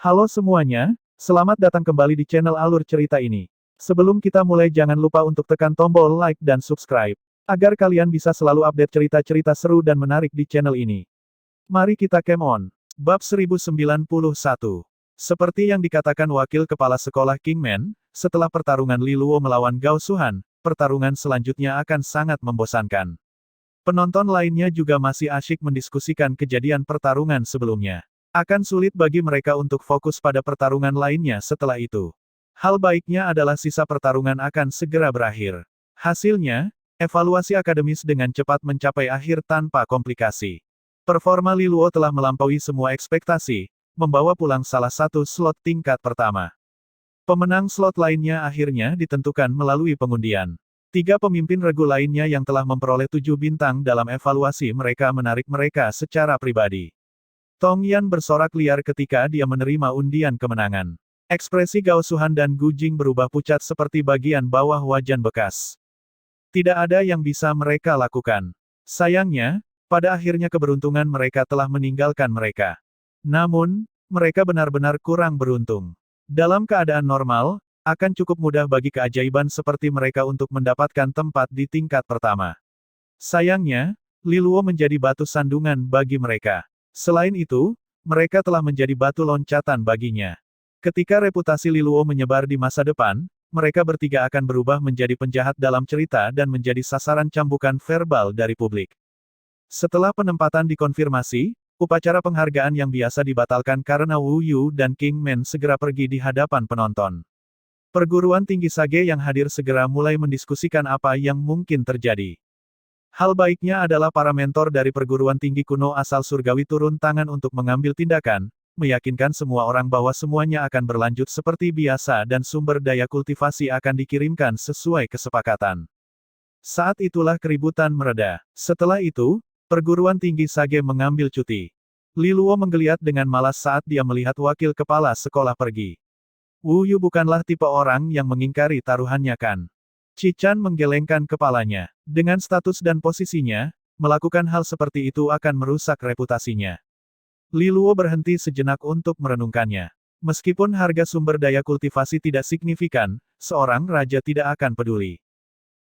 Halo semuanya, selamat datang kembali di channel Alur Cerita ini. Sebelum kita mulai jangan lupa untuk tekan tombol like dan subscribe, agar kalian bisa selalu update cerita-cerita seru dan menarik di channel ini. Mari kita game on. Bab 1091. Seperti yang dikatakan wakil kepala sekolah Kingman, setelah pertarungan Li Luo melawan Gao Suhan, pertarungan selanjutnya akan sangat membosankan. Penonton lainnya juga masih asyik mendiskusikan kejadian pertarungan sebelumnya. Akan sulit bagi mereka untuk fokus pada pertarungan lainnya setelah itu. Hal baiknya adalah sisa pertarungan akan segera berakhir. Hasilnya, evaluasi akademis dengan cepat mencapai akhir tanpa komplikasi. Performa Li Luo telah melampaui semua ekspektasi, membawa pulang salah satu slot tingkat pertama. Pemenang slot lainnya akhirnya ditentukan melalui pengundian. 3 pemimpin regu lainnya yang telah memperoleh 7 bintang dalam evaluasi mereka menarik mereka secara pribadi. Tong Yan bersorak liar ketika dia menerima undian kemenangan. Ekspresi Gao Suhan dan Gu Jing berubah pucat seperti bagian bawah wajan bekas. Tidak ada yang bisa mereka lakukan. Sayangnya, pada akhirnya keberuntungan mereka telah meninggalkan mereka. Namun, mereka benar-benar kurang beruntung. Dalam keadaan normal, akan cukup mudah bagi keajaiban seperti mereka untuk mendapatkan tempat di tingkat pertama. Sayangnya, Li Luo menjadi batu sandungan bagi mereka. Selain itu, mereka telah menjadi batu loncatan baginya. Ketika reputasi Li Luo menyebar di masa depan, mereka bertiga akan berubah menjadi penjahat dalam cerita dan menjadi sasaran cambukan verbal dari publik. Setelah penempatan dikonfirmasi, upacara penghargaan yang biasa dibatalkan karena Wu Yu dan King Men segera pergi di hadapan penonton. Perguruan tinggi Sage yang hadir segera mulai mendiskusikan apa yang mungkin terjadi. Hal baiknya adalah para mentor dari perguruan tinggi kuno asal surgawi turun tangan untuk mengambil tindakan, meyakinkan semua orang bahwa semuanya akan berlanjut seperti biasa dan sumber daya kultivasi akan dikirimkan sesuai kesepakatan. Saat itulah keributan mereda. Setelah itu, perguruan tinggi Sage mengambil cuti. Li Luo menggeliat dengan malas saat dia melihat wakil kepala sekolah pergi. Wu Yu bukanlah tipe orang yang mengingkari taruhannya kan? Chan menggelengkan kepalanya. Dengan status dan posisinya, melakukan hal seperti itu akan merusak reputasinya. Li Luo berhenti sejenak untuk merenungkannya. Meskipun harga sumber daya kultivasi tidak signifikan, seorang raja tidak akan peduli.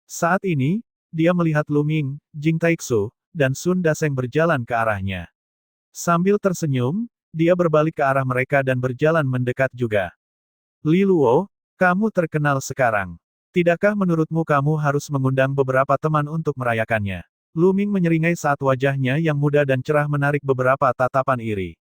Saat ini, dia melihat Lu Ming, Jing Taixu, dan Sun Daseng berjalan ke arahnya. Sambil tersenyum, dia berbalik ke arah mereka dan berjalan mendekat juga. Li Luo, kamu terkenal sekarang. Tidakkah menurutmu kamu harus mengundang beberapa teman untuk merayakannya? Lu Ming menyeringai saat wajahnya yang muda dan cerah menarik beberapa tatapan iri.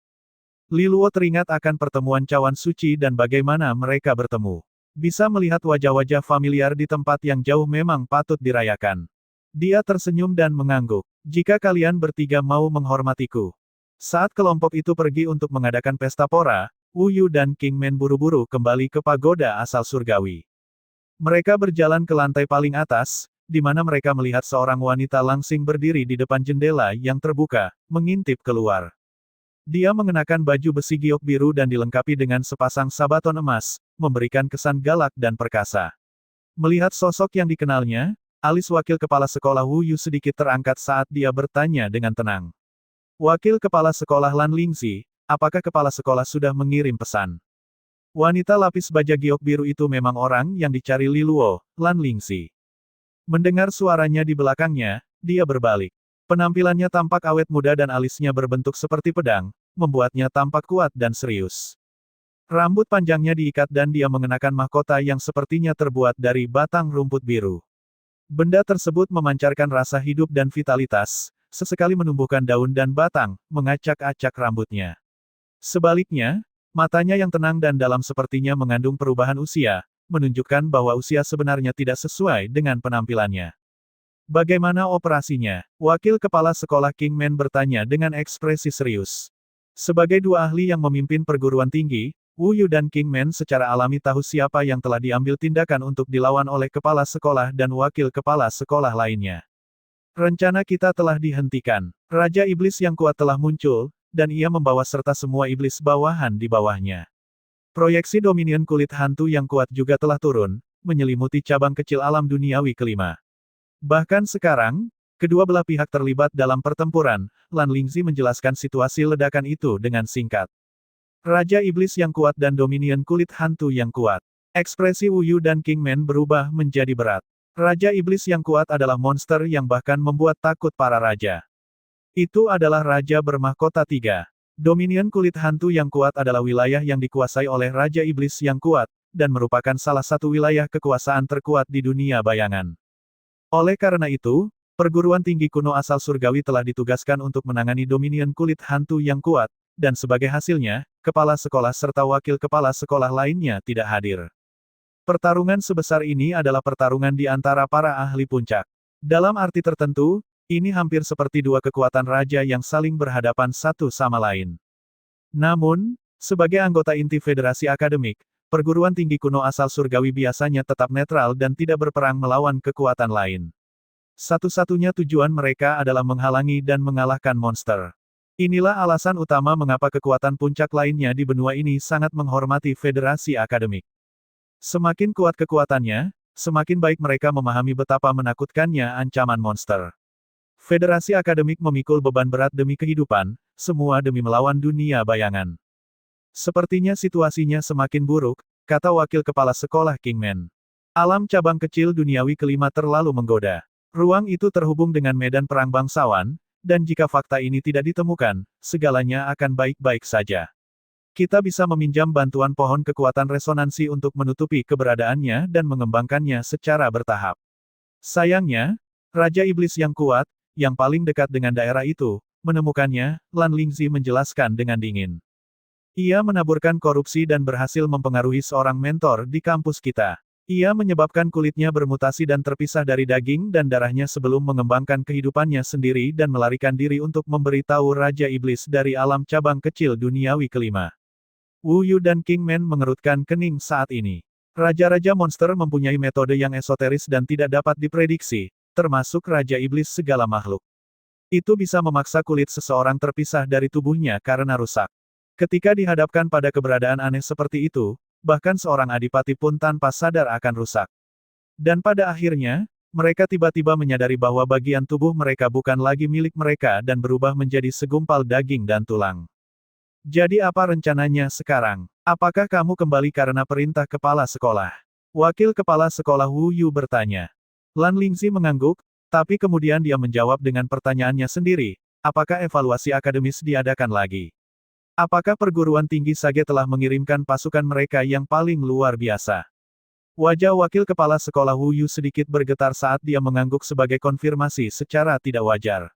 Li Luo teringat akan pertemuan cawan suci dan bagaimana mereka bertemu. Bisa melihat wajah-wajah familiar di tempat yang jauh memang patut dirayakan. Dia tersenyum dan mengangguk. Jika kalian bertiga mau menghormatiku. Saat kelompok itu pergi untuk mengadakan pesta pora, Wu Yu dan King Men buru-buru kembali ke pagoda asal surgawi. Mereka berjalan ke lantai paling atas, di mana mereka melihat seorang wanita langsing berdiri di depan jendela yang terbuka, mengintip keluar. Dia mengenakan baju besi giok biru dan dilengkapi dengan sepasang sabaton emas, memberikan kesan galak dan perkasa. Melihat sosok yang dikenalnya, alis wakil kepala sekolah Wu Yu sedikit terangkat saat dia bertanya dengan tenang. Wakil kepala sekolah Lan Lingzi, apakah kepala sekolah sudah mengirim pesan? Wanita lapis baja giok biru itu memang orang yang dicari Li Luo, Lan Lingzi. Mendengar suaranya di belakangnya, dia berbalik. Penampilannya tampak awet muda dan alisnya berbentuk seperti pedang, membuatnya tampak kuat dan serius. Rambut panjangnya diikat dan dia mengenakan mahkota yang sepertinya terbuat dari batang rumput biru. Benda tersebut memancarkan rasa hidup dan vitalitas, sesekali menumbuhkan daun dan batang, mengacak-acak rambutnya. Sebaliknya, matanya yang tenang dan dalam sepertinya mengandung perubahan usia, menunjukkan bahwa usia sebenarnya tidak sesuai dengan penampilannya. Bagaimana operasinya? Wakil kepala sekolah King Men bertanya dengan ekspresi serius. Sebagai dua ahli yang memimpin perguruan tinggi, Wu Yu dan King Men secara alami tahu siapa yang telah diambil tindakan untuk dilawan oleh kepala sekolah dan wakil kepala sekolah lainnya. Rencana kita telah dihentikan. Raja Iblis yang kuat telah muncul, dan ia membawa serta semua iblis bawahan di bawahnya. Proyeksi Dominion kulit hantu yang kuat juga telah turun, menyelimuti cabang kecil alam duniawi kelima. Bahkan sekarang, kedua belah pihak terlibat dalam pertempuran. Lan Lingzi menjelaskan situasi ledakan itu dengan singkat. Raja Iblis yang kuat dan Dominion kulit hantu yang kuat. Ekspresi Wu Yu dan Kingman berubah menjadi berat. Raja Iblis yang kuat adalah monster yang bahkan membuat takut para raja. Itu adalah Raja bermahkota 3. Dominion kulit hantu yang kuat adalah wilayah yang dikuasai oleh Raja Iblis yang kuat, dan merupakan salah satu wilayah kekuasaan terkuat di dunia bayangan. Oleh karena itu, perguruan tinggi kuno asal surgawi telah ditugaskan untuk menangani Dominion kulit hantu yang kuat, dan sebagai hasilnya, kepala sekolah serta wakil kepala sekolah lainnya tidak hadir. Pertarungan sebesar ini adalah pertarungan di antara para ahli puncak. Dalam arti tertentu, ini hampir seperti dua kekuatan raja yang saling berhadapan satu sama lain. Namun, sebagai anggota inti Federasi Akademik, perguruan tinggi kuno asal surgawi biasanya tetap netral dan tidak berperang melawan kekuatan lain. Satu-satunya tujuan mereka adalah menghalangi dan mengalahkan monster. Inilah alasan utama mengapa kekuatan puncak lainnya di benua ini sangat menghormati Federasi Akademik. Semakin kuat kekuatannya, semakin baik mereka memahami betapa menakutkannya ancaman monster. Federasi Akademik memikul beban berat demi kehidupan, semua demi melawan dunia bayangan. Sepertinya situasinya semakin buruk, kata wakil kepala sekolah Kingman. Alam cabang kecil duniawi kelima terlalu menggoda. Ruang itu terhubung dengan medan perang bangsawan, dan jika fakta ini tidak ditemukan, segalanya akan baik-baik saja. Kita bisa meminjam bantuan pohon kekuatan resonansi untuk menutupi keberadaannya dan mengembangkannya secara bertahap. Sayangnya, Raja Iblis yang kuat, yang paling dekat dengan daerah itu, menemukannya, Lan Lingzi menjelaskan dengan dingin. Ia menaburkan korupsi dan berhasil mempengaruhi seorang mentor di kampus kita. Ia menyebabkan kulitnya bermutasi dan terpisah dari daging dan darahnya sebelum mengembangkan kehidupannya sendiri dan melarikan diri untuk memberitahu Raja Iblis dari alam cabang kecil duniawi kelima. Wu Yu dan Kingman mengerutkan kening saat ini. Raja-raja monster mempunyai metode yang esoteris dan tidak dapat diprediksi, termasuk Raja Iblis segala makhluk. Itu bisa memaksa kulit seseorang terpisah dari tubuhnya karena rusak. Ketika dihadapkan pada keberadaan aneh seperti itu, bahkan seorang adipati pun tanpa sadar akan rusak. Dan pada akhirnya, mereka tiba-tiba menyadari bahwa bagian tubuh mereka bukan lagi milik mereka dan berubah menjadi segumpal daging dan tulang. Jadi apa rencananya sekarang? Apakah kamu kembali karena perintah kepala sekolah? Wakil kepala sekolah Wu Yu bertanya. Lan Lingzi mengangguk, tapi kemudian dia menjawab dengan pertanyaannya sendiri, apakah evaluasi akademis diadakan lagi? Apakah perguruan tinggi Sage telah mengirimkan pasukan mereka yang paling luar biasa? Wajah wakil kepala sekolah Wu Yu sedikit bergetar saat dia mengangguk sebagai konfirmasi secara tidak wajar.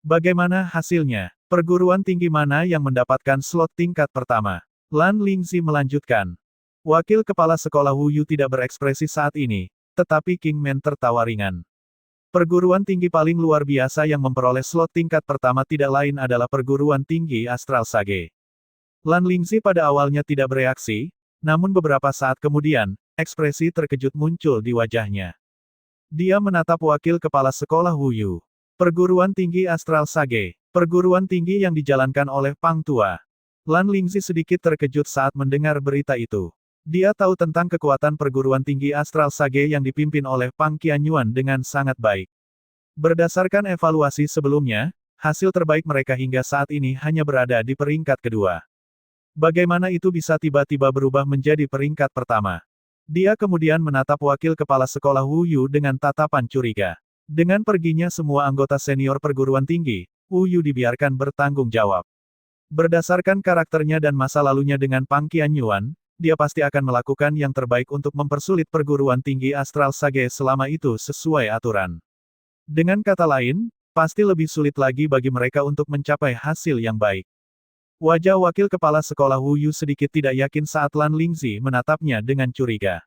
Bagaimana hasilnya? Perguruan tinggi mana yang mendapatkan slot tingkat pertama? Lan Lingzi melanjutkan. Wakil kepala sekolah Wu Yu tidak berekspresi saat ini, tetapi Kingman tertawa ringan. Perguruan tinggi paling luar biasa yang memperoleh slot tingkat pertama tidak lain adalah perguruan tinggi Astral Sage. Lan Lingzi pada awalnya tidak bereaksi, namun beberapa saat kemudian, ekspresi terkejut muncul di wajahnya. Dia menatap wakil kepala sekolah Wu Yu. Perguruan tinggi Astral Sage, perguruan tinggi yang dijalankan oleh Pang Tua. Lan Lingzi sedikit terkejut saat mendengar berita itu. Dia tahu tentang kekuatan perguruan tinggi Astral Sage yang dipimpin oleh Pang Qianyuan dengan sangat baik. Berdasarkan evaluasi sebelumnya, hasil terbaik mereka hingga saat ini hanya berada di peringkat kedua. Bagaimana itu bisa tiba-tiba berubah menjadi peringkat pertama? Dia kemudian menatap wakil kepala sekolah Wu Yu dengan tatapan curiga. Dengan perginya semua anggota senior perguruan tinggi, Wu Yu dibiarkan bertanggung jawab. Berdasarkan karakternya dan masa lalunya dengan Pang Qianyuan, dia pasti akan melakukan yang terbaik untuk mempersulit perguruan tinggi Astral Sage selama itu sesuai aturan. Dengan kata lain, pasti lebih sulit lagi bagi mereka untuk mencapai hasil yang baik. Wajah wakil kepala sekolah Wu Yu sedikit tidak yakin saat Lan Lingzi menatapnya dengan curiga.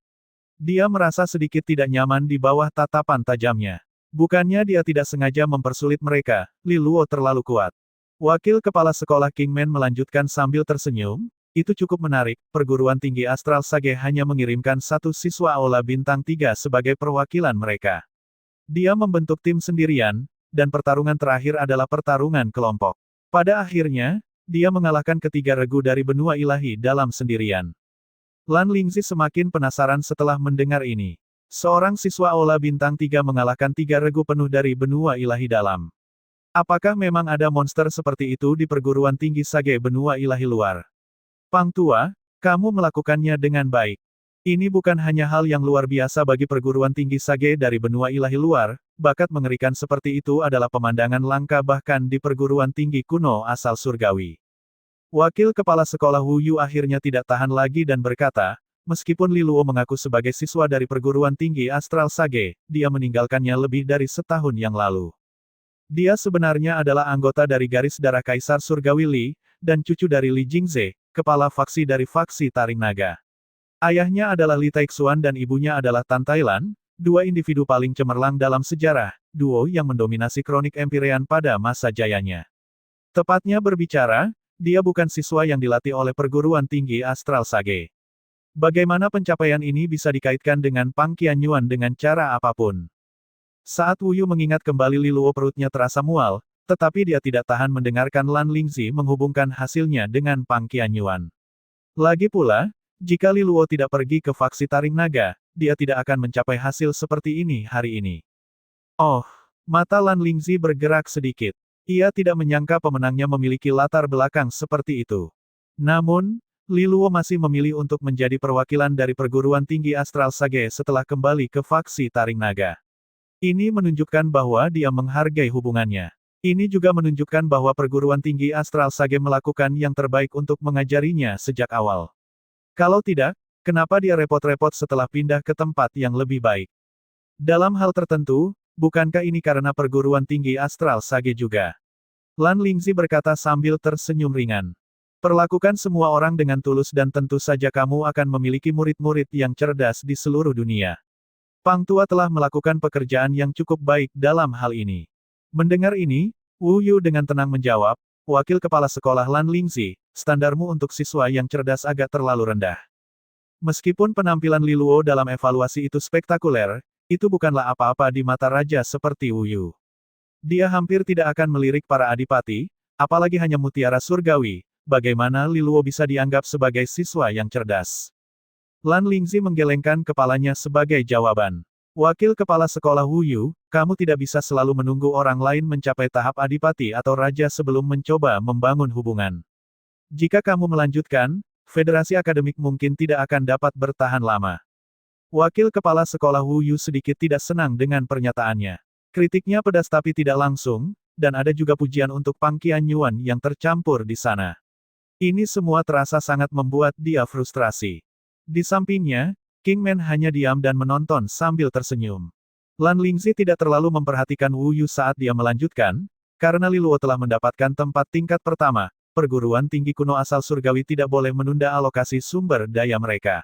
Dia merasa sedikit tidak nyaman di bawah tatapan tajamnya. Bukannya dia tidak sengaja mempersulit mereka, Li Luo terlalu kuat. Wakil kepala sekolah Kingman melanjutkan sambil tersenyum, itu cukup menarik, perguruan tinggi Astral Sage hanya mengirimkan satu siswa Aula Bintang 3 sebagai perwakilan mereka. Dia membentuk tim sendirian, dan pertarungan terakhir adalah pertarungan kelompok. Pada akhirnya, dia mengalahkan ketiga regu dari benua ilahi dalam sendirian. Lan Lingzi semakin penasaran setelah mendengar ini. Seorang siswa Aula Bintang 3 mengalahkan 3 regu penuh dari benua ilahi dalam. Apakah memang ada monster seperti itu di perguruan tinggi Sage benua ilahi luar? Pang Tua, kamu melakukannya dengan baik. Ini bukan hanya hal yang luar biasa bagi perguruan tinggi Sage dari benua ilahi luar, bakat mengerikan seperti itu adalah pemandangan langka bahkan di perguruan tinggi kuno asal surgawi. Wakil kepala sekolah Wu Yu akhirnya tidak tahan lagi dan berkata, meskipun Li Luo mengaku sebagai siswa dari perguruan tinggi astral Sage, dia meninggalkannya lebih dari setahun yang lalu. Dia sebenarnya adalah anggota dari garis darah Kaisar Surgawi Li, dan cucu dari Li Jingze, kepala faksi dari faksi Taring Naga. Ayahnya adalah Li Taixuan dan ibunya adalah Tan Tailan, dua individu paling cemerlang dalam sejarah, duo yang mendominasi kronik Empyrean pada masa jayanya. Tepatnya berbicara, dia bukan siswa yang dilatih oleh perguruan tinggi astral Sage. Bagaimana pencapaian ini bisa dikaitkan dengan Pang Qianyuan dengan cara apapun? Saat Wu Yu mengingat kembali Li Luo perutnya terasa mual, tetapi dia tidak tahan mendengarkan Lan Lingzi menghubungkan hasilnya dengan Pang Qianyuan. Lagi pula, jika Li Luo tidak pergi ke faksi Taring Naga, dia tidak akan mencapai hasil seperti ini hari ini. Oh, mata Lan Lingzi bergerak sedikit. Ia tidak menyangka pemenangnya memiliki latar belakang seperti itu. Namun, Li Luo masih memilih untuk menjadi perwakilan dari perguruan tinggi astral Sage setelah kembali ke faksi Taring Naga. Ini menunjukkan bahwa dia menghargai hubungannya. Ini juga menunjukkan bahwa perguruan tinggi astral Sage melakukan yang terbaik untuk mengajarinya sejak awal. Kalau tidak, kenapa dia repot-repot setelah pindah ke tempat yang lebih baik? Dalam hal tertentu, bukankah ini karena perguruan tinggi astral Sage juga? Lan Lingzi berkata sambil tersenyum ringan. Perlakukan semua orang dengan tulus dan tentu saja kamu akan memiliki murid-murid yang cerdas di seluruh dunia. Pang Tua telah melakukan pekerjaan yang cukup baik dalam hal ini. Mendengar ini, Wu Yu dengan tenang menjawab, Wakil Kepala Sekolah Lan Lingzi, standarmu untuk siswa yang cerdas agak terlalu rendah. Meskipun penampilan Li Luo dalam evaluasi itu spektakuler, itu bukanlah apa-apa di mata raja seperti Wu Yu. Dia hampir tidak akan melirik para adipati, apalagi hanya mutiara surgawi, bagaimana Li Luo bisa dianggap sebagai siswa yang cerdas. Lan Lingzi menggelengkan kepalanya sebagai jawaban. Wakil Kepala Sekolah Wu Yu, kamu tidak bisa selalu menunggu orang lain mencapai tahap adipati atau raja sebelum mencoba membangun hubungan. Jika kamu melanjutkan, Federasi Akademik mungkin tidak akan dapat bertahan lama. Wakil Kepala Sekolah Wu Yu sedikit tidak senang dengan pernyataannya. Kritiknya pedas tapi tidak langsung, dan ada juga pujian untuk Pang Qianyuan yang tercampur di sana. Ini semua terasa sangat membuat dia frustrasi. Di sampingnya, Kingman hanya diam dan menonton sambil tersenyum. Lan Lingzi tidak terlalu memperhatikan Wu Yu saat dia melanjutkan, karena Li Luo telah mendapatkan tempat tingkat pertama, perguruan tinggi kuno asal surgawi tidak boleh menunda alokasi sumber daya mereka.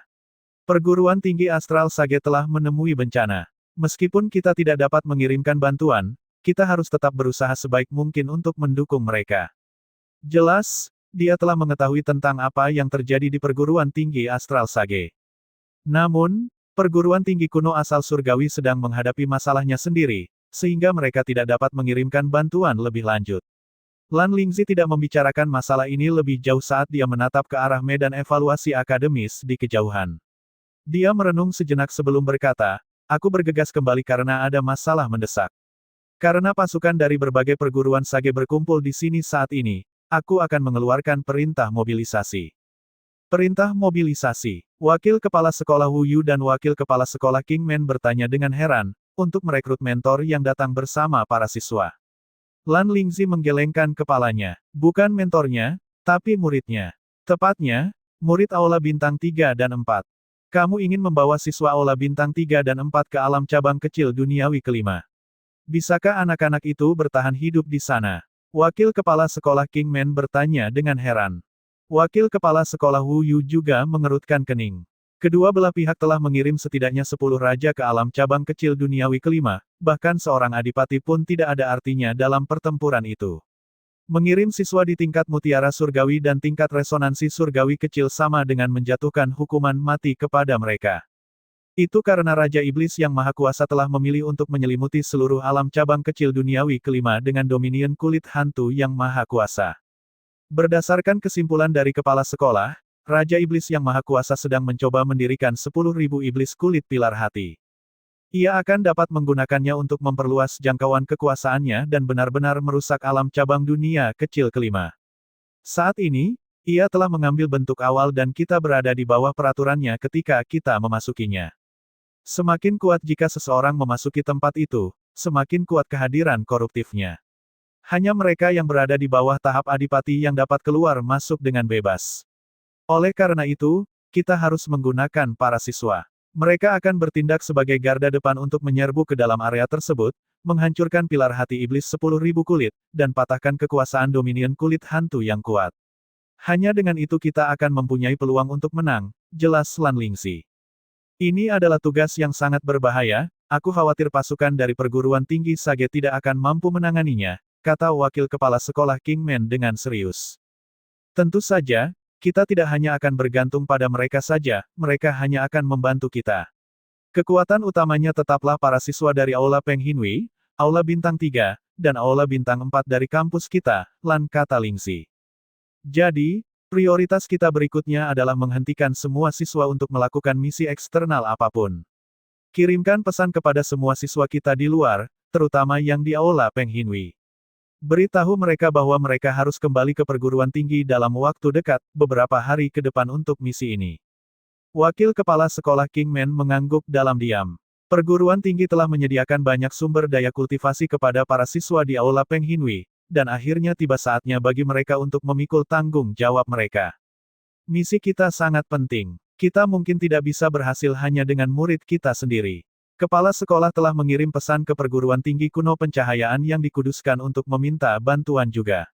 Perguruan tinggi astral Sage telah menemui bencana. Meskipun kita tidak dapat mengirimkan bantuan, kita harus tetap berusaha sebaik mungkin untuk mendukung mereka. Jelas, dia telah mengetahui tentang apa yang terjadi di perguruan tinggi astral Sage. Namun, perguruan tinggi kuno asal surgawi sedang menghadapi masalahnya sendiri, sehingga mereka tidak dapat mengirimkan bantuan lebih lanjut. Lan Lingzi tidak membicarakan masalah ini lebih jauh saat dia menatap ke arah medan evaluasi akademis di kejauhan. Dia merenung sejenak sebelum berkata, aku bergegas kembali karena ada masalah mendesak. Karena pasukan dari berbagai perguruan Sage berkumpul di sini saat ini, aku akan mengeluarkan perintah mobilisasi. Perintah mobilisasi. Wakil Kepala Sekolah Wu Yu dan Wakil Kepala Sekolah Kingman bertanya dengan heran, untuk merekrut mentor yang datang bersama para siswa. Lan Lingzi menggelengkan kepalanya. Bukan mentornya, tapi muridnya. Tepatnya, murid Aula Bintang 3 dan 4. Kamu ingin membawa siswa Aula Bintang 3 dan 4 ke alam cabang kecil duniawi kelima. Bisakah anak-anak itu bertahan hidup di sana? Wakil Kepala Sekolah Kingman bertanya dengan heran. Wakil Kepala Sekolah Wu Yu juga mengerutkan kening. Kedua belah pihak telah mengirim setidaknya 10 raja ke alam cabang kecil duniawi kelima, bahkan seorang adipati pun tidak ada artinya dalam pertempuran itu. Mengirim siswa di tingkat mutiara surgawi dan tingkat resonansi surgawi kecil sama dengan menjatuhkan hukuman mati kepada mereka. Itu karena Raja Iblis yang Maha Kuasa telah memilih untuk menyelimuti seluruh alam cabang kecil duniawi kelima dengan dominion kulit hantu yang Maha Kuasa. Berdasarkan kesimpulan dari kepala sekolah, Raja Iblis yang Maha Kuasa sedang mencoba mendirikan 10.000 iblis kulit pilar hati. Ia akan dapat menggunakannya untuk memperluas jangkauan kekuasaannya dan benar-benar merusak alam cabang dunia kecil kelima. Saat ini, Ia telah mengambil bentuk awal dan kita berada di bawah peraturannya ketika kita memasukinya. Semakin kuat jika seseorang memasuki tempat itu, semakin kuat kehadiran koruptifnya. Hanya mereka yang berada di bawah tahap adipati yang dapat keluar masuk dengan bebas. Oleh karena itu, kita harus menggunakan para siswa. Mereka akan bertindak sebagai garda depan untuk menyerbu ke dalam area tersebut, menghancurkan pilar hati iblis 10.000 kulit, dan patahkan kekuasaan dominion kulit hantu yang kuat. Hanya dengan itu kita akan mempunyai peluang untuk menang, jelas Lan Lingxi. Ini adalah tugas yang sangat berbahaya, aku khawatir pasukan dari perguruan tinggi Sage tidak akan mampu menanganinya, kata wakil kepala sekolah Kingman dengan serius. Tentu saja, kita tidak hanya akan bergantung pada mereka saja, mereka hanya akan membantu kita. Kekuatan utamanya tetaplah para siswa dari Aula Peng Hinui, Aula Bintang 3, dan Aula Bintang 4 dari kampus kita, Lan kata Lingxi. Jadi, prioritas kita berikutnya adalah menghentikan semua siswa untuk melakukan misi eksternal apapun. Kirimkan pesan kepada semua siswa kita di luar, terutama yang di Aula Peng Hinui. Beritahu mereka bahwa mereka harus kembali ke perguruan tinggi dalam waktu dekat, beberapa hari ke depan untuk misi ini. Wakil kepala sekolah Kingman mengangguk dalam diam. Perguruan tinggi telah menyediakan banyak sumber daya kultivasi kepada para siswa di Aula Peng Hinui, dan akhirnya tiba saatnya bagi mereka untuk memikul tanggung jawab mereka. Misi kita sangat penting. Kita mungkin tidak bisa berhasil hanya dengan murid kita sendiri. Kepala sekolah telah mengirim pesan ke perguruan tinggi kuno pencahayaan yang dikuduskan untuk meminta bantuan juga.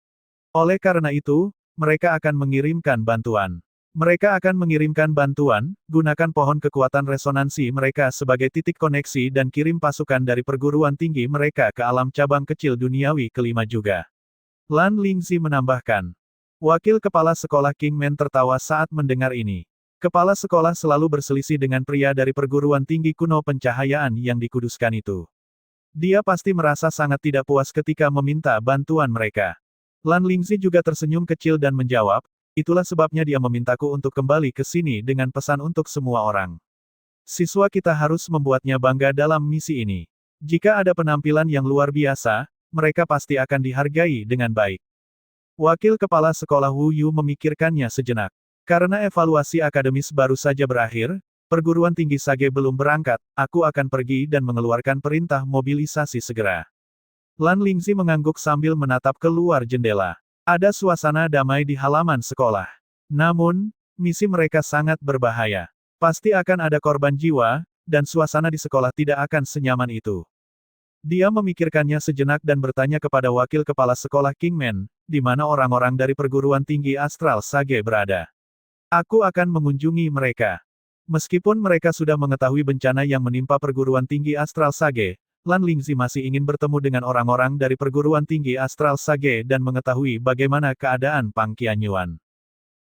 Oleh karena itu, mereka akan mengirimkan bantuan. Mereka akan mengirimkan bantuan, gunakan pohon kekuatan resonansi mereka sebagai titik koneksi dan kirim pasukan dari perguruan tinggi mereka ke alam cabang kecil duniawi kelima juga. Lan Lingxi menambahkan. Wakil kepala sekolah Kingman tertawa saat mendengar ini. Kepala sekolah selalu berselisih dengan pria dari perguruan tinggi kuno pencahayaan yang dikuduskan itu. Dia pasti merasa sangat tidak puas ketika meminta bantuan mereka. Lan Lingxi juga tersenyum kecil dan menjawab, itulah sebabnya dia memintaku untuk kembali ke sini dengan pesan untuk semua orang. Siswa kita harus membuatnya bangga dalam misi ini. Jika ada penampilan yang luar biasa, mereka pasti akan dihargai dengan baik. Wakil kepala sekolah Wu Yu memikirkannya sejenak. Karena evaluasi akademis baru saja berakhir, perguruan tinggi Sage belum berangkat, aku akan pergi dan mengeluarkan perintah mobilisasi segera. Lan Lingxi mengangguk sambil menatap keluar jendela. Ada suasana damai di halaman sekolah. Namun, misi mereka sangat berbahaya. Pasti akan ada korban jiwa, dan suasana di sekolah tidak akan senyaman itu. Dia memikirkannya sejenak dan bertanya kepada wakil kepala sekolah Kingman, di mana orang-orang dari perguruan tinggi astral Sage berada. Aku akan mengunjungi mereka. Meskipun mereka sudah mengetahui bencana yang menimpa perguruan tinggi astral Sage, Lan Lingxi masih ingin bertemu dengan orang-orang dari perguruan tinggi astral Sage dan mengetahui bagaimana keadaan Pang Qianyuan.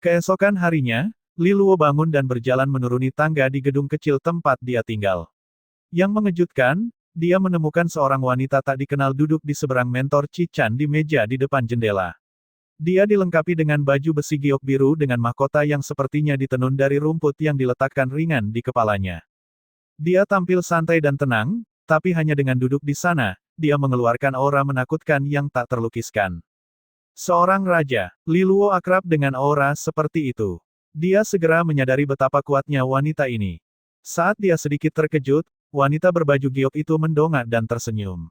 Keesokan harinya, Li Luo bangun dan berjalan menuruni tangga di gedung kecil tempat dia tinggal. Yang mengejutkan, dia menemukan seorang wanita tak dikenal duduk di seberang mentor Chi Chan di meja di depan jendela. Dia dilengkapi dengan baju besi giok biru dengan mahkota yang sepertinya ditenun dari rumput yang diletakkan ringan di kepalanya. Dia tampil santai dan tenang, tapi hanya dengan duduk di sana, dia mengeluarkan aura menakutkan yang tak terlukiskan. Seorang raja, Li Luo akrab dengan aura seperti itu. Dia segera menyadari betapa kuatnya wanita ini. Saat dia sedikit terkejut, wanita berbaju giok itu mendongak dan tersenyum.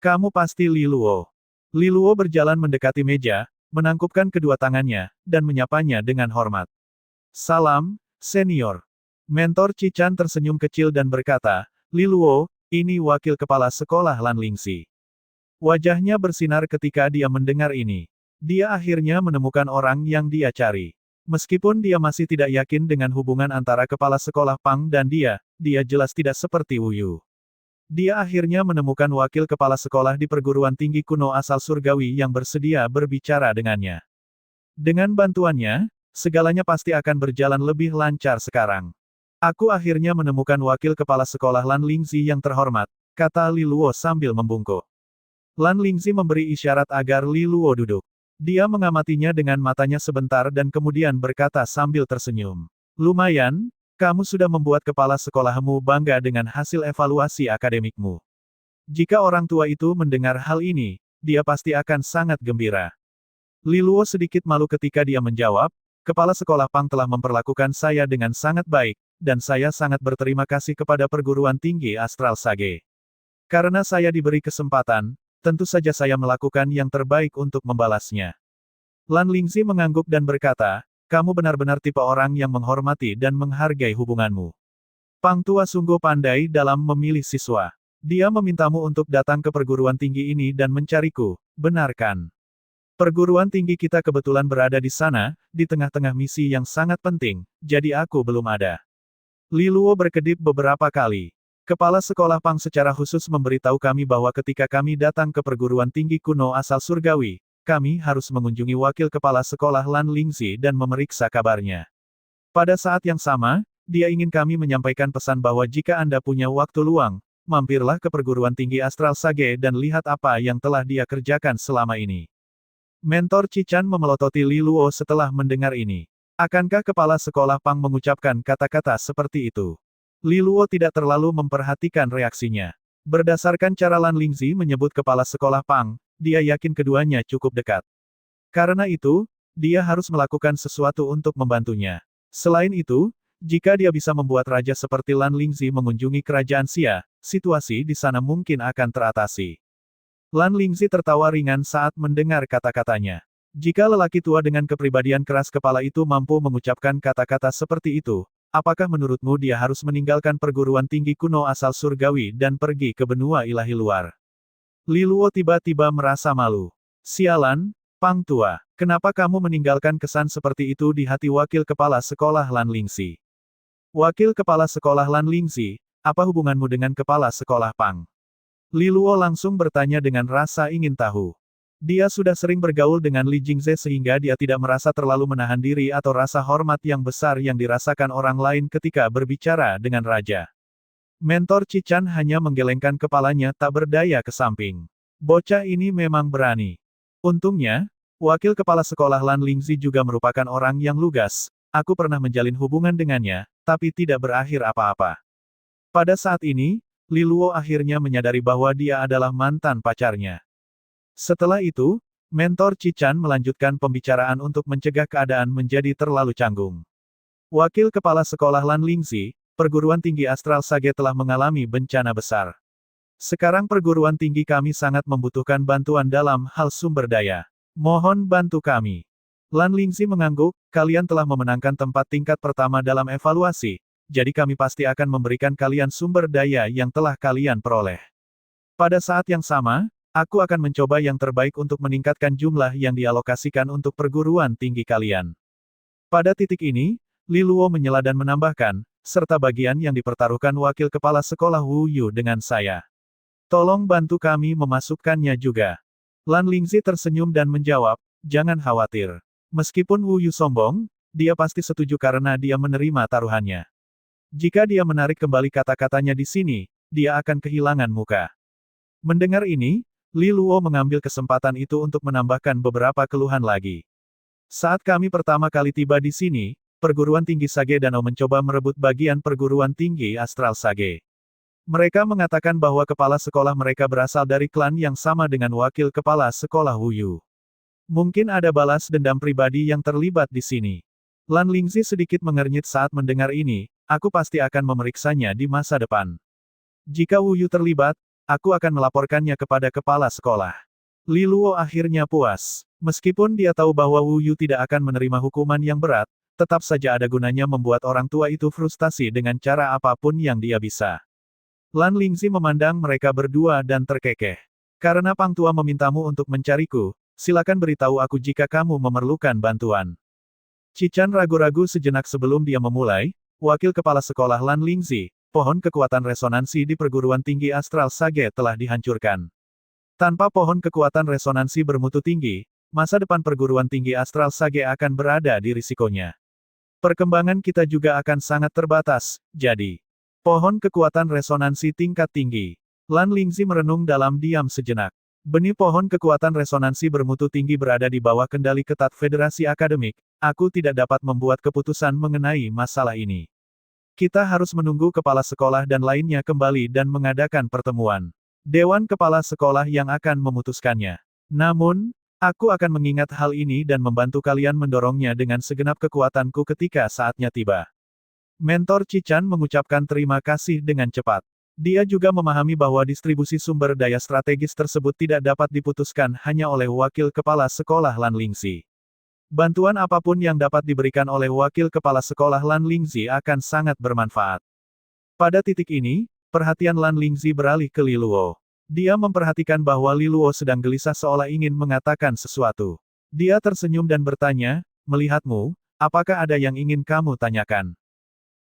Kamu pasti Li Luo. Li Luo berjalan mendekati meja, menangkupkan kedua tangannya, dan menyapanya dengan hormat. Salam, senior. Mentor Chi Chan tersenyum kecil dan berkata, Li Luo, ini wakil kepala sekolah Lan Lingxi. Wajahnya bersinar ketika dia mendengar ini. Dia akhirnya menemukan orang yang dia cari. Meskipun dia masih tidak yakin dengan hubungan antara kepala sekolah Pang dan dia jelas tidak seperti Wu Yu. Dia akhirnya menemukan wakil kepala sekolah di perguruan tinggi kuno asal surgawi yang bersedia berbicara dengannya. Dengan bantuannya, segalanya pasti akan berjalan lebih lancar sekarang. Aku akhirnya menemukan wakil kepala sekolah Lan Lingxi yang terhormat, kata Li Luo sambil membungkuk. Lan Lingxi memberi isyarat agar Li Luo duduk. Dia mengamatinya dengan matanya sebentar dan kemudian berkata sambil tersenyum. Lumayan, kamu sudah membuat kepala sekolahmu bangga dengan hasil evaluasi akademikmu. Jika orang tua itu mendengar hal ini, dia pasti akan sangat gembira. Li Luo sedikit malu ketika dia menjawab, kepala sekolah Pang telah memperlakukan saya dengan sangat baik, dan saya sangat berterima kasih kepada perguruan tinggi Astral Sage. Karena saya diberi kesempatan, tentu saja saya melakukan yang terbaik untuk membalasnya. Lan Lingzi mengangguk dan berkata, kamu benar-benar tipe orang yang menghormati dan menghargai hubunganmu. Pang Tua sungguh pandai dalam memilih siswa. Dia memintamu untuk datang ke perguruan tinggi ini dan mencariku, benar kan? Perguruan tinggi kita kebetulan berada di sana, di tengah-tengah misi yang sangat penting, jadi aku belum ada. Li Luo berkedip beberapa kali. Kepala sekolah Pang secara khusus memberitahu kami bahwa ketika kami datang ke perguruan tinggi kuno asal surgawi, kami harus mengunjungi wakil kepala sekolah Lan Lingzi dan memeriksa kabarnya. Pada saat yang sama, dia ingin kami menyampaikan pesan bahwa jika Anda punya waktu luang, mampirlah ke perguruan tinggi Astral Sage dan lihat apa yang telah dia kerjakan selama ini. Mentor Cichan memelototi Li Luo setelah mendengar ini. Akankah kepala sekolah Pang mengucapkan kata-kata seperti itu? Li Luo tidak terlalu memperhatikan reaksinya. Berdasarkan cara Lan Lingzi menyebut kepala sekolah Pang, dia yakin keduanya cukup dekat. Karena itu, dia harus melakukan sesuatu untuk membantunya. Selain itu, jika dia bisa membuat raja seperti Lan Lingzi mengunjungi kerajaan Xia, situasi di sana mungkin akan teratasi. Lan Lingzi tertawa ringan saat mendengar kata-katanya. Jika lelaki tua dengan kepribadian keras kepala itu mampu mengucapkan kata-kata seperti itu, apakah menurutmu dia harus meninggalkan perguruan tinggi kuno asal surgawi dan pergi ke benua ilahi luar? Li Luo tiba-tiba merasa malu. Sialan, Pang Tua, kenapa kamu meninggalkan kesan seperti itu di hati wakil kepala sekolah Lan Lingzi? Wakil kepala sekolah Lan Lingzi, apa hubunganmu dengan kepala sekolah Pang? Li Luo langsung bertanya dengan rasa ingin tahu. Dia sudah sering bergaul dengan Li Jingze sehingga dia tidak merasa terlalu menahan diri atau rasa hormat yang besar yang dirasakan orang lain ketika berbicara dengan raja. Mentor Cichan hanya menggelengkan kepalanya tak berdaya ke samping. Bocah ini memang berani. Untungnya, wakil kepala sekolah Lan Lingzi juga merupakan orang yang lugas. Aku pernah menjalin hubungan dengannya, tapi tidak berakhir apa-apa. Pada saat ini, Li Luo akhirnya menyadari bahwa dia adalah mantan pacarnya. Setelah itu, Mentor Cichan melanjutkan pembicaraan untuk mencegah keadaan menjadi terlalu canggung. Wakil kepala sekolah Lan Lingzi, perguruan tinggi Astral Sage telah mengalami bencana besar. Sekarang perguruan tinggi kami sangat membutuhkan bantuan dalam hal sumber daya. Mohon bantu kami. Lan Lingzi mengangguk, kalian telah memenangkan tempat tingkat pertama dalam evaluasi, jadi kami pasti akan memberikan kalian sumber daya yang telah kalian peroleh. Pada saat yang sama, aku akan mencoba yang terbaik untuk meningkatkan jumlah yang dialokasikan untuk perguruan tinggi kalian. Pada titik ini, Li Luo menyela dan menambahkan, serta bagian yang dipertaruhkan wakil kepala sekolah Wu Yu dengan saya. Tolong bantu kami memasukkannya juga. Lan Lingzi tersenyum dan menjawab, jangan khawatir. Meskipun Wu Yu sombong, dia pasti setuju karena dia menerima taruhannya. Jika dia menarik kembali kata-katanya di sini, dia akan kehilangan muka. Mendengar ini, Li Luo mengambil kesempatan itu untuk menambahkan beberapa keluhan lagi. Saat kami pertama kali tiba di sini, perguruan tinggi Sage Danau mencoba merebut bagian perguruan tinggi Astral Sage. Mereka mengatakan bahwa kepala sekolah mereka berasal dari klan yang sama dengan wakil kepala sekolah Wu Yu. Mungkin ada balas dendam pribadi yang terlibat di sini. Lan Lingzi sedikit mengernyit saat mendengar ini. Aku pasti akan memeriksanya di masa depan. Jika Wu Yu terlibat, aku akan melaporkannya kepada kepala sekolah. Li Luo akhirnya puas. Meskipun dia tahu bahwa Wu Yu tidak akan menerima hukuman yang berat, tetap saja ada gunanya membuat orang tua itu frustasi dengan cara apapun yang dia bisa. Lan Lingzi memandang mereka berdua dan terkekeh. Karena Pang Tua memintamu untuk mencariku, silakan beritahu aku jika kamu memerlukan bantuan. Cichan ragu-ragu sejenak sebelum dia memulai. Wakil kepala sekolah Lan Lingzi, pohon kekuatan resonansi di perguruan tinggi Astral Sage telah dihancurkan. Tanpa pohon kekuatan resonansi bermutu tinggi, masa depan perguruan tinggi Astral Sage akan berada di risikonya. Perkembangan kita juga akan sangat terbatas, jadi. Pohon kekuatan resonansi tingkat tinggi. Lan Lingzi merenung dalam diam sejenak. Benih pohon kekuatan resonansi bermutu tinggi berada di bawah kendali ketat Federasi Akademik, aku tidak dapat membuat keputusan mengenai masalah ini. Kita harus menunggu kepala sekolah dan lainnya kembali dan mengadakan pertemuan. Dewan kepala sekolah yang akan memutuskannya. Namun, Aku akan mengingat hal ini dan membantu kalian mendorongnya dengan segenap kekuatanku ketika saatnya tiba. Mentor Cichan mengucapkan terima kasih dengan cepat. Dia juga memahami bahwa distribusi sumber daya strategis tersebut tidak dapat diputuskan hanya oleh wakil kepala sekolah Lan Lingzi. Bantuan apapun yang dapat diberikan oleh wakil kepala sekolah Lan Lingzi akan sangat bermanfaat. Pada titik ini, perhatian Lan Lingzi beralih ke Li Luo. Dia memperhatikan bahwa Li Luo sedang gelisah seolah ingin mengatakan sesuatu. Dia tersenyum dan bertanya, melihatmu, apakah ada yang ingin kamu tanyakan?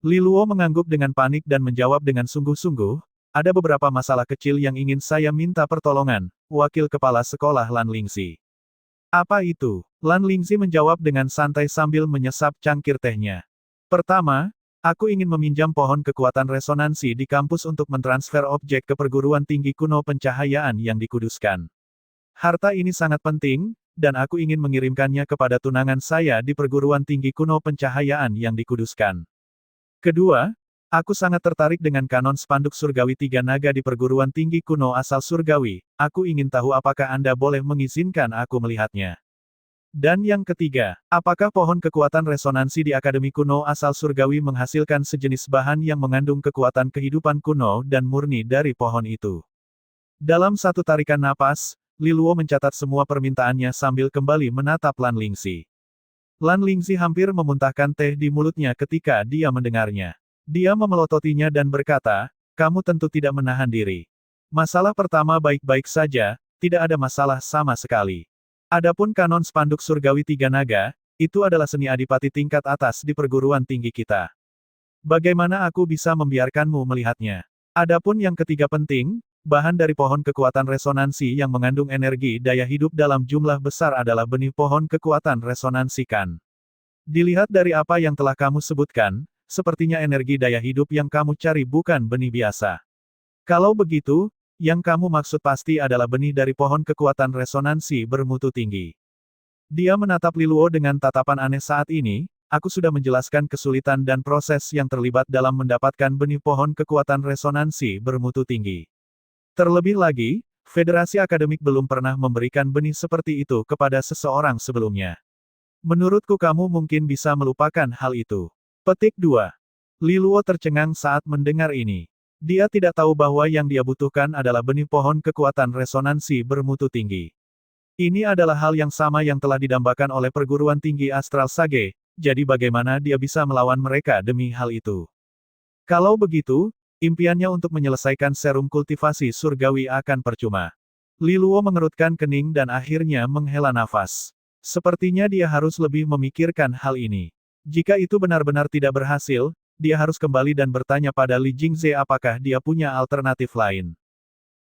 Li Luo mengangguk dengan panik dan menjawab dengan sungguh-sungguh, ada beberapa masalah kecil yang ingin saya minta pertolongan, wakil kepala sekolah Lan Lingzi. Apa itu? Lan Lingzi menjawab dengan santai sambil menyesap cangkir tehnya. Pertama, aku ingin meminjam pohon kekuatan resonansi di kampus untuk mentransfer objek ke perguruan tinggi kuno pencahayaan yang dikuduskan. Harta ini sangat penting, dan aku ingin mengirimkannya kepada tunangan saya di perguruan tinggi kuno pencahayaan yang dikuduskan. Kedua, aku sangat tertarik dengan kanon spanduk surgawi tiga naga di perguruan tinggi kuno asal surgawi, aku ingin tahu apakah Anda boleh mengizinkan aku melihatnya. Dan yang ketiga, apakah pohon kekuatan resonansi di Akademi Kuno asal surgawi menghasilkan sejenis bahan yang mengandung kekuatan kehidupan kuno dan murni dari pohon itu? Dalam satu tarikan napas, Li Luo mencatat semua permintaannya sambil kembali menatap Lan Lingzi. Lan Lingzi hampir memuntahkan teh di mulutnya ketika dia mendengarnya. Dia memelototinya dan berkata, kamu tentu tidak menahan diri. Masalah pertama baik-baik saja, tidak ada masalah sama sekali. Adapun kanon spanduk surgawi tiga naga, itu adalah seni adipati tingkat atas di perguruan tinggi kita. Bagaimana aku bisa membiarkanmu melihatnya? Adapun yang ketiga penting, bahan dari pohon kekuatan resonansi yang mengandung energi daya hidup dalam jumlah besar adalah benih pohon kekuatan resonansi kan. Dilihat dari apa yang telah kamu sebutkan, sepertinya energi daya hidup yang kamu cari bukan benih biasa. Kalau begitu, yang kamu maksud pasti adalah benih dari pohon kekuatan resonansi bermutu tinggi. Dia menatap Li Luo dengan tatapan aneh saat ini, aku sudah menjelaskan kesulitan dan proses yang terlibat dalam mendapatkan benih pohon kekuatan resonansi bermutu tinggi. Terlebih lagi, Federasi Akademik belum pernah memberikan benih seperti itu kepada seseorang sebelumnya. Menurutku kamu mungkin bisa melupakan hal itu. Petik 2. Li Luo tercengang saat mendengar ini. Dia tidak tahu bahwa yang dia butuhkan adalah benih pohon kekuatan resonansi bermutu tinggi. Ini adalah hal yang sama yang telah didambakan oleh perguruan tinggi Astral Sage, jadi bagaimana dia bisa melawan mereka demi hal itu? Kalau begitu, impiannya untuk menyelesaikan serum kultivasi surgawi akan percuma. Li Luo mengerutkan kening dan akhirnya menghela nafas. Sepertinya dia harus lebih memikirkan hal ini. Jika itu benar-benar tidak berhasil, dia harus kembali dan bertanya pada Li Jingze apakah dia punya alternatif lain.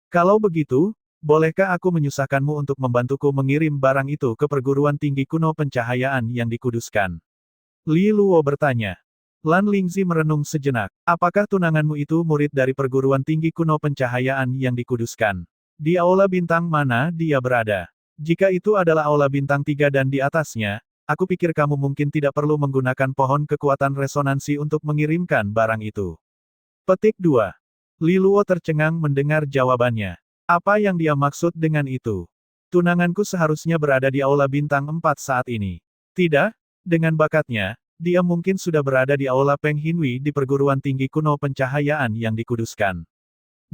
Kalau begitu, bolehkah aku menyusahkanmu untuk membantuku mengirim barang itu ke perguruan tinggi kuno pencahayaan yang dikuduskan? Li Luo bertanya. Lan Lingzi merenung sejenak. Apakah tunanganmu itu murid dari perguruan tinggi kuno pencahayaan yang dikuduskan? Di aula bintang mana dia berada? Jika itu adalah aula bintang 3 dan di atasnya, aku pikir kamu mungkin tidak perlu menggunakan pohon kekuatan resonansi untuk mengirimkan barang itu. Petik 2. Li Luo tercengang mendengar jawabannya. Apa yang dia maksud dengan itu? Tunanganku seharusnya berada di aula bintang 4 saat ini. Tidak, dengan bakatnya, dia mungkin sudah berada di aula Peng Hinwi di perguruan tinggi kuno pencahayaan yang dikuduskan.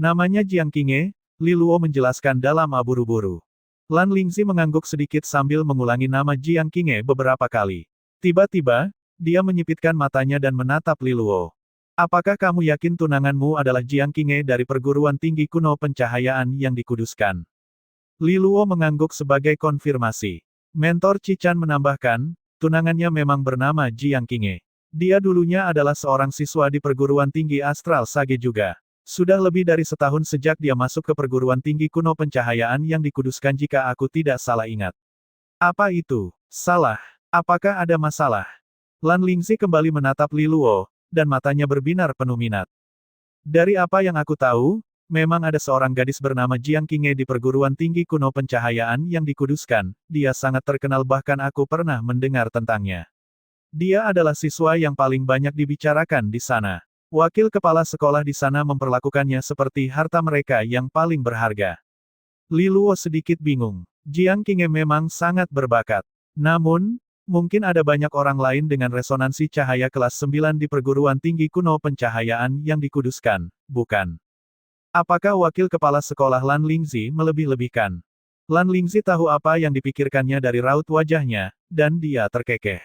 Namanya Jiang Qinghe, Li Luo menjelaskan dalam aburu-buru. Lan Lingzi mengangguk sedikit sambil mengulangi nama Jiang Qinghe beberapa kali. Tiba-tiba, dia menyipitkan matanya dan menatap Li Luo. Apakah kamu yakin tunanganmu adalah Jiang Qinghe dari perguruan tinggi kuno pencahayaan yang dikuduskan? Li Luo mengangguk sebagai konfirmasi. Mentor Cichan menambahkan, tunangannya memang bernama Jiang Qinghe. Dia dulunya adalah seorang siswa di perguruan tinggi Astral Sage juga. Sudah lebih dari setahun sejak dia masuk ke perguruan tinggi kuno pencahayaan yang dikuduskan jika aku tidak salah ingat. Apa itu? Salah. Apakah ada masalah? Lan Lingzi kembali menatap Li Luo, dan matanya berbinar penuh minat. Dari apa yang aku tahu, memang ada seorang gadis bernama Jiang Qinghe di perguruan tinggi kuno pencahayaan yang dikuduskan, dia sangat terkenal bahkan aku pernah mendengar tentangnya. Dia adalah siswa yang paling banyak dibicarakan di sana. Wakil kepala sekolah di sana memperlakukannya seperti harta mereka yang paling berharga. Li Luo sedikit bingung. Jiang Qinghe memang sangat berbakat. Namun, mungkin ada banyak orang lain dengan resonansi cahaya kelas 9 di perguruan tinggi kuno pencahayaan yang dikuduskan, bukan? Apakah wakil kepala sekolah Lan Lingzi melebih-lebihkan? Lan Lingzi tahu apa yang dipikirkannya dari raut wajahnya, dan dia terkekeh.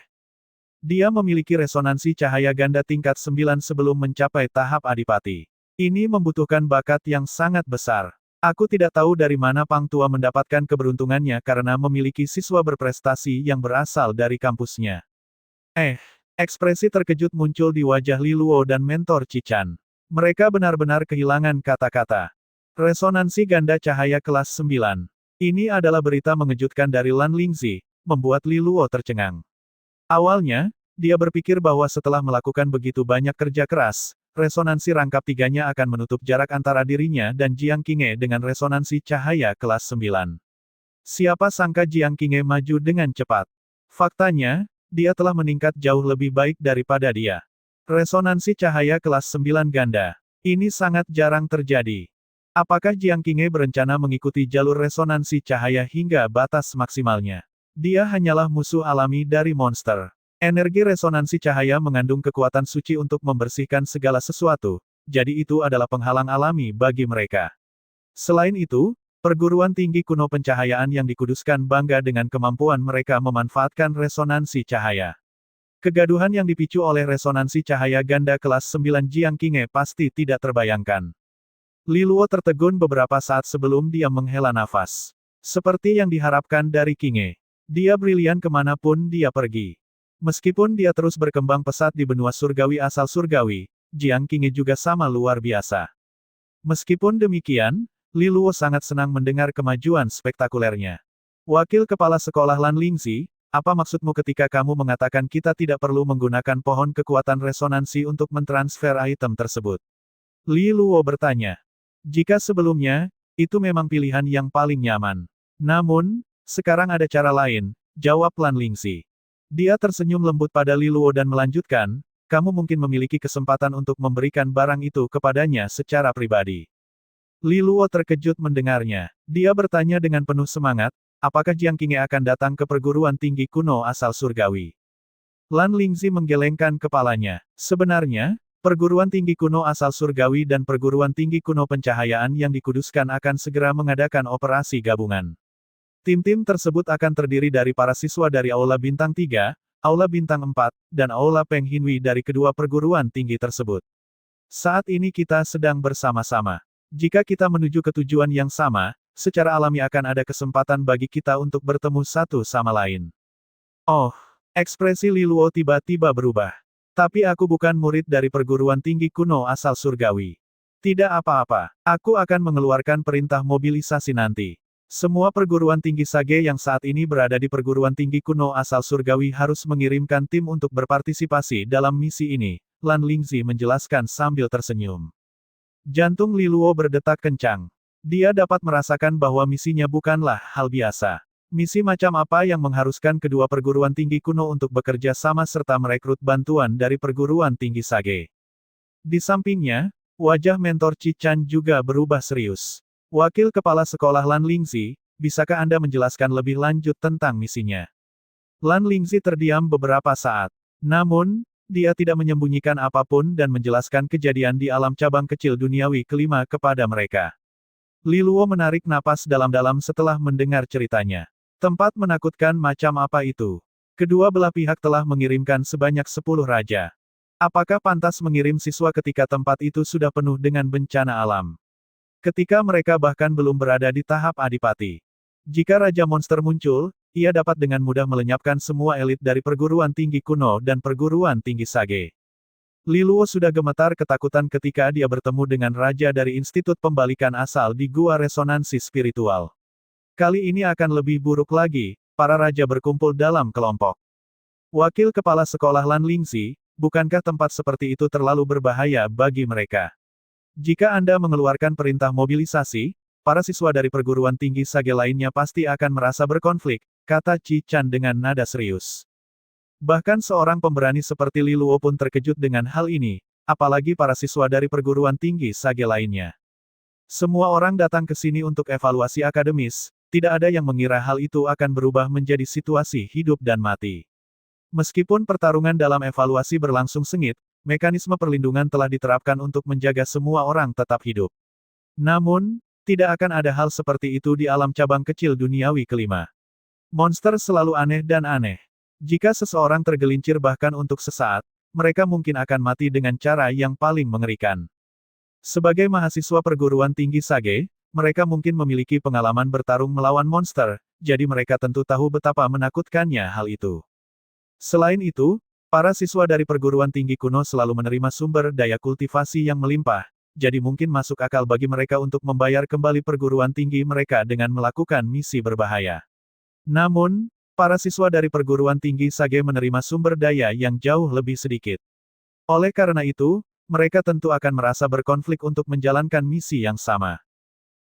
Dia memiliki resonansi cahaya ganda tingkat 9 sebelum mencapai tahap adipati. Ini membutuhkan bakat yang sangat besar. Aku tidak tahu dari mana Pang Tua mendapatkan keberuntungannya karena memiliki siswa berprestasi yang berasal dari kampusnya. Ekspresi terkejut muncul di wajah Li Luo dan mentor Cichan. Mereka benar-benar kehilangan kata-kata. Resonansi ganda cahaya kelas 9. Ini adalah berita mengejutkan dari Lan Lingzi, membuat Li Luo tercengang. Awalnya, dia berpikir bahwa setelah melakukan begitu banyak kerja keras, resonansi rangkap tiganya akan menutup jarak antara dirinya dan Jiang Qinghe dengan resonansi cahaya kelas 9. Siapa sangka Jiang Qinghe maju dengan cepat. Faktanya, dia telah meningkat jauh lebih baik daripada dia. Resonansi cahaya kelas 9 ganda. Ini sangat jarang terjadi. Apakah Jiang Qinghe berencana mengikuti jalur resonansi cahaya hingga batas maksimalnya? Dia hanyalah musuh alami dari monster. Energi resonansi cahaya mengandung kekuatan suci untuk membersihkan segala sesuatu, jadi itu adalah penghalang alami bagi mereka. Selain itu, perguruan tinggi kuno pencahayaan yang dikuduskan bangga dengan kemampuan mereka memanfaatkan resonansi cahaya. Kegaduhan yang dipicu oleh resonansi cahaya ganda kelas 9 Jiang Qinghe pasti tidak terbayangkan. Li Luo tertegun beberapa saat sebelum dia menghela nafas. Seperti yang diharapkan dari Qinghe. Dia brilian kemanapun dia pergi. Meskipun dia terus berkembang pesat di benua surgawi asal surgawi, Jiang Qinghe juga sama luar biasa. Meskipun demikian, Li Luo sangat senang mendengar kemajuan spektakulernya. Wakil Kepala Sekolah Lan Lingzi, apa maksudmu ketika kamu mengatakan kita tidak perlu menggunakan pohon kekuatan resonansi untuk mentransfer item tersebut? Li Luo bertanya. Jika sebelumnya, itu memang pilihan yang paling nyaman. Namun, sekarang ada cara lain, jawab Lan Lingzi. Dia tersenyum lembut pada Li Luo dan melanjutkan, kamu mungkin memiliki kesempatan untuk memberikan barang itu kepadanya secara pribadi. Li Luo terkejut mendengarnya. Dia bertanya dengan penuh semangat, apakah Jiang Qinghe akan datang ke perguruan tinggi kuno asal surgawi? Lan Lingzi menggelengkan kepalanya. Sebenarnya, perguruan tinggi kuno asal surgawi dan perguruan tinggi kuno pencahayaan yang dikuduskan akan segera mengadakan operasi gabungan. Tim-tim tersebut akan terdiri dari para siswa dari Aula Bintang 3, Aula Bintang 4, dan Aula Peng Hinwi dari kedua perguruan tinggi tersebut. Saat ini kita sedang bersama-sama. Jika kita menuju ke tujuan yang sama, secara alami akan ada kesempatan bagi kita untuk bertemu satu sama lain. Oh, ekspresi Li Luo tiba-tiba berubah. Tapi aku bukan murid dari perguruan tinggi kuno asal surgawi. Tidak apa-apa, aku akan mengeluarkan perintah mobilisasi nanti. Semua perguruan tinggi Sage yang saat ini berada di perguruan tinggi kuno asal surgawi harus mengirimkan tim untuk berpartisipasi dalam misi ini, Lan Lingzi menjelaskan sambil tersenyum. Jantung Li Luo berdetak kencang. Dia dapat merasakan bahwa misinya bukanlah hal biasa. Misi macam apa yang mengharuskan kedua perguruan tinggi kuno untuk bekerja sama serta merekrut bantuan dari perguruan tinggi Sage. Di sampingnya, wajah mentor Cichan juga berubah serius. Wakil Kepala Sekolah Lan Lingzi, bisakah Anda menjelaskan lebih lanjut tentang misinya? Lan Lingzi terdiam beberapa saat. Namun, dia tidak menyembunyikan apapun dan menjelaskan kejadian di alam cabang kecil duniawi kelima kepada mereka. Li Luo menarik napas dalam-dalam setelah mendengar ceritanya. Tempat menakutkan macam apa itu? Kedua belah pihak telah mengirimkan sebanyak 10 raja. Apakah pantas mengirim siswa ketika tempat itu sudah penuh dengan bencana alam? Ketika mereka bahkan belum berada di tahap adipati. Jika Raja Monster muncul, ia dapat dengan mudah melenyapkan semua elit dari perguruan tinggi kuno dan perguruan tinggi Sage. Li Luo sudah gemetar ketakutan ketika dia bertemu dengan Raja dari Institut Pembalikan Asal di Gua Resonansi Spiritual. Kali ini akan lebih buruk lagi, para raja berkumpul dalam kelompok. Wakil Kepala Sekolah Lan Lingzi, bukankah tempat seperti itu terlalu berbahaya bagi mereka? Jika Anda mengeluarkan perintah mobilisasi, para siswa dari perguruan tinggi Sage lainnya pasti akan merasa berkonflik, kata Cichan dengan nada serius. Bahkan seorang pemberani seperti Li Luo pun terkejut dengan hal ini, apalagi para siswa dari perguruan tinggi Sage lainnya. Semua orang datang ke sini untuk evaluasi akademis, Tidak ada yang mengira hal itu akan berubah menjadi situasi hidup dan mati. Meskipun pertarungan dalam evaluasi berlangsung sengit, mekanisme perlindungan telah diterapkan untuk menjaga semua orang tetap hidup. Namun, tidak akan ada hal seperti itu di alam cabang kecil duniawi kelima. Monster selalu aneh dan aneh. Jika seseorang tergelincir bahkan untuk sesaat, mereka mungkin akan mati dengan cara yang paling mengerikan. Sebagai mahasiswa perguruan tinggi Sage, mereka mungkin memiliki pengalaman bertarung melawan monster, jadi mereka tentu tahu betapa menakutkannya hal itu. Selain itu, para siswa dari perguruan tinggi kuno selalu menerima sumber daya kultivasi yang melimpah, jadi mungkin masuk akal bagi mereka untuk membayar kembali perguruan tinggi mereka dengan melakukan misi berbahaya. Namun, para siswa dari perguruan tinggi Sage menerima sumber daya yang jauh lebih sedikit. Oleh karena itu, mereka tentu akan merasa berkonflik untuk menjalankan misi yang sama.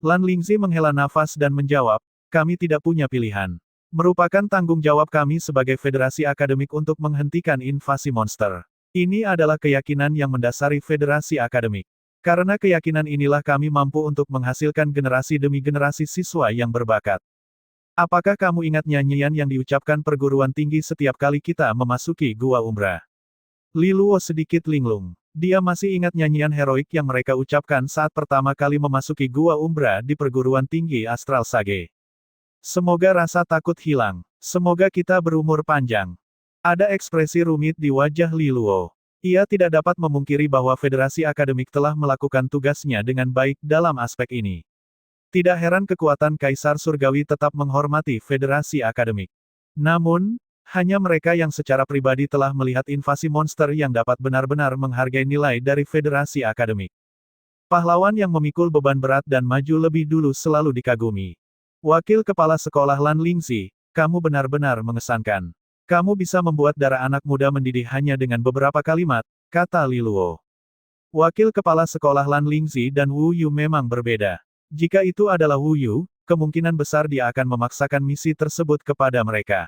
Lan Lingzi menghela nafas dan menjawab, kami tidak punya pilihan. Merupakan tanggung jawab kami sebagai federasi akademik untuk menghentikan invasi monster. Ini adalah keyakinan yang mendasari federasi akademik. Karena keyakinan inilah kami mampu untuk menghasilkan generasi demi generasi siswa yang berbakat. Apakah kamu ingat nyanyian yang diucapkan perguruan tinggi setiap kali kita memasuki Gua Umbra? Li Luo sedikit linglung. Dia masih ingat nyanyian heroik yang mereka ucapkan saat pertama kali memasuki Gua Umbra di perguruan tinggi Astral Sage. Semoga rasa takut hilang. Semoga kita berumur panjang. Ada ekspresi rumit di wajah Li Luo. Ia tidak dapat memungkiri bahwa federasi akademik telah melakukan tugasnya dengan baik dalam aspek ini. Tidak heran kekuatan Kaisar Surgawi tetap menghormati federasi akademik. Namun, hanya mereka yang secara pribadi telah melihat invasi monster yang dapat benar-benar menghargai nilai dari federasi akademik. Pahlawan yang memikul beban berat dan maju lebih dulu selalu dikagumi. Wakil Kepala Sekolah Lan Lingzi, kamu benar-benar mengesankan. Kamu bisa membuat darah anak muda mendidih hanya dengan beberapa kalimat, kata Li Luo. Wakil Kepala Sekolah Lan Lingzi dan Wu Yu memang berbeda. Jika itu adalah Wu Yu, kemungkinan besar dia akan memaksakan misi tersebut kepada mereka.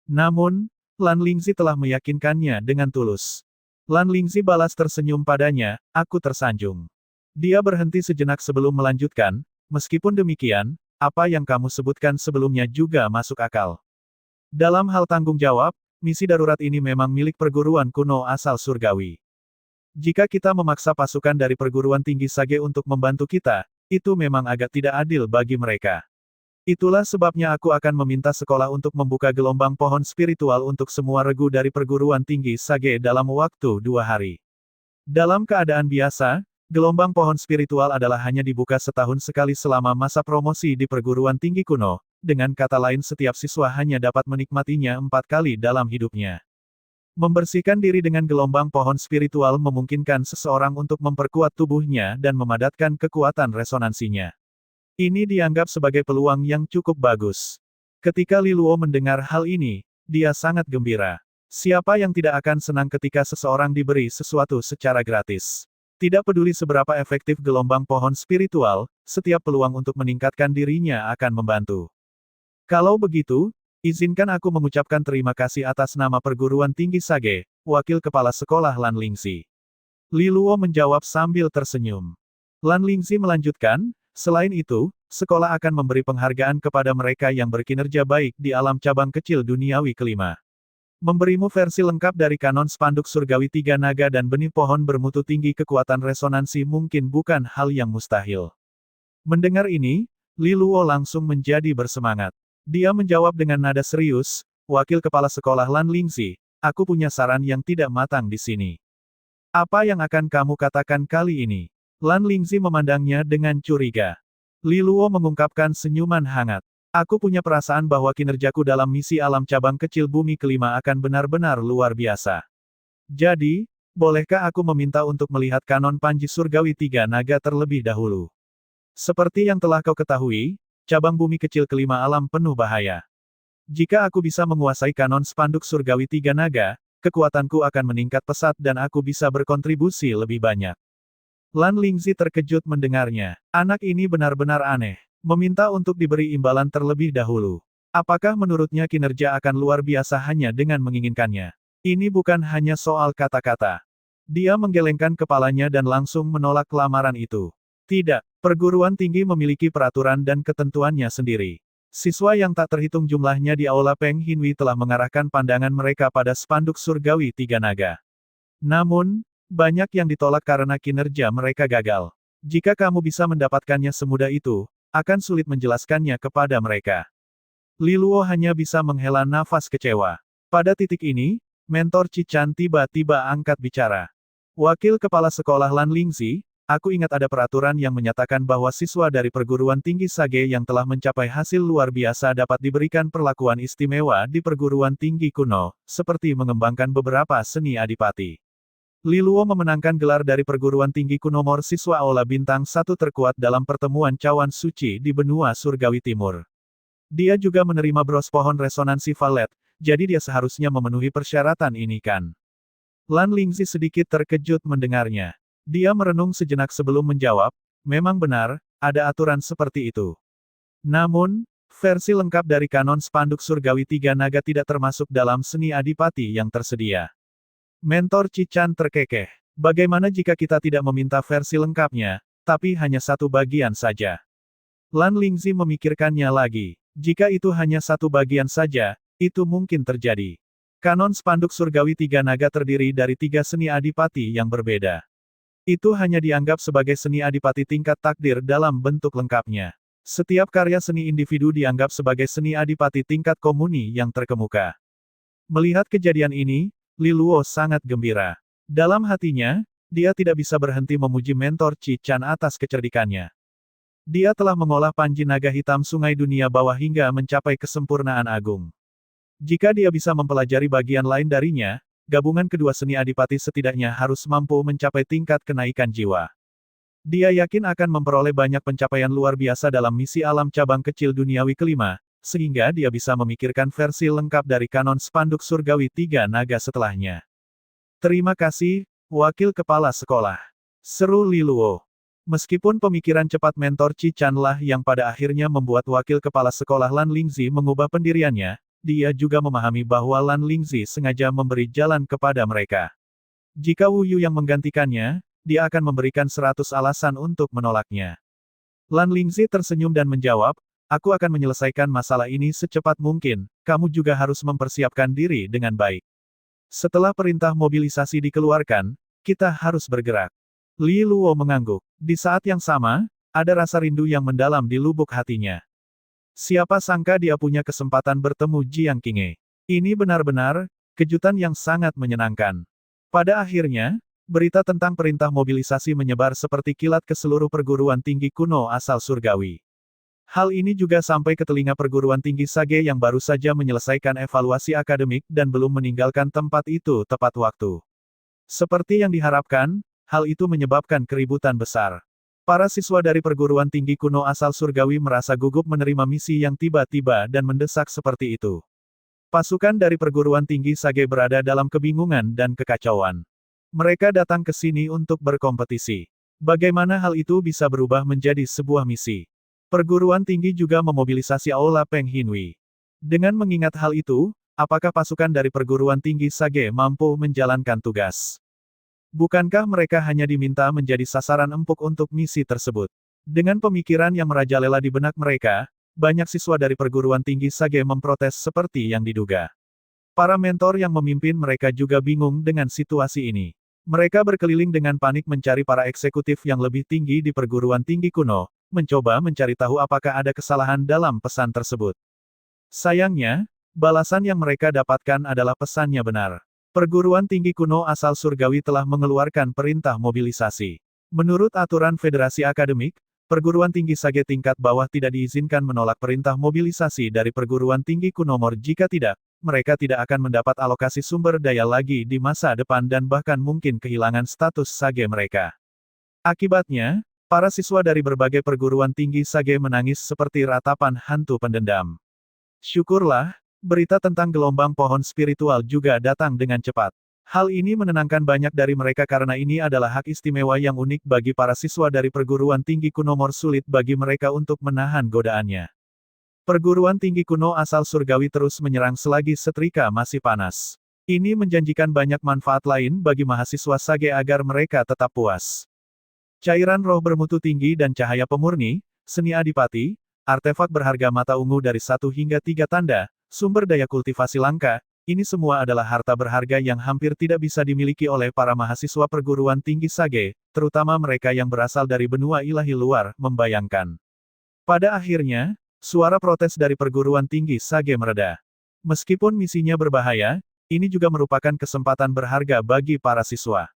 Namun, Lan Lingzi telah meyakinkannya dengan tulus. Lan Lingzi balas tersenyum padanya, aku tersanjung. Dia berhenti sejenak sebelum melanjutkan, meskipun demikian, apa yang kamu sebutkan sebelumnya juga masuk akal. Dalam hal tanggung jawab, misi darurat ini memang milik perguruan kuno asal surgawi. Jika kita memaksa pasukan dari perguruan tinggi Sage untuk membantu kita, itu memang agak tidak adil bagi mereka. Itulah sebabnya aku akan meminta sekolah untuk membuka gelombang pohon spiritual untuk semua regu dari perguruan tinggi Sage dalam waktu 2 hari. Dalam keadaan biasa, gelombang pohon spiritual adalah hanya dibuka setahun sekali selama masa promosi di perguruan tinggi kuno, dengan kata lain setiap siswa hanya dapat menikmatinya 4 kali dalam hidupnya. Membersihkan diri dengan gelombang pohon spiritual memungkinkan seseorang untuk memperkuat tubuhnya dan memadatkan kekuatan resonansinya. Ini dianggap sebagai peluang yang cukup bagus. Ketika Li Luo mendengar hal ini, dia sangat gembira. Siapa yang tidak akan senang ketika seseorang diberi sesuatu secara gratis? Tidak peduli seberapa efektif gelombang pohon spiritual, setiap peluang untuk meningkatkan dirinya akan membantu. Kalau begitu, izinkan aku mengucapkan terima kasih atas nama perguruan tinggi Sage, Wakil Kepala Sekolah Lan Lingzi. Li Luo menjawab sambil tersenyum. Lan Lingzi melanjutkan, selain itu, sekolah akan memberi penghargaan kepada mereka yang berkinerja baik di alam cabang kecil duniawi kelima. Memberimu versi lengkap dari kanon spanduk surgawi 3 naga dan benih pohon bermutu tinggi kekuatan resonansi mungkin bukan hal yang mustahil. Mendengar ini, Li Luo langsung menjadi bersemangat. Dia menjawab dengan nada serius, Wakil Kepala Sekolah Lan Lingzi, aku punya saran yang tidak matang di sini. Apa yang akan kamu katakan kali ini? Lan Lingzi memandangnya dengan curiga. Li Luo mengungkapkan senyuman hangat. Aku punya perasaan bahwa kinerjaku dalam misi alam cabang kecil bumi kelima akan benar-benar luar biasa. Jadi, bolehkah aku meminta untuk melihat kanon Panji Surgawi 3 naga terlebih dahulu? Seperti yang telah kau ketahui, cabang bumi kecil kelima alam penuh bahaya. Jika aku bisa menguasai kanon spanduk surgawi 3 naga, kekuatanku akan meningkat pesat dan aku bisa berkontribusi lebih banyak. Lan Lingzi terkejut mendengarnya. Anak ini benar-benar aneh. Meminta untuk diberi imbalan terlebih dahulu. Apakah menurutnya kinerja akan luar biasa hanya dengan menginginkannya? Ini bukan hanya soal kata-kata. Dia menggelengkan kepalanya dan langsung menolak lamaran itu. Tidak, perguruan tinggi memiliki peraturan dan ketentuannya sendiri. Siswa yang tak terhitung jumlahnya di Aula Peng Hinwi telah mengarahkan pandangan mereka pada spanduk surgawi tiga naga. Namun, banyak yang ditolak karena kinerja mereka gagal. Jika kamu bisa mendapatkannya semudah itu, akan sulit menjelaskannya kepada mereka. Li Luo hanya bisa menghela nafas kecewa. Pada titik ini, mentor Cichan tiba-tiba angkat bicara. Wakil Kepala Sekolah Lan Lingzi, aku ingat ada peraturan yang menyatakan bahwa siswa dari perguruan tinggi Sage yang telah mencapai hasil luar biasa dapat diberikan perlakuan istimewa di perguruan tinggi kuno, seperti mengembangkan beberapa seni adipati. Li Luo memenangkan gelar dari perguruan tinggi kuno Mor siswa Aula Bintang 1 terkuat dalam pertemuan cawan suci di benua surgawi timur. Dia juga menerima bros pohon resonansi valet, jadi dia seharusnya memenuhi persyaratan ini kan? Lan Lingzi sedikit terkejut mendengarnya. Dia merenung sejenak sebelum menjawab, memang benar, ada aturan seperti itu. Namun, versi lengkap dari kanon spanduk surgawi tiga naga tidak termasuk dalam seni adipati yang tersedia. Mentor Cichan terkekeh. Bagaimana jika kita tidak meminta versi lengkapnya, tapi hanya satu bagian saja? Lan Lingzi memikirkannya lagi. Jika itu hanya satu bagian saja, itu mungkin terjadi. Kanon spanduk surgawi tiga naga terdiri dari tiga seni adipati yang berbeda. Itu hanya dianggap sebagai seni adipati tingkat takdir dalam bentuk lengkapnya. Setiap karya seni individu dianggap sebagai seni adipati tingkat komuni yang terkemuka. Melihat kejadian ini, Li Luo sangat gembira. Dalam hatinya, dia tidak bisa berhenti memuji mentor Cichan atas kecerdikannya. Dia telah mengolah panji naga hitam sungai dunia bawah hingga mencapai kesempurnaan agung. Jika dia bisa mempelajari bagian lain darinya, gabungan kedua seni adipati setidaknya harus mampu mencapai tingkat kenaikan jiwa. Dia yakin akan memperoleh banyak pencapaian luar biasa dalam misi alam cabang kecil duniawi kelima, sehingga dia bisa memikirkan versi lengkap dari kanon spanduk surgawi tiga naga setelahnya. Terima kasih, Wakil Kepala Sekolah. Seru Li Luo. Meskipun pemikiran cepat mentor Cichan lah yang pada akhirnya membuat Wakil Kepala Sekolah Lan Lingzi mengubah pendiriannya, dia juga memahami bahwa Lan Lingzi sengaja memberi jalan kepada mereka. Jika Wu Yu yang menggantikannya, dia akan memberikan 100 alasan untuk menolaknya. Lan Lingzi tersenyum dan menjawab, aku akan menyelesaikan masalah ini secepat mungkin, kamu juga harus mempersiapkan diri dengan baik. Setelah perintah mobilisasi dikeluarkan, kita harus bergerak. Li Luo mengangguk. Di saat yang sama, ada rasa rindu yang mendalam di lubuk hatinya. Siapa sangka dia punya kesempatan bertemu Jiang Qinghe. Ini benar-benar kejutan yang sangat menyenangkan. Pada akhirnya, berita tentang perintah mobilisasi menyebar seperti kilat ke seluruh perguruan tinggi kuno asal surgawi. Hal ini juga sampai ke telinga perguruan tinggi Sage yang baru saja menyelesaikan evaluasi akademik dan belum meninggalkan tempat itu tepat waktu. Seperti yang diharapkan, hal itu menyebabkan keributan besar. Para siswa dari perguruan tinggi kuno asal surgawi merasa gugup menerima misi yang tiba-tiba dan mendesak seperti itu. Pasukan dari perguruan tinggi Sage berada dalam kebingungan dan kekacauan. Mereka datang ke sini untuk berkompetisi. Bagaimana hal itu bisa berubah menjadi sebuah misi? Perguruan tinggi juga memobilisasi Aula Peng Hinwi. Dengan mengingat hal itu, apakah pasukan dari perguruan tinggi Sage mampu menjalankan tugas? Bukankah mereka hanya diminta menjadi sasaran empuk untuk misi tersebut? Dengan pemikiran yang merajalela di benak mereka, banyak siswa dari perguruan tinggi Sage memprotes seperti yang diduga. Para mentor yang memimpin mereka juga bingung dengan situasi ini. Mereka berkeliling dengan panik mencari para eksekutif yang lebih tinggi di perguruan tinggi kuno, mencoba mencari tahu apakah ada kesalahan dalam pesan tersebut. Sayangnya, balasan yang mereka dapatkan adalah pesannya benar. Perguruan tinggi kuno asal surgawi telah mengeluarkan perintah mobilisasi. Menurut aturan Federasi Akademik, perguruan tinggi Sage tingkat bawah tidak diizinkan menolak perintah mobilisasi dari perguruan tinggi kuno Mor. Jika tidak, mereka tidak akan mendapat alokasi sumber daya lagi di masa depan dan bahkan mungkin kehilangan status Sage mereka. Akibatnya, para siswa dari berbagai perguruan tinggi Sage menangis seperti ratapan hantu pendendam. Syukurlah, berita tentang gelombang pohon spiritual juga datang dengan cepat. Hal ini menenangkan banyak dari mereka karena ini adalah hak istimewa yang unik bagi para siswa dari perguruan tinggi kuno Mor. Sulit bagi mereka untuk menahan godaannya. Perguruan tinggi kuno asal surgawi terus menyerang selagi setrika masih panas. Ini menjanjikan banyak manfaat lain bagi mahasiswa Sage agar mereka tetap puas. Cairan roh bermutu tinggi dan cahaya pemurni, seni adipati, artefak berharga mata ungu dari 1 hingga 3 tanda, sumber daya kultivasi langka, ini semua adalah harta berharga yang hampir tidak bisa dimiliki oleh para mahasiswa perguruan tinggi Sage, terutama mereka yang berasal dari benua ilahi luar, membayangkan. Pada akhirnya, suara protes dari perguruan tinggi Sage mereda. Meskipun misinya berbahaya, ini juga merupakan kesempatan berharga bagi para siswa.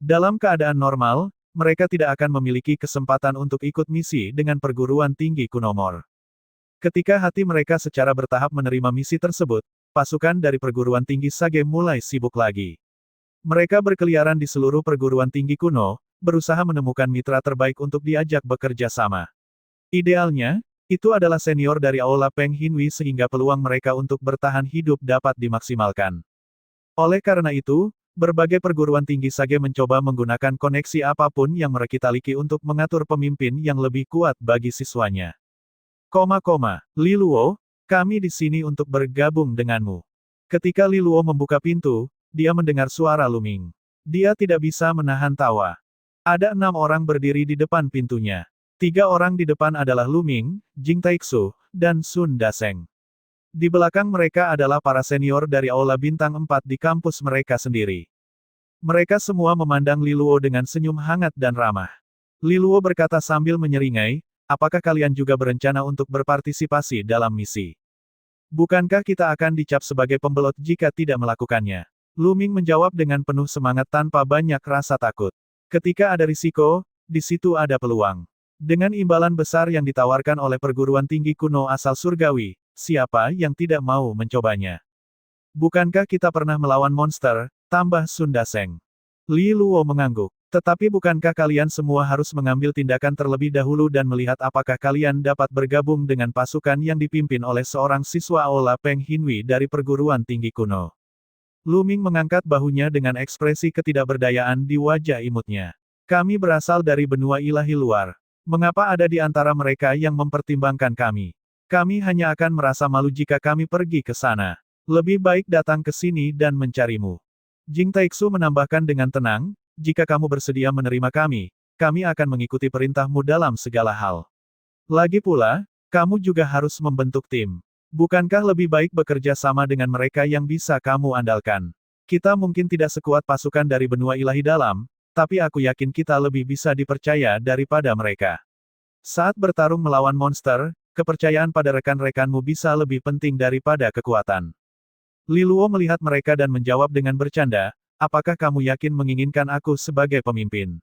Dalam keadaan normal, mereka tidak akan memiliki kesempatan untuk ikut misi dengan perguruan tinggi Kunomor. Ketika hati mereka secara bertahap menerima misi tersebut, pasukan dari perguruan tinggi Sage mulai sibuk lagi. Mereka berkeliaran di seluruh perguruan tinggi kuno, berusaha menemukan mitra terbaik untuk diajak bekerja sama. Idealnya, itu adalah senior dari Aula Peng Hinwi sehingga peluang mereka untuk bertahan hidup dapat dimaksimalkan. Oleh karena itu, berbagai perguruan tinggi Sage mencoba menggunakan koneksi apapun yang mereka miliki untuk mengatur pemimpin yang lebih kuat bagi siswanya. Li Luo, kami di sini untuk bergabung denganmu. Ketika Li Luo membuka pintu, dia mendengar suara Luming. Dia tidak bisa menahan tawa. Ada 6 orang berdiri di depan pintunya. 3 orang di depan adalah Luming, Jing Taixu, dan Sun Daseng. Di belakang mereka adalah para senior dari Aula Bintang 4 di kampus mereka sendiri. Mereka semua memandang Li Luo dengan senyum hangat dan ramah. Li Luo berkata sambil menyeringai, apakah kalian juga berencana untuk berpartisipasi dalam misi? Bukankah kita akan dicap sebagai pembelot jika tidak melakukannya? Luming menjawab dengan penuh semangat tanpa banyak rasa takut. Ketika ada risiko, di situ ada peluang. Dengan imbalan besar yang ditawarkan oleh perguruan tinggi kuno asal surgawi, siapa yang tidak mau mencobanya? Bukankah kita pernah melawan monster, tambah Sun Daseng. Li Luo mengangguk. Tetapi bukankah kalian semua harus mengambil tindakan terlebih dahulu dan melihat apakah kalian dapat bergabung dengan pasukan yang dipimpin oleh seorang siswa Aula Peng Hinwi dari perguruan tinggi kuno? Luming mengangkat bahunya dengan ekspresi ketidakberdayaan di wajah imutnya. Kami berasal dari benua ilahi luar. Mengapa ada di antara mereka yang mempertimbangkan kami? Kami hanya akan merasa malu jika kami pergi ke sana. Lebih baik datang ke sini dan mencarimu. Jing Taixu menambahkan dengan tenang, jika kamu bersedia menerima kami akan mengikuti perintahmu dalam segala hal. Lagi pula, kamu juga harus membentuk tim. Bukankah lebih baik bekerja sama dengan mereka yang bisa kamu andalkan? Kita mungkin tidak sekuat pasukan dari benua ilahi dalam, tapi aku yakin kita lebih bisa dipercaya daripada mereka. Saat bertarung melawan monster, kepercayaan pada rekan-rekanmu bisa lebih penting daripada kekuatan. Li Luo melihat mereka dan menjawab dengan bercanda, apakah kamu yakin menginginkan aku sebagai pemimpin?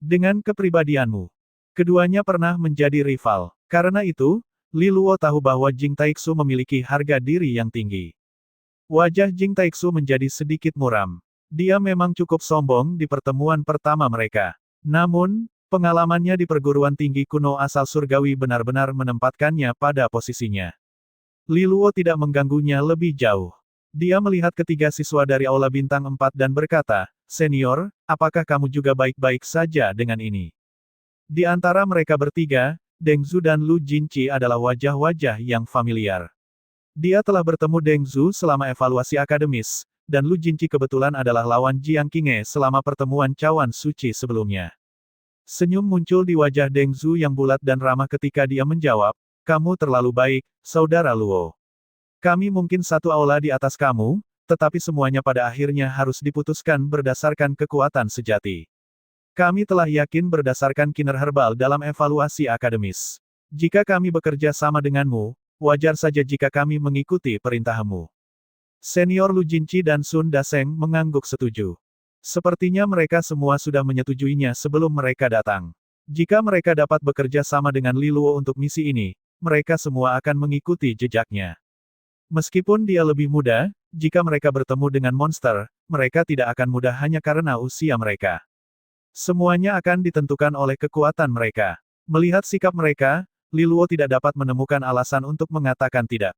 Dengan kepribadianmu. Keduanya pernah menjadi rival. Karena itu, Li Luo tahu bahwa Jing Taixu memiliki harga diri yang tinggi. Wajah Jing Taixu menjadi sedikit muram. Dia memang cukup sombong di pertemuan pertama mereka. Namun, pengalamannya di perguruan tinggi kuno asal surgawi benar-benar menempatkannya pada posisinya. Li Luo tidak mengganggunya lebih jauh. Dia melihat ketiga siswa dari Aula Bintang 4 dan berkata, Senior, apakah kamu juga baik-baik saja dengan ini? Di antara mereka bertiga, Deng Zhu dan Lu Jinqi adalah wajah-wajah yang familiar. Dia telah bertemu Deng Zhu selama evaluasi akademis, dan Lu Jinqi kebetulan adalah lawan Jiang Qinghe selama pertemuan cawan suci sebelumnya. Senyum muncul di wajah Deng Zhu yang bulat dan ramah ketika dia menjawab, kamu terlalu baik, Saudara Luo. Kami mungkin satu aula di atas kamu, tetapi semuanya pada akhirnya harus diputuskan berdasarkan kekuatan sejati. Kami telah yakin berdasarkan kinerja herbal dalam evaluasi akademis. Jika kami bekerja sama denganmu, wajar saja jika kami mengikuti perintahmu. Senior Lu Jinqi dan Sun Daseng mengangguk setuju. Sepertinya mereka semua sudah menyetujuinya sebelum mereka datang. Jika mereka dapat bekerja sama dengan Li Luo untuk misi ini, mereka semua akan mengikuti jejaknya. Meskipun dia lebih muda, jika mereka bertemu dengan monster, mereka tidak akan mudah hanya karena usia mereka. Semuanya akan ditentukan oleh kekuatan mereka. Melihat sikap mereka, Li Luo tidak dapat menemukan alasan untuk mengatakan tidak.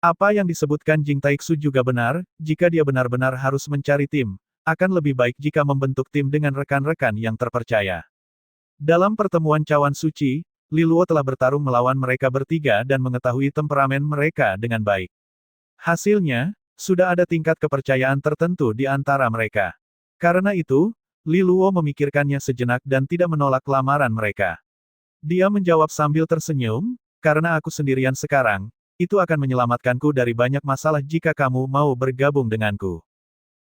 Apa yang disebutkan Jing Taixu juga benar, jika dia benar-benar harus mencari tim, akan lebih baik jika membentuk tim dengan rekan-rekan yang terpercaya. Dalam pertemuan cawan suci, Li Luo telah bertarung melawan mereka bertiga dan mengetahui temperamen mereka dengan baik. Hasilnya, sudah ada tingkat kepercayaan tertentu di antara mereka. Karena itu, Li Luo memikirkannya sejenak dan tidak menolak lamaran mereka. Dia menjawab sambil tersenyum, karena aku sendirian sekarang, itu akan menyelamatkanku dari banyak masalah jika kamu mau bergabung denganku.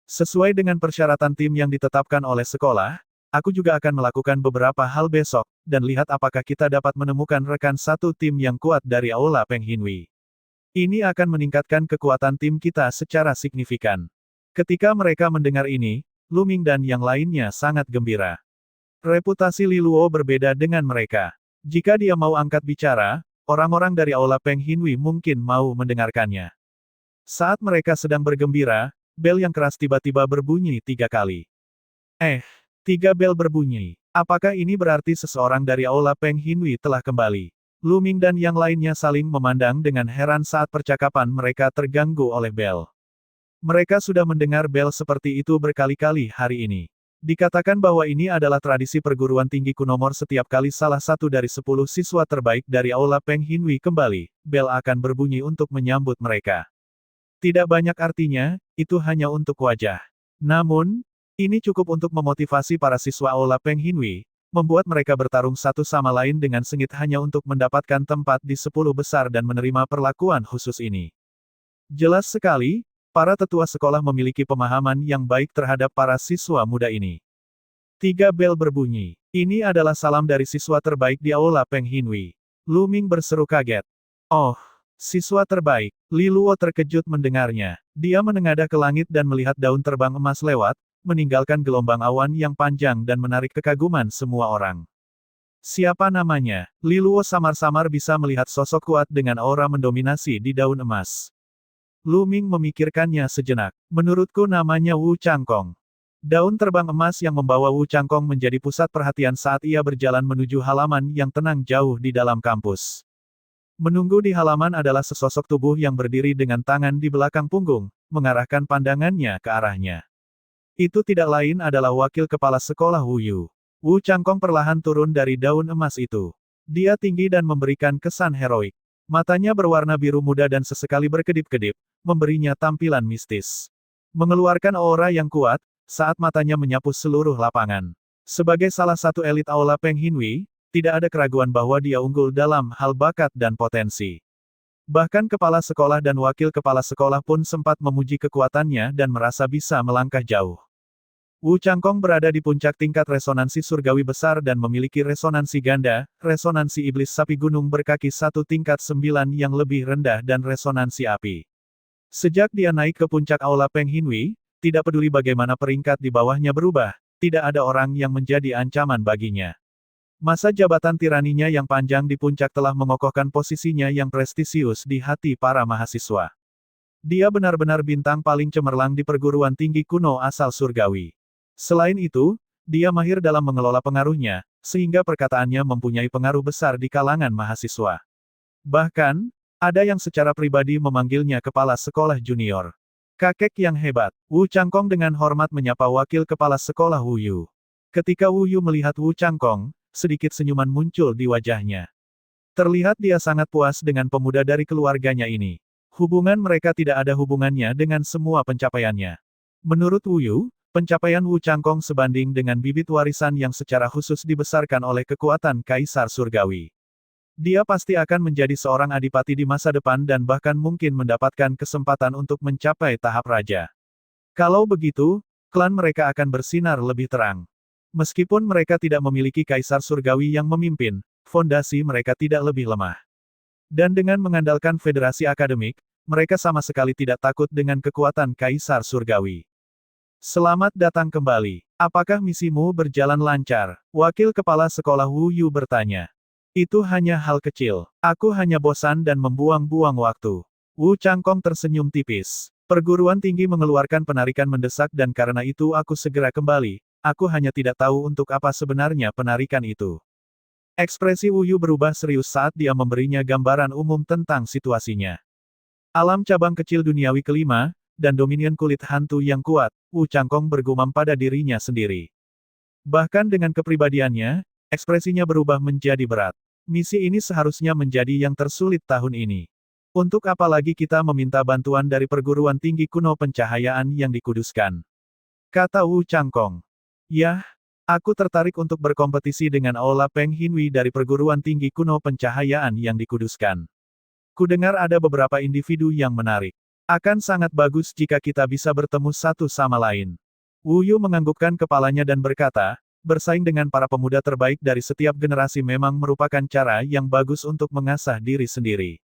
Sesuai dengan persyaratan tim yang ditetapkan oleh sekolah, aku juga akan melakukan beberapa hal besok, dan lihat apakah kita dapat menemukan rekan satu tim yang kuat dari Aula Peng Hinwi. Ini akan meningkatkan kekuatan tim kita secara signifikan. Ketika mereka mendengar ini, Lu Ming dan yang lainnya sangat gembira. Reputasi Li Luo berbeda dengan mereka. Jika dia mau angkat bicara, orang-orang dari Aula Peng Hinwi mungkin mau mendengarkannya. Saat mereka sedang bergembira, bel yang keras tiba-tiba berbunyi 3 kali. 3 bel berbunyi. Apakah ini berarti seseorang dari Aula Peng Hinwi telah kembali? Lu Ming dan yang lainnya saling memandang dengan heran saat percakapan mereka terganggu oleh bel. Mereka sudah mendengar bel seperti itu berkali-kali hari ini. Dikatakan bahwa ini adalah tradisi perguruan tinggi Kunomor setiap kali salah satu dari 10 siswa terbaik dari Aula Peng Hinwi kembali, bel akan berbunyi untuk menyambut mereka. Tidak banyak artinya, itu hanya untuk wajah. Namun, ini cukup untuk memotivasi para siswa Aula Peng Hinwi, membuat mereka bertarung satu sama lain dengan sengit hanya untuk mendapatkan tempat di 10 besar dan menerima perlakuan khusus ini. Jelas sekali, para tetua sekolah memiliki pemahaman yang baik terhadap para siswa muda ini. 3 bel berbunyi. Ini adalah salam dari siswa terbaik di Aula Peng Hinwi. Lu Ming berseru kaget. Oh, siswa terbaik. Li Luo terkejut mendengarnya. Dia menengadah ke langit dan melihat daun terbang emas lewat, meninggalkan gelombang awan yang panjang dan menarik kekaguman semua orang. Siapa namanya? Li Luo samar-samar bisa melihat sosok kuat dengan aura mendominasi di daun emas. Lu Ming memikirkannya sejenak. Menurutku namanya Wu Changkong. Daun terbang emas yang membawa Wu Changkong menjadi pusat perhatian saat ia berjalan menuju halaman yang tenang jauh di dalam kampus. Menunggu di halaman adalah sesosok tubuh yang berdiri dengan tangan di belakang punggung, mengarahkan pandangannya ke arahnya. Itu tidak lain adalah wakil kepala sekolah Wu Yu. Wu Changkong perlahan turun dari daun emas itu. Dia tinggi dan memberikan kesan heroik. Matanya berwarna biru muda dan sesekali berkedip-kedip, memberinya tampilan mistis. Mengeluarkan aura yang kuat, saat matanya menyapu seluruh lapangan. Sebagai salah satu elit Aula Peng Hinwi, tidak ada keraguan bahwa dia unggul dalam hal bakat dan potensi. Bahkan kepala sekolah dan wakil kepala sekolah pun sempat memuji kekuatannya dan merasa bisa melangkah jauh. Wu Changkong berada di puncak tingkat resonansi surgawi besar dan memiliki resonansi ganda, resonansi iblis sapi gunung berkaki 1 tingkat 9 yang lebih rendah dan resonansi api. Sejak dia naik ke puncak Aula Peng Hinwi, tidak peduli bagaimana peringkat di bawahnya berubah, tidak ada orang yang menjadi ancaman baginya. Masa jabatan tiraninya yang panjang di puncak telah mengokohkan posisinya yang prestisius di hati para mahasiswa. Dia benar-benar bintang paling cemerlang di perguruan tinggi kuno asal surgawi. Selain itu, dia mahir dalam mengelola pengaruhnya, sehingga perkataannya mempunyai pengaruh besar di kalangan mahasiswa. Bahkan, ada yang secara pribadi memanggilnya kepala sekolah junior. Kakek yang hebat. Wu Changkong dengan hormat menyapa wakil kepala sekolah Wu Yu. Ketika Wu Yu melihat Wu Changkong, sedikit senyuman muncul di wajahnya. Terlihat dia sangat puas dengan pemuda dari keluarganya ini. Hubungan mereka tidak ada hubungannya dengan semua pencapaiannya. Menurut Wu Yu, pencapaian Wu Changkong sebanding dengan bibit warisan yang secara khusus dibesarkan oleh kekuatan Kaisar Surgawi. Dia pasti akan menjadi seorang adipati di masa depan dan bahkan mungkin mendapatkan kesempatan untuk mencapai tahap raja. Kalau begitu, klan mereka akan bersinar lebih terang. Meskipun mereka tidak memiliki Kaisar Surgawi yang memimpin, fondasi mereka tidak lebih lemah. Dan dengan mengandalkan federasi akademik, mereka sama sekali tidak takut dengan kekuatan Kaisar Surgawi. Selamat datang kembali. Apakah misimu berjalan lancar? Wakil kepala sekolah Wu Yu bertanya. Itu hanya hal kecil. Aku hanya bosan dan membuang-buang waktu. Wu Changkong tersenyum tipis. Perguruan tinggi mengeluarkan penarikan mendesak dan karena itu aku segera kembali. Aku hanya tidak tahu untuk apa sebenarnya penarikan itu. Ekspresi Wu Yu berubah serius saat dia memberinya gambaran umum tentang situasinya. Alam cabang kecil duniawi kelima, dan dominion kulit hantu yang kuat, Wu Changkong bergumam pada dirinya sendiri. Bahkan dengan kepribadiannya, ekspresinya berubah menjadi berat. Misi ini seharusnya menjadi yang tersulit tahun ini. Untuk apa lagi kita meminta bantuan dari perguruan tinggi kuno pencahayaan yang dikuduskan? Kata Wu Changkong. Yah, Aku tertarik untuk berkompetisi dengan Aula Peng Hinwi dari perguruan tinggi kuno pencahayaan yang dikuduskan. Kudengar ada beberapa individu yang menarik. Akan sangat bagus jika kita bisa bertemu satu sama lain. Wu Yu menganggukkan kepalanya dan berkata, bersaing dengan para pemuda terbaik dari setiap generasi memang merupakan cara yang bagus untuk mengasah diri sendiri.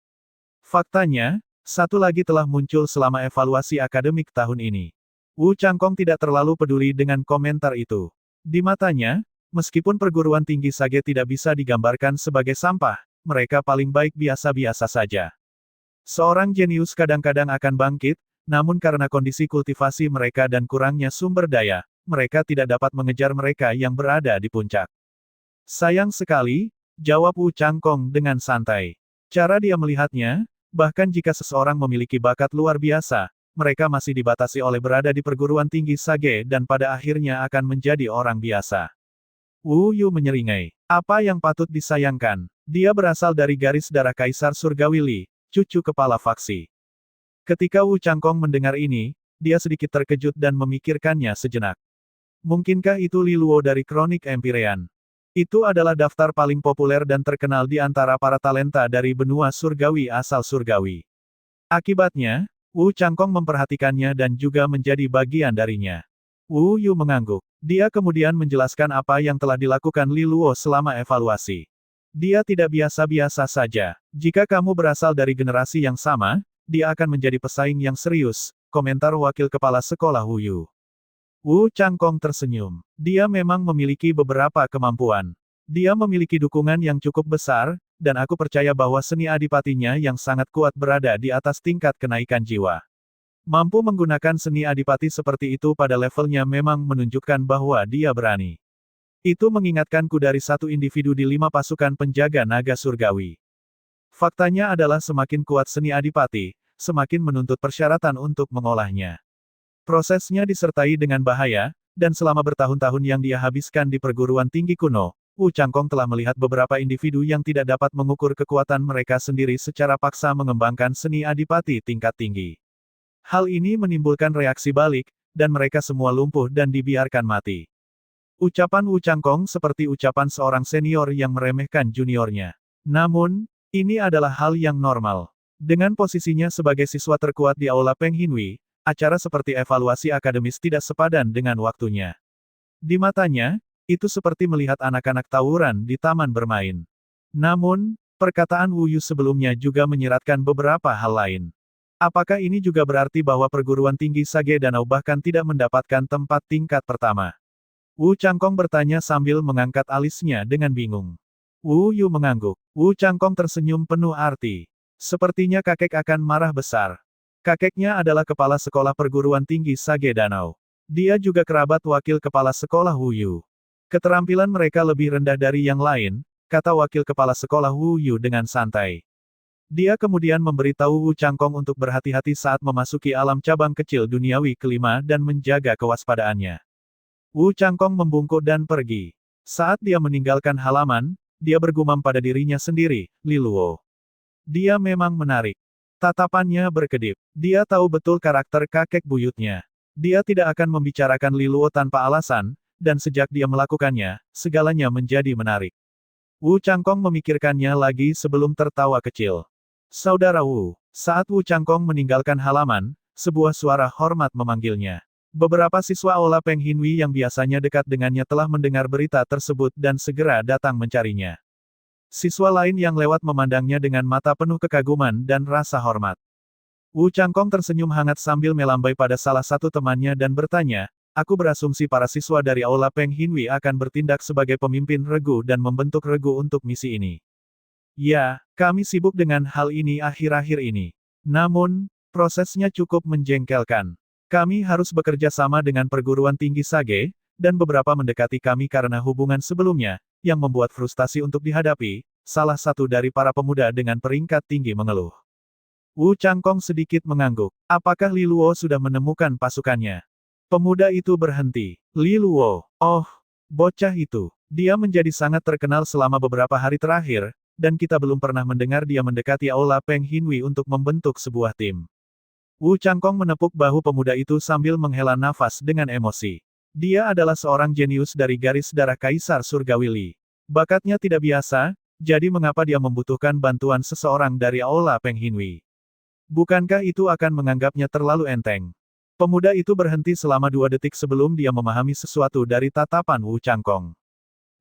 Faktanya, satu lagi telah muncul selama evaluasi akademik tahun ini. Wu Changkong tidak terlalu peduli dengan komentar itu. Di matanya, meskipun perguruan tinggi Sage tidak bisa digambarkan sebagai sampah, mereka paling baik biasa-biasa saja. Seorang jenius kadang-kadang akan bangkit, namun karena kondisi kultivasi mereka dan kurangnya sumber daya, mereka tidak dapat mengejar mereka yang berada di puncak. Sayang sekali, jawab Wu Changkong dengan santai. Cara dia melihatnya, bahkan jika seseorang memiliki bakat luar biasa, mereka masih dibatasi oleh berada di perguruan tinggi Sage dan pada akhirnya akan menjadi orang biasa. Wu Yu menyeringai. Apa yang patut disayangkan? Dia berasal dari garis darah Kaisar Surgawi Li, cucu kepala faksi. Ketika Wu Changkong mendengar ini, dia sedikit terkejut dan memikirkannya sejenak. Mungkinkah itu Li Luo dari Kronik Empyrean? Itu adalah daftar paling populer dan terkenal di antara para talenta dari benua surgawi asal surgawi. Akibatnya, Wu Changkong memperhatikannya dan juga menjadi bagian darinya. Wu Yu mengangguk. Dia kemudian menjelaskan apa yang telah dilakukan Li Luo selama evaluasi. Dia tidak biasa-biasa saja. Jika kamu berasal dari generasi yang sama, dia akan menjadi pesaing yang serius, komentar wakil kepala sekolah Wu Yu. Wu Changkong tersenyum. Dia memang memiliki beberapa kemampuan. Dia memiliki dukungan yang cukup besar, dan aku percaya bahwa seni adipatinya yang sangat kuat berada di atas tingkat kenaikan jiwa. Mampu menggunakan seni adipati seperti itu pada levelnya memang menunjukkan bahwa dia berani. Itu mengingatkanku dari satu individu di 5 pasukan penjaga naga surgawi. Faktanya adalah semakin kuat seni adipati, semakin menuntut persyaratan untuk mengolahnya. Prosesnya disertai dengan bahaya, dan selama bertahun-tahun yang dia habiskan di perguruan tinggi kuno, Wu Changkong telah melihat beberapa individu yang tidak dapat mengukur kekuatan mereka sendiri secara paksa mengembangkan seni adipati tingkat tinggi. Hal ini menimbulkan reaksi balik, dan mereka semua lumpuh dan dibiarkan mati. Ucapan Wu Changkong seperti ucapan seorang senior yang meremehkan juniornya. Namun, ini adalah hal yang normal. Dengan posisinya sebagai siswa terkuat di Aula Peng Hinwi, acara seperti evaluasi akademis tidak sepadan dengan waktunya. Di matanya, itu seperti melihat anak-anak tawuran di taman bermain. Namun, perkataan Wu Yu sebelumnya juga menyiratkan beberapa hal lain. Apakah ini juga berarti bahwa perguruan tinggi Sage Danau bahkan tidak mendapatkan tempat tingkat pertama? Wu Changkong bertanya sambil mengangkat alisnya dengan bingung. Wu Yu mengangguk. Wu Changkong tersenyum penuh arti. Sepertinya kakek akan marah besar. Kakeknya adalah kepala sekolah perguruan tinggi Sage Danau. Dia juga kerabat wakil kepala sekolah Wu Yu. Keterampilan mereka lebih rendah dari yang lain, kata wakil kepala sekolah Wu Yu dengan santai. Dia kemudian memberitahu Wu Changkong untuk berhati-hati saat memasuki alam cabang kecil duniawi kelima dan menjaga kewaspadaannya. Wu Changkong membungkuk dan pergi. Saat dia meninggalkan halaman, dia bergumam pada dirinya sendiri, Li Luo. Dia memang menarik. Tatapannya berkedip. Dia tahu betul karakter kakek buyutnya. Dia tidak akan membicarakan Li Luo tanpa alasan, dan sejak dia melakukannya, segalanya menjadi menarik. Wu Changkong memikirkannya lagi sebelum tertawa kecil. Saudara Wu. Saat Wu Changkong meninggalkan halaman, sebuah suara hormat memanggilnya. Beberapa siswa Aula Peng Hinwi yang biasanya dekat dengannya telah mendengar berita tersebut dan segera datang mencarinya. Siswa lain yang lewat memandangnya dengan mata penuh kekaguman dan rasa hormat. Wu Changkong tersenyum hangat sambil melambai pada salah satu temannya dan bertanya, aku berasumsi para siswa dari Aula Peng Hinwi akan bertindak sebagai pemimpin regu dan membentuk regu untuk misi ini. Ya, kami sibuk dengan hal ini akhir-akhir ini. Namun, prosesnya cukup menjengkelkan. Kami harus bekerja sama dengan perguruan tinggi Sage, dan beberapa mendekati kami karena hubungan sebelumnya, yang membuat frustasi untuk dihadapi, salah satu dari para pemuda dengan peringkat tinggi mengeluh. Wu Changkong sedikit mengangguk. Apakah Li Luo sudah menemukan pasukannya? Pemuda itu berhenti. Li Luo. Oh, bocah itu. Dia menjadi sangat terkenal selama beberapa hari terakhir, dan kita belum pernah mendengar dia mendekati Aula Peng Hinwi untuk membentuk sebuah tim. Wu Changkong menepuk bahu pemuda itu sambil menghela nafas dengan emosi. Dia adalah seorang jenius dari garis darah Kaisar Surgawi Li. Bakatnya tidak biasa, jadi mengapa dia membutuhkan bantuan seseorang dari Aula Peng Hinui? Bukankah itu akan menganggapnya terlalu enteng? Pemuda itu berhenti selama 2 detik sebelum dia memahami sesuatu dari tatapan Wu Changkong.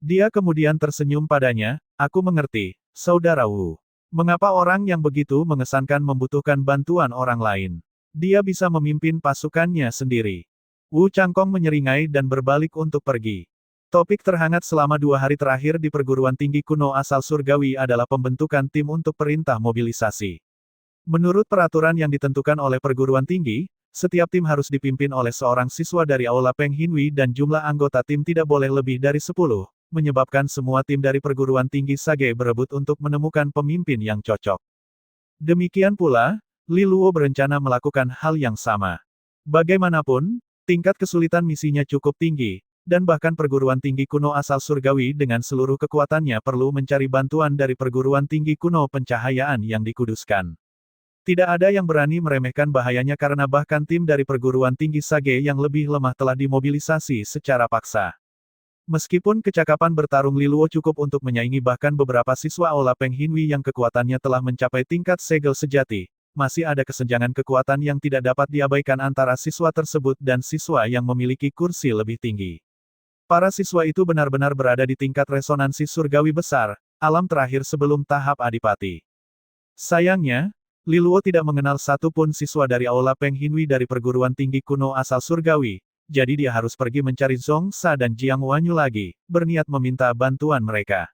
Dia kemudian tersenyum padanya, aku mengerti, Saudara Wu. Mengapa orang yang begitu mengesankan membutuhkan bantuan orang lain? Dia bisa memimpin pasukannya sendiri. Wu Changkong menyeringai dan berbalik untuk pergi. Topik terhangat selama 2 hari terakhir di perguruan tinggi kuno asal surgawi adalah pembentukan tim untuk perintah mobilisasi. Menurut peraturan yang ditentukan oleh perguruan tinggi, setiap tim harus dipimpin oleh seorang siswa dari Aula Peng Hinui dan jumlah anggota tim tidak boleh lebih dari 10, menyebabkan semua tim dari perguruan tinggi Sage berebut untuk menemukan pemimpin yang cocok. Demikian pula, Li Luo berencana melakukan hal yang sama. Bagaimanapun, tingkat kesulitan misinya cukup tinggi, dan bahkan perguruan tinggi kuno asal surgawi dengan seluruh kekuatannya perlu mencari bantuan dari perguruan tinggi kuno pencahayaan yang dikuduskan. Tidak ada yang berani meremehkan bahayanya karena bahkan tim dari perguruan tinggi Sage yang lebih lemah telah dimobilisasi secara paksa. Meskipun kecakapan bertarung Li Luo cukup untuk menyaingi bahkan beberapa siswa Aula Peng Hinui yang kekuatannya telah mencapai tingkat segel sejati, masih ada kesenjangan kekuatan yang tidak dapat diabaikan antara siswa tersebut dan siswa yang memiliki kursi lebih tinggi. Para siswa itu benar-benar berada di tingkat resonansi surgawi besar, alam terakhir sebelum tahap adipati. Sayangnya, Li Luo tidak mengenal satu pun siswa dari Aula Peng Hinui dari perguruan tinggi kuno asal surgawi, jadi dia harus pergi mencari Zhong Sa dan Jiang Wanyu lagi, berniat meminta bantuan mereka.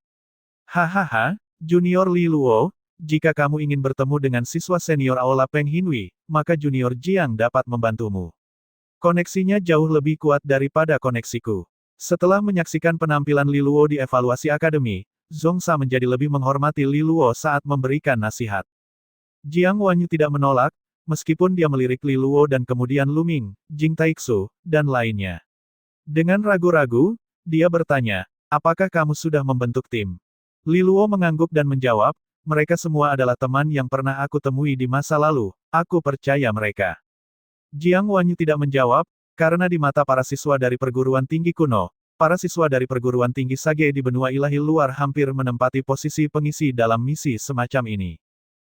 Hahaha, Junior Li Luo, jika kamu ingin bertemu dengan siswa senior Aula Peng Hinui, maka Junior Jiang dapat membantumu. Koneksinya jauh lebih kuat daripada koneksiku. Setelah menyaksikan penampilan Li Luo di evaluasi akademi, Zhong Sa menjadi lebih menghormati Li Luo saat memberikan nasihat. Jiang Wanyu tidak menolak, meskipun dia melirik Li Luo dan kemudian Lu Ming, Jing Taixu, dan lainnya. Dengan ragu-ragu, dia bertanya, apakah kamu sudah membentuk tim? Li Luo mengangguk dan menjawab, mereka semua adalah teman yang pernah aku temui di masa lalu, aku percaya mereka. Jiang Wanyu tidak menjawab, karena di mata para siswa dari perguruan tinggi kuno, para siswa dari perguruan tinggi Sage di benua ilahi luar hampir menempati posisi pengisi dalam misi semacam ini.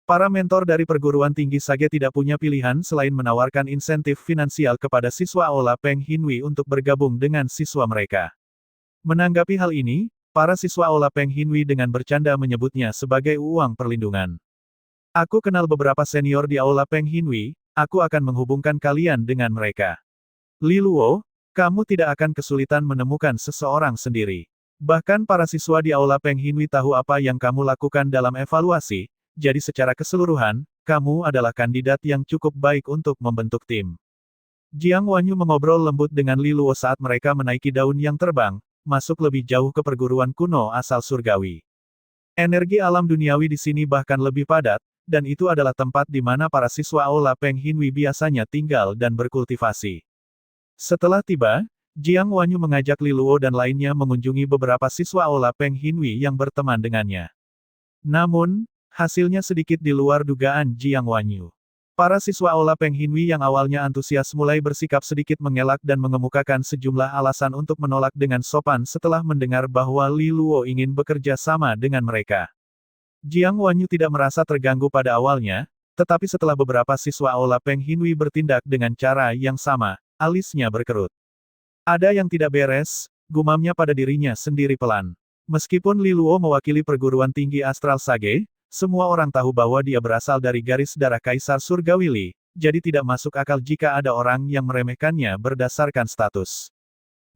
Para mentor dari perguruan tinggi Sage tidak punya pilihan selain menawarkan insentif finansial kepada siswa Aula Peng Hinui untuk bergabung dengan siswa mereka. Menanggapi hal ini, para siswa Aula Peng Hinui dengan bercanda menyebutnya sebagai uang perlindungan. Aku kenal beberapa senior di Aula Peng Hinui, aku akan menghubungkan kalian dengan mereka. Li Luo, kamu tidak akan kesulitan menemukan seseorang sendiri. Bahkan para siswa di Aula Peng Hinui tahu apa yang kamu lakukan dalam evaluasi, jadi secara keseluruhan, kamu adalah kandidat yang cukup baik untuk membentuk tim. Jiang Wanyu mengobrol lembut dengan Li Luo saat mereka menaiki daun yang terbang, masuk lebih jauh ke perguruan kuno asal surgawi. Energi alam duniawi di sini bahkan lebih padat, dan itu adalah tempat di mana para siswa Aula Peng Hinui biasanya tinggal dan berkultivasi. Setelah tiba, Jiang Wanyu mengajak Li Luo dan lainnya mengunjungi beberapa siswa Aula Peng Hinui yang berteman dengannya. Namun, hasilnya sedikit di luar dugaan Jiang Wanyu. Para siswa Aula Peng Hinui yang awalnya antusias mulai bersikap sedikit mengelak dan mengemukakan sejumlah alasan untuk menolak dengan sopan setelah mendengar bahwa Li Luo ingin bekerja sama dengan mereka. Jiang Wanyu tidak merasa terganggu pada awalnya, tetapi setelah beberapa siswa Aula Peng Hinui bertindak dengan cara yang sama, alisnya berkerut. Ada yang tidak beres, gumamnya pada dirinya sendiri pelan. Meskipun Li Luo mewakili perguruan tinggi Astral Sage, semua orang tahu bahwa dia berasal dari garis darah Kaisar Surgawi Li, jadi tidak masuk akal jika ada orang yang meremehkannya berdasarkan status.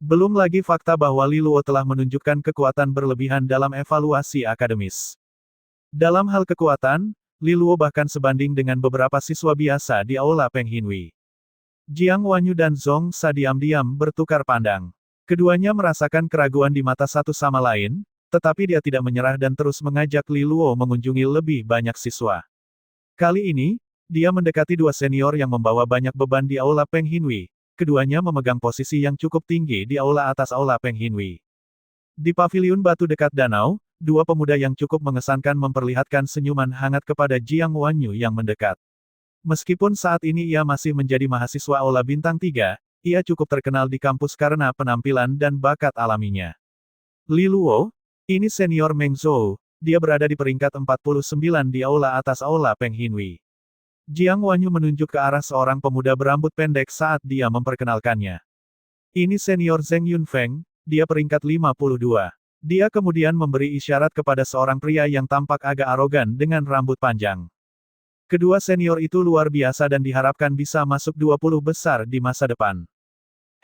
Belum lagi fakta bahwa Li Luo telah menunjukkan kekuatan berlebihan dalam evaluasi akademis. Dalam hal kekuatan, Li Luo bahkan sebanding dengan beberapa siswa biasa di Aula Peng Hinui. Jiang Wanyu dan Zhong Sa diam-diam bertukar pandang. Keduanya merasakan keraguan di mata satu sama lain, tetapi dia tidak menyerah dan terus mengajak Li Luo mengunjungi lebih banyak siswa. Kali ini, dia mendekati dua senior yang membawa banyak beban di Aula Peng Hinui. Keduanya memegang posisi yang cukup tinggi di aula atas Aula Peng Hinui. Di paviliun batu dekat danau, dua pemuda yang cukup mengesankan memperlihatkan senyuman hangat kepada Jiang Wanyu yang mendekat. Meskipun saat ini ia masih menjadi mahasiswa Aula Bintang 3, ia cukup terkenal di kampus karena penampilan dan bakat alaminya. Li Luo, ini senior Meng Zhou, dia berada di peringkat 49 di aula atas aula Peng Hinui. Jiang Wanyu menunjuk ke arah seorang pemuda berambut pendek saat dia memperkenalkannya. Ini senior Zheng Yunfeng, dia peringkat 52. Dia kemudian memberi isyarat kepada seorang pria yang tampak agak arogan dengan rambut panjang. Kedua senior itu luar biasa dan diharapkan bisa masuk 20 besar di masa depan.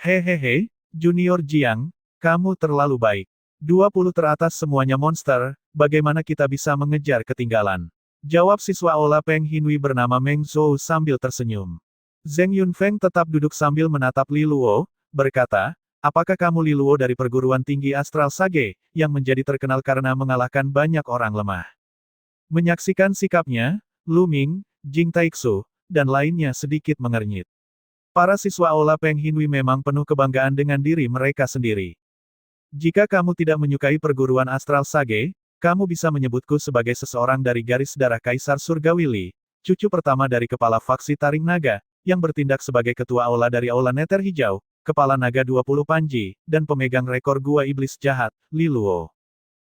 Hehehe, Junior Jiang, kamu terlalu baik. 20 teratas semuanya monster, bagaimana kita bisa mengejar ketinggalan? Jawab siswa aula Peng Hinui bernama Meng Zhou sambil tersenyum. Zheng Yunfeng tetap duduk sambil menatap Li Luo, berkata, apakah kamu Li Luo dari perguruan tinggi Astral Sage, yang menjadi terkenal karena mengalahkan banyak orang lemah? Menyaksikan sikapnya, Lu Ming, Jing Taixu, dan lainnya sedikit mengernyit. Para siswa aula Peng Hinui memang penuh kebanggaan dengan diri mereka sendiri. Jika kamu tidak menyukai perguruan Astral Sage, kamu bisa menyebutku sebagai seseorang dari garis darah Kaisar Surgawi Li, cucu pertama dari kepala faksi Taring Naga, yang bertindak sebagai ketua aula dari aula Neter Hijau, kepala naga 20 Panji, dan pemegang rekor Gua Iblis Jahat, Li Luo.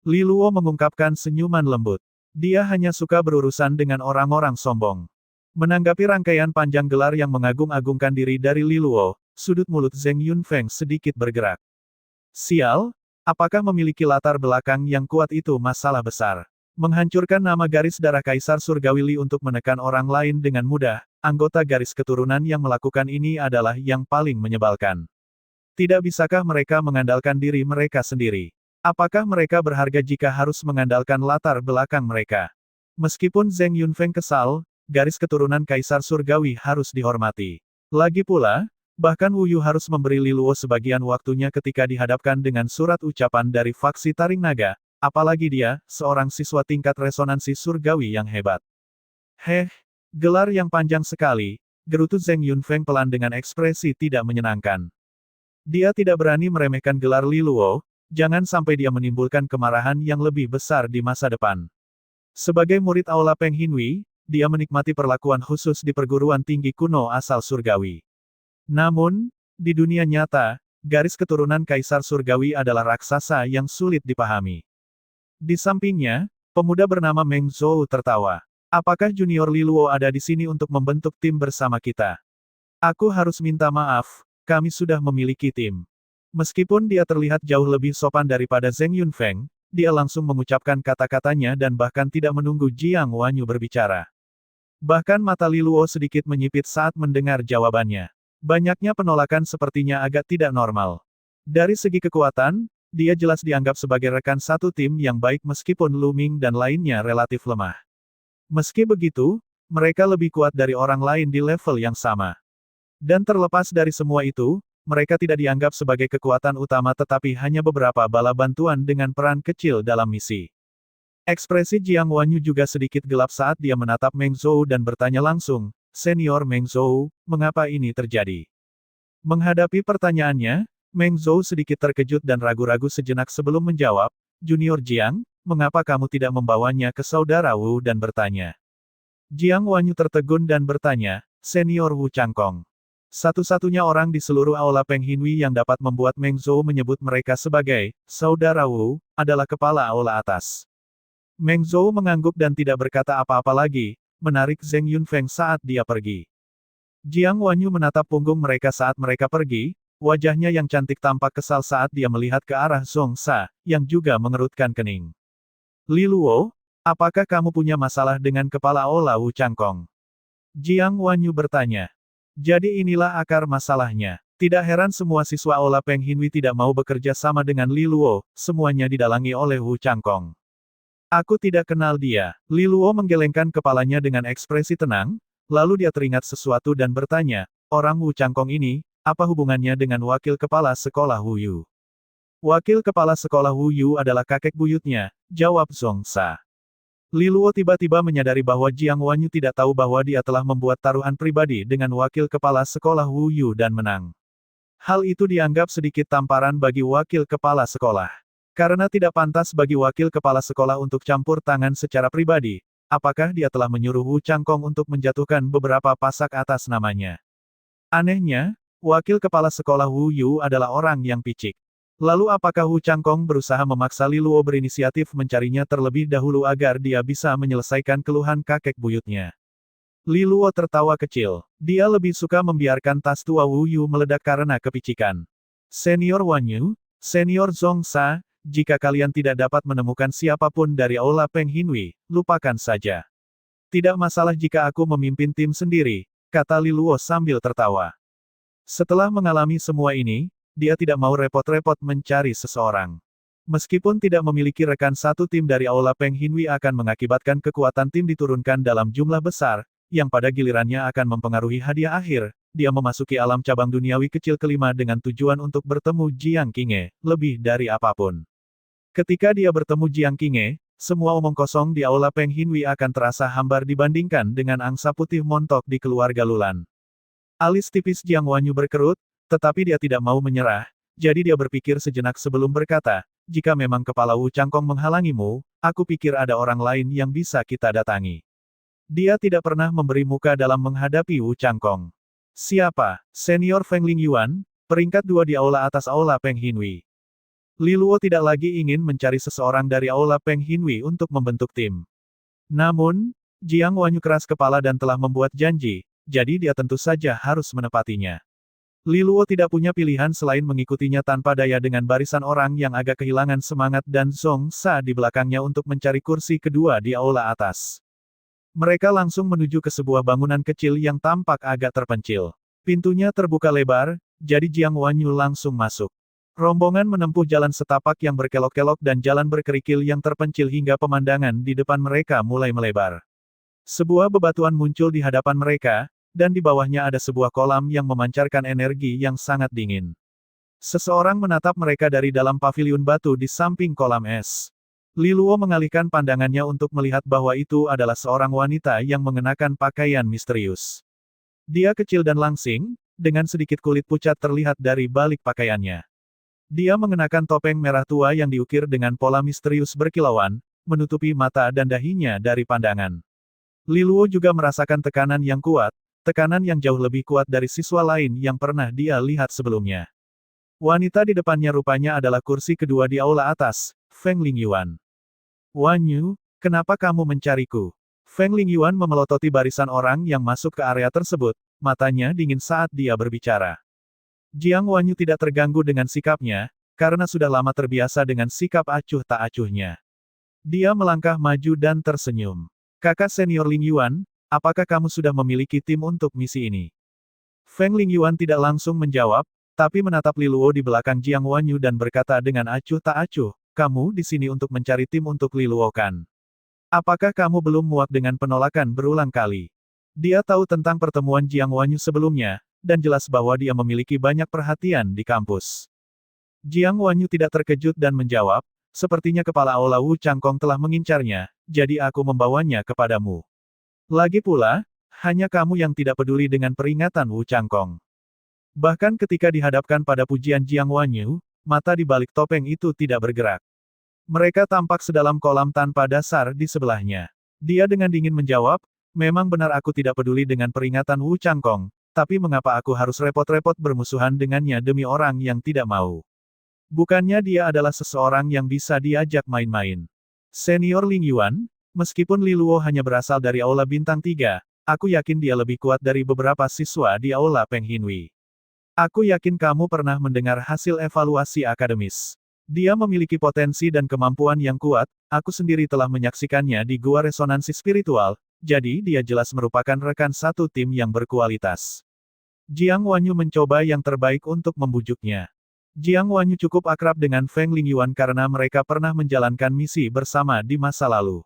Li Luo mengungkapkan senyuman lembut. Dia hanya suka berurusan dengan orang-orang sombong. Menanggapi rangkaian panjang gelar yang mengagung-agungkan diri dari Li Luo, sudut mulut Zheng Yunfeng sedikit bergerak. Sial, apakah memiliki latar belakang yang kuat itu masalah besar? Menghancurkan nama garis darah Kaisar Surgawi Li untuk menekan orang lain dengan mudah, anggota garis keturunan yang melakukan ini adalah yang paling menyebalkan. Tidak bisakah mereka mengandalkan diri mereka sendiri? Apakah mereka berharga jika harus mengandalkan latar belakang mereka? Meskipun Zheng Yunfeng kesal, garis keturunan Kaisar Surgawi harus dihormati. Lagi pula, bahkan Wu Yu harus memberi Li Luo sebagian waktunya ketika dihadapkan dengan surat ucapan dari faksi Taring Naga, apalagi dia, seorang siswa tingkat resonansi surgawi yang hebat. Gelar yang panjang sekali, gerutu Zheng Yunfeng pelan dengan ekspresi tidak menyenangkan. Dia tidak berani meremehkan gelar Li Luo, jangan sampai dia menimbulkan kemarahan yang lebih besar di masa depan. Sebagai murid aula Peng Hinui, dia menikmati perlakuan khusus di perguruan tinggi kuno asal surgawi. Namun, di dunia nyata, garis keturunan Kaisar Surgawi adalah raksasa yang sulit dipahami. Di sampingnya, pemuda bernama Meng Zhou tertawa. Apakah Junior Li Luo ada di sini untuk membentuk tim bersama kita? Aku harus minta maaf, kami sudah memiliki tim. Meskipun dia terlihat jauh lebih sopan daripada Zheng Yunfeng, dia langsung mengucapkan kata-katanya dan bahkan tidak menunggu Jiang Wanyu berbicara. Bahkan mata Li Luo sedikit menyipit saat mendengar jawabannya. Banyaknya penolakan sepertinya agak tidak normal. Dari segi kekuatan, dia jelas dianggap sebagai rekan satu tim yang baik meskipun Lu Ming dan lainnya relatif lemah. Meski begitu, mereka lebih kuat dari orang lain di level yang sama. Dan terlepas dari semua itu, mereka tidak dianggap sebagai kekuatan utama tetapi hanya beberapa bala bantuan dengan peran kecil dalam misi. Ekspresi Jiang Wanyu juga sedikit gelap saat dia menatap Meng Zhou dan bertanya langsung, Senior Meng Zhou, mengapa ini terjadi? Menghadapi pertanyaannya, Meng Zhou sedikit terkejut dan ragu-ragu sejenak sebelum menjawab, Junior Jiang, mengapa kamu tidak membawanya ke saudara Wu dan bertanya? Jiang Wanyu tertegun dan bertanya, Senior Wu Changkong. Satu-satunya orang di seluruh aula Peng Hinui yang dapat membuat Meng Zhou menyebut mereka sebagai saudara Wu, adalah kepala aula atas. Meng Zhou mengangguk dan tidak berkata apa-apa lagi, menarik Zheng Yunfeng saat dia pergi. Jiang Wanyu menatap punggung mereka saat mereka pergi, wajahnya yang cantik tampak kesal saat dia melihat ke arah Zhong Sa, yang juga mengerutkan kening. Li Luo, apakah kamu punya masalah dengan kepala aula Wu Changkong? Jiang Wanyu bertanya. Jadi inilah akar masalahnya. Tidak heran semua siswa aula Peng Hinui tidak mau bekerja sama dengan Li Luo, semuanya didalangi oleh Wu Changkong. Aku tidak kenal dia. Li Luo menggelengkan kepalanya dengan ekspresi tenang, lalu dia teringat sesuatu dan bertanya, orang Wu Changkong ini, apa hubungannya dengan wakil kepala sekolah Wu Yu? Wakil kepala sekolah Wu Yu adalah kakek buyutnya, jawab Zhong Sa. Li Luo tiba-tiba menyadari bahwa Jiang Wanyu tidak tahu bahwa dia telah membuat taruhan pribadi dengan wakil kepala sekolah Wu Yu dan menang. Hal itu dianggap sedikit tamparan bagi wakil kepala sekolah. Karena tidak pantas bagi wakil kepala sekolah untuk campur tangan secara pribadi, apakah dia telah menyuruh Wu Changkong untuk menjatuhkan beberapa pasak atas namanya? Anehnya, Wakil kepala sekolah Wu Yu adalah orang yang picik. Lalu apakah Wu Changkong berusaha memaksa Li Luo berinisiatif mencarinya terlebih dahulu agar dia bisa menyelesaikan keluhan kakek buyutnya? Li Luo tertawa kecil. Dia lebih suka membiarkan tas tua Wu Yu meledak karena kepicikan. Senior Wan Yu, Senior Zhong Sa, jika kalian tidak dapat menemukan siapapun dari Aula Peng Hinui, lupakan saja. Tidak masalah jika aku memimpin tim sendiri, kata Li Luo sambil tertawa. Setelah mengalami semua ini, dia tidak mau repot-repot mencari seseorang. Meskipun tidak memiliki rekan satu tim dari Aula Peng Hinui akan mengakibatkan kekuatan tim diturunkan dalam jumlah besar, yang pada gilirannya akan mempengaruhi hadiah akhir, dia memasuki alam cabang duniawi kecil kelima dengan tujuan untuk bertemu Jiang Qinghe, lebih dari apapun. Ketika dia bertemu Jiang Qinghe, semua omong kosong di Aula Peng Hinui akan terasa hambar dibandingkan dengan angsa putih montok di keluarga Lulan. Alis tipis Jiang Wanyu berkerut, tetapi dia tidak mau menyerah, jadi dia berpikir sejenak sebelum berkata, jika memang kepala Wu Changkong menghalangimu, aku pikir ada orang lain yang bisa kita datangi. Dia tidak pernah memberi muka dalam menghadapi Wu Changkong. Siapa? Senior Feng Lingyuan, peringkat 2 di aula atas Aula Peng Hinui. Li Luo tidak lagi ingin mencari seseorang dari Aula Peng Hinui untuk membentuk tim. Namun, Jiang Wanyu keras kepala dan telah membuat janji, jadi dia tentu saja harus menepatinya. Li Luo tidak punya pilihan selain mengikutinya tanpa daya dengan barisan orang yang agak kehilangan semangat dan Zhong Sa di belakangnya untuk mencari kursi kedua di aula atas. Mereka langsung menuju ke sebuah bangunan kecil yang tampak agak terpencil. Pintunya terbuka lebar, jadi Jiang Wanyu langsung masuk. Rombongan menempuh jalan setapak yang berkelok-kelok dan jalan berkerikil yang terpencil hingga pemandangan di depan mereka mulai melebar. Sebuah bebatuan muncul di hadapan mereka, dan di bawahnya ada sebuah kolam yang memancarkan energi yang sangat dingin. Seseorang menatap mereka dari dalam paviliun batu di samping kolam es. Li Luo mengalihkan pandangannya untuk melihat bahwa itu adalah seorang wanita yang mengenakan pakaian misterius. Dia kecil dan langsing, dengan sedikit kulit pucat terlihat dari balik pakaiannya. Dia mengenakan topeng merah tua yang diukir dengan pola misterius berkilauan, menutupi mata dan dahinya dari pandangan. Li Luo juga merasakan tekanan yang kuat, tekanan yang jauh lebih kuat dari siswa lain yang pernah dia lihat sebelumnya. Wanita di depannya rupanya adalah kursi kedua di aula atas, Feng Lingyuan. Wanyu, kenapa kamu mencariku? Feng Lingyuan memelototi barisan orang yang masuk ke area tersebut, matanya dingin saat dia berbicara. Jiang Wanyu tidak terganggu dengan sikapnya, karena sudah lama terbiasa dengan sikap acuh tak acuhnya. Dia melangkah maju dan tersenyum. Kakak senior Lingyuan, apakah kamu sudah memiliki tim untuk misi ini? Feng Lingyuan tidak langsung menjawab, tapi menatap Li Luo di belakang Jiang Wanyu dan berkata dengan acuh tak acuh, kamu di sini untuk mencari tim untuk Li Luo kan? Apakah kamu belum muak dengan penolakan berulang kali? Dia tahu tentang pertemuan Jiang Wanyu sebelumnya, dan jelas bahwa dia memiliki banyak perhatian di kampus. Jiang Wanyu tidak terkejut dan menjawab, sepertinya kepala aula Wu Changkong telah mengincarnya, jadi aku membawanya kepadamu. Lagi pula, hanya kamu yang tidak peduli dengan peringatan Wu Changkong. Bahkan ketika dihadapkan pada pujian Jiang Wanyu, mata di balik topeng itu tidak bergerak. Mereka tampak sedalam kolam tanpa dasar di sebelahnya. Dia dengan dingin menjawab, memang benar aku tidak peduli dengan peringatan Wu Changkong, tapi mengapa aku harus repot-repot bermusuhan dengannya demi orang yang tidak mau? Bukannya dia adalah seseorang yang bisa diajak main-main. Senior Lingyuan, meskipun Li Luo hanya berasal dari Aula Bintang 3, aku yakin dia lebih kuat dari beberapa siswa di Aula Peng Hinui. Aku yakin kamu pernah mendengar hasil evaluasi akademis. Dia memiliki potensi dan kemampuan yang kuat, aku sendiri telah menyaksikannya di Gua Resonansi Spiritual, jadi dia jelas merupakan rekan satu tim yang berkualitas. Jiang Wanyu mencoba yang terbaik untuk membujuknya. Jiang Wanyu cukup akrab dengan Feng Lingyuan karena mereka pernah menjalankan misi bersama di masa lalu.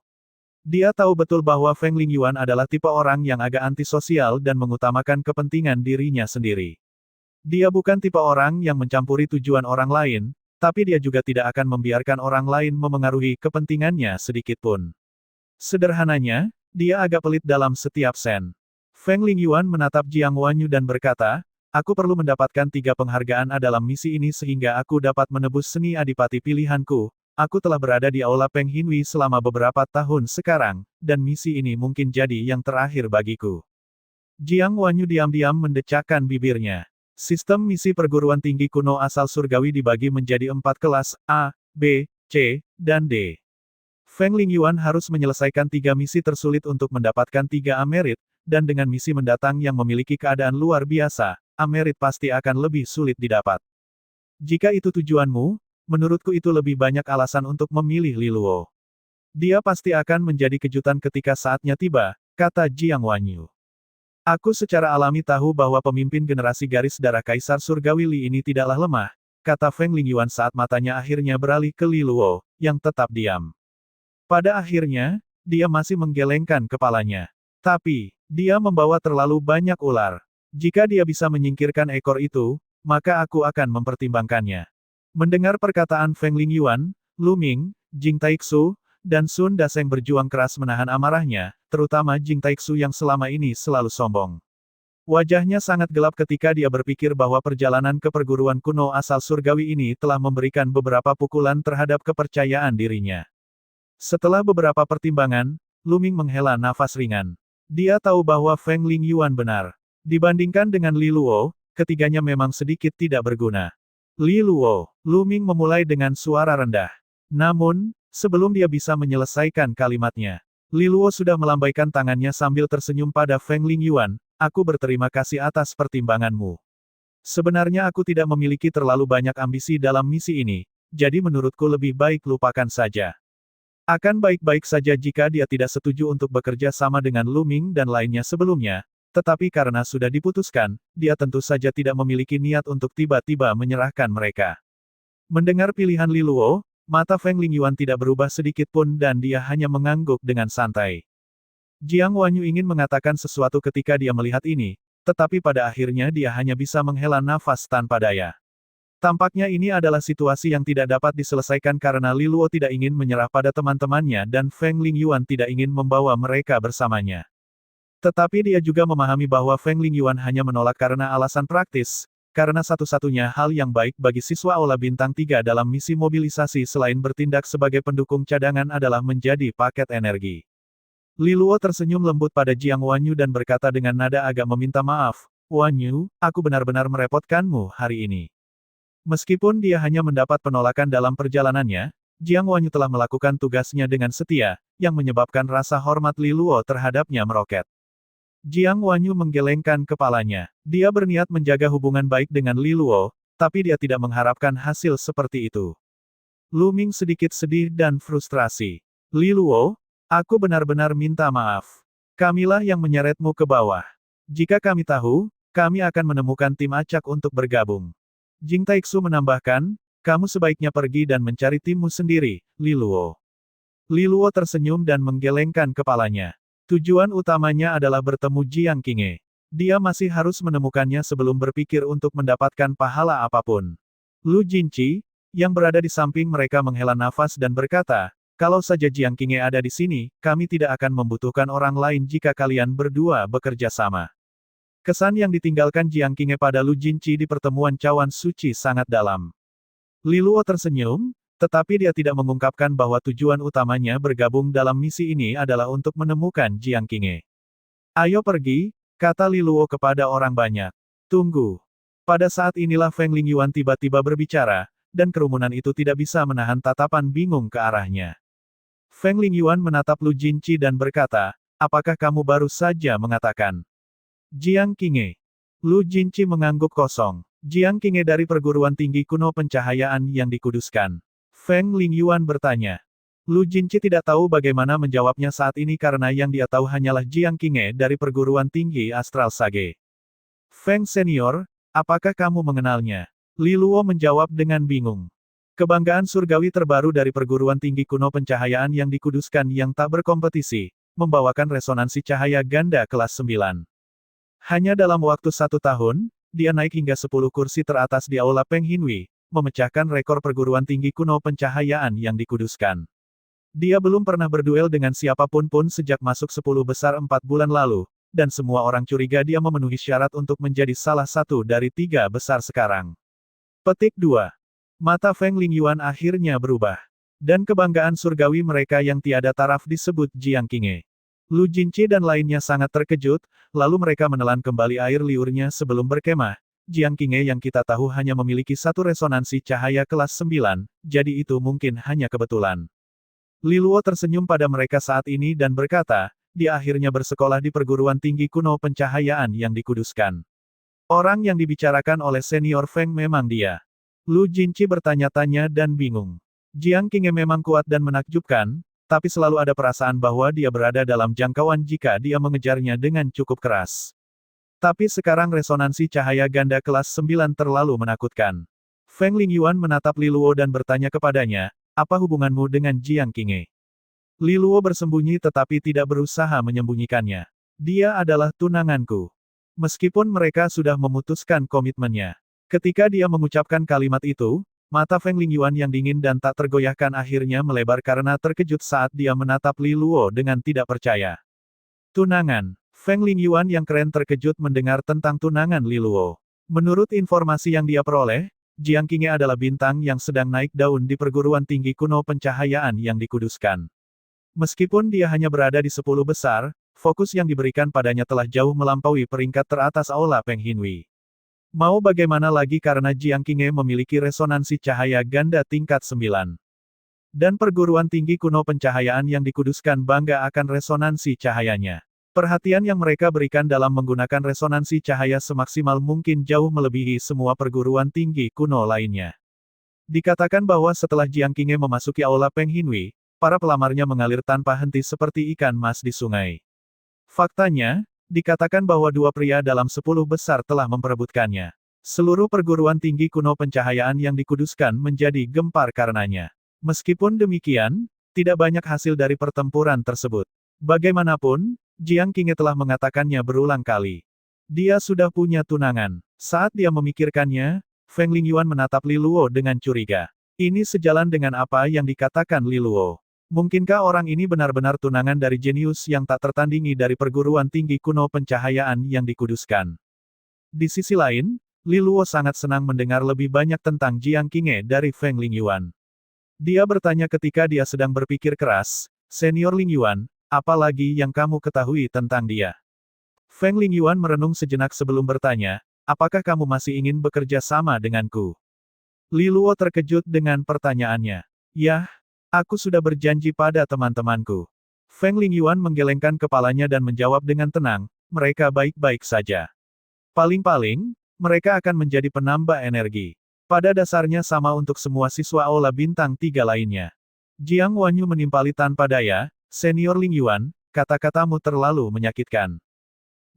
Dia tahu betul bahwa Feng Lingyuan adalah tipe orang yang agak antisosial dan mengutamakan kepentingan dirinya sendiri. Dia bukan tipe orang yang mencampuri tujuan orang lain, tapi dia juga tidak akan membiarkan orang lain memengaruhi kepentingannya sedikitpun. Sederhananya, dia agak pelit dalam setiap sen. Feng Lingyuan menatap Jiang Wanyu dan berkata, aku perlu mendapatkan 3 penghargaan A dalam misi ini sehingga aku dapat menebus seni adipati pilihanku. Aku telah berada di Aula Peng Hinui selama beberapa tahun sekarang, dan misi ini mungkin jadi yang terakhir bagiku. Jiang Wanyu diam-diam mendecakkan bibirnya. Sistem misi perguruan tinggi kuno asal surgawi dibagi menjadi 4 kelas, A, B, C, dan D. Feng Lingyuan harus menyelesaikan 3 misi tersulit untuk mendapatkan 3 Amerit, dan dengan misi mendatang yang memiliki keadaan luar biasa, Amerit pasti akan lebih sulit didapat. Jika itu tujuanmu, menurutku itu lebih banyak alasan untuk memilih Li Luo. Dia pasti akan menjadi kejutan ketika saatnya tiba, kata Jiang Wanyu. Aku secara alami tahu bahwa pemimpin generasi garis darah Kaisar Surgawi Li ini tidaklah lemah, kata Feng Lingyuan saat matanya akhirnya beralih ke Li Luo, yang tetap diam. Pada akhirnya, dia masih menggelengkan kepalanya. Tapi, dia membawa terlalu banyak ular. Jika dia bisa menyingkirkan ekor itu, maka aku akan mempertimbangkannya. Mendengar perkataan Feng Lingyuan, Lu Ming, Jing Taixu, dan Sun Daseng berjuang keras menahan amarahnya, terutama Jing Taixu yang selama ini selalu sombong. Wajahnya sangat gelap ketika dia berpikir bahwa perjalanan ke perguruan kuno asal surgawi ini telah memberikan beberapa pukulan terhadap kepercayaan dirinya. Setelah beberapa pertimbangan, Lu Ming menghela nafas ringan. Dia tahu bahwa Feng Lingyuan benar. Dibandingkan dengan Li Luo, ketiganya memang sedikit tidak berguna. Li Luo, Lu Ming memulai dengan suara rendah. Namun, sebelum dia bisa menyelesaikan kalimatnya, Li Luo sudah melambaikan tangannya sambil tersenyum pada Feng Lingyuan, aku berterima kasih atas pertimbanganmu. Sebenarnya aku tidak memiliki terlalu banyak ambisi dalam misi ini, jadi menurutku lebih baik lupakan saja. Akan baik-baik saja jika dia tidak setuju untuk bekerja sama dengan Lu Ming dan lainnya sebelumnya, tetapi karena sudah diputuskan, dia tentu saja tidak memiliki niat untuk tiba-tiba menyerahkan mereka. Mendengar pilihan Li Luo, mata Feng Lingyuan tidak berubah sedikit pun dan dia hanya mengangguk dengan santai. Jiang Wanyu ingin mengatakan sesuatu ketika dia melihat ini, tetapi pada akhirnya dia hanya bisa menghela nafas tanpa daya. Tampaknya ini adalah situasi yang tidak dapat diselesaikan karena Li Luo tidak ingin menyerah pada teman-temannya dan Feng Lingyuan tidak ingin membawa mereka bersamanya. Tetapi dia juga memahami bahwa Feng Lingyuan hanya menolak karena alasan praktis, karena satu-satunya hal yang baik bagi siswa Aula Bintang 3 dalam misi mobilisasi selain bertindak sebagai pendukung cadangan adalah menjadi paket energi. Li Luo tersenyum lembut pada Jiang Wanyu dan berkata dengan nada agak meminta maaf, Wanyu, aku benar-benar merepotkanmu hari ini. Meskipun dia hanya mendapat penolakan dalam perjalanannya, Jiang Wanyu telah melakukan tugasnya dengan setia, yang menyebabkan rasa hormat Li Luo terhadapnya meroket. Jiang Wanyu menggelengkan kepalanya. Dia berniat menjaga hubungan baik dengan Li Luo, tapi dia tidak mengharapkan hasil seperti itu. Lu Ming sedikit sedih dan frustrasi. Li Luo, aku benar-benar minta maaf. Kamilah yang menyeretmu ke bawah. Jika kami tahu, kami akan menemukan tim acak untuk bergabung. Jing Taixu menambahkan, kamu sebaiknya pergi dan mencari timmu sendiri, Li Luo. Li Luo tersenyum dan menggelengkan kepalanya. Tujuan utamanya adalah bertemu Jiang Qinghe. Dia masih harus menemukannya sebelum berpikir untuk mendapatkan pahala apapun. Lu Jinqi, yang berada di samping mereka menghela nafas dan berkata, kalau saja Jiang Qinghe ada di sini, kami tidak akan membutuhkan orang lain jika kalian berdua bekerja sama. Kesan yang ditinggalkan Jiang Qinghe pada Lu Jinqi di pertemuan cawan suci sangat dalam. Li Luo tersenyum, tetapi dia tidak mengungkapkan bahwa tujuan utamanya bergabung dalam misi ini adalah untuk menemukan Jiang Qinghe. Ayo pergi, kata Li Luo kepada orang banyak. Tunggu. Pada saat inilah Feng Lingyuan tiba-tiba berbicara, dan kerumunan itu tidak bisa menahan tatapan bingung ke arahnya. Feng Lingyuan menatap Lu Jinqi dan berkata, apakah kamu baru saja mengatakan Jiang Qinghe? Lu Jinqi mengangguk kosong. Jiang Qinghe dari perguruan tinggi kuno pencahayaan yang dikuduskan. Feng Lingyuan bertanya. Lu Jinqi tidak tahu bagaimana menjawabnya saat ini karena yang dia tahu hanyalah Jiang Qinghe dari perguruan tinggi Astral Sage. Feng Senior, apakah kamu mengenalnya? Li Luo menjawab dengan bingung. Kebanggaan surgawi terbaru dari perguruan tinggi kuno pencahayaan yang dikuduskan yang tak berkompetisi, membawakan resonansi cahaya ganda kelas 9. Hanya dalam waktu 1 tahun, dia naik hingga 10 kursi teratas di Aula Peng Hinwi, memecahkan rekor perguruan tinggi kuno pencahayaan yang dikuduskan. Dia belum pernah berduel dengan siapapun pun sejak masuk 10 besar 4 bulan lalu, dan semua orang curiga dia memenuhi syarat untuk menjadi salah satu dari 3 besar sekarang. Petik 2. Mata Feng Lingyuan akhirnya berubah. Dan kebanggaan surgawi mereka yang tiada taraf disebut Jiang Qinghe. Lu Jinqi dan lainnya sangat terkejut, lalu mereka menelan kembali air liurnya sebelum berkemah, Jiang Qinghe yang kita tahu hanya memiliki satu resonansi cahaya kelas 9, jadi itu mungkin hanya kebetulan. Li Luo tersenyum pada mereka saat ini dan berkata, dia akhirnya bersekolah di perguruan tinggi kuno pencahayaan yang dikuduskan. Orang yang dibicarakan oleh senior Feng memang dia. Lu Jinci bertanya-tanya dan bingung. Jiang Qinghe memang kuat dan menakjubkan, tapi selalu ada perasaan bahwa dia berada dalam jangkauan jika dia mengejarnya dengan cukup keras. Tapi sekarang resonansi cahaya ganda kelas 9 terlalu menakutkan. Feng Lingyuan menatap Li Luo dan bertanya kepadanya, apa hubunganmu dengan Jiang Qinghe? Li Luo bersembunyi tetapi tidak berusaha menyembunyikannya. Dia adalah tunanganku. Meskipun mereka sudah memutuskan komitmennya. Ketika dia mengucapkan kalimat itu, mata Feng Lingyuan yang dingin dan tak tergoyahkan akhirnya melebar karena terkejut saat dia menatap Li Luo dengan tidak percaya. Tunangan. Feng Lingyuan yang keren terkejut mendengar tentang tunangan Li Luo. Menurut informasi yang dia peroleh, Jiang Qinghe adalah bintang yang sedang naik daun di perguruan tinggi kuno pencahayaan yang dikuduskan. Meskipun dia hanya berada di 10 besar, fokus yang diberikan padanya telah jauh melampaui peringkat teratas Aula Peng Hinhui. Mau bagaimana lagi karena Jiang Qinghe memiliki resonansi cahaya ganda tingkat 9. Dan perguruan tinggi kuno pencahayaan yang dikuduskan bangga akan resonansi cahayanya. Perhatian yang mereka berikan dalam menggunakan resonansi cahaya semaksimal mungkin jauh melebihi semua perguruan tinggi kuno lainnya. Dikatakan bahwa setelah Jiang Qinghe memasuki Aula Peng Hinhui, para pelamarnya mengalir tanpa henti seperti ikan mas di sungai. Faktanya, dikatakan bahwa dua pria dalam 10 besar telah memperebutkannya. Seluruh perguruan tinggi kuno pencahayaan yang dikuduskan menjadi gempar karenanya. Meskipun demikian, tidak banyak hasil dari pertempuran tersebut. Bagaimanapun, Jiang Qinghe telah mengatakannya berulang kali. Dia sudah punya tunangan. Saat dia memikirkannya, Feng Lingyuan menatap Li Luo dengan curiga. Ini sejalan dengan apa yang dikatakan Li Luo. Mungkinkah orang ini benar-benar tunangan dari jenius yang tak tertandingi dari perguruan tinggi kuno pencahayaan yang dikuduskan? Di sisi lain, Li Luo sangat senang mendengar lebih banyak tentang Jiang Qinghe dari Feng Lingyuan. Dia bertanya ketika dia sedang berpikir keras, Senior Lingyuan, apa lagi yang kamu ketahui tentang dia? Feng Lingyuan merenung sejenak sebelum bertanya, apakah kamu masih ingin bekerja sama denganku? Li Luo terkejut dengan pertanyaannya. Yah, aku sudah berjanji pada teman-temanku. Feng Lingyuan menggelengkan kepalanya dan menjawab dengan tenang, mereka baik-baik saja. Paling-paling, mereka akan menjadi penambah energi. Pada dasarnya sama untuk semua siswa Aula Bintang 3 lainnya. Jiang Wanyu menimpali tanpa daya, Senior Lingyuan, kata-katamu terlalu menyakitkan.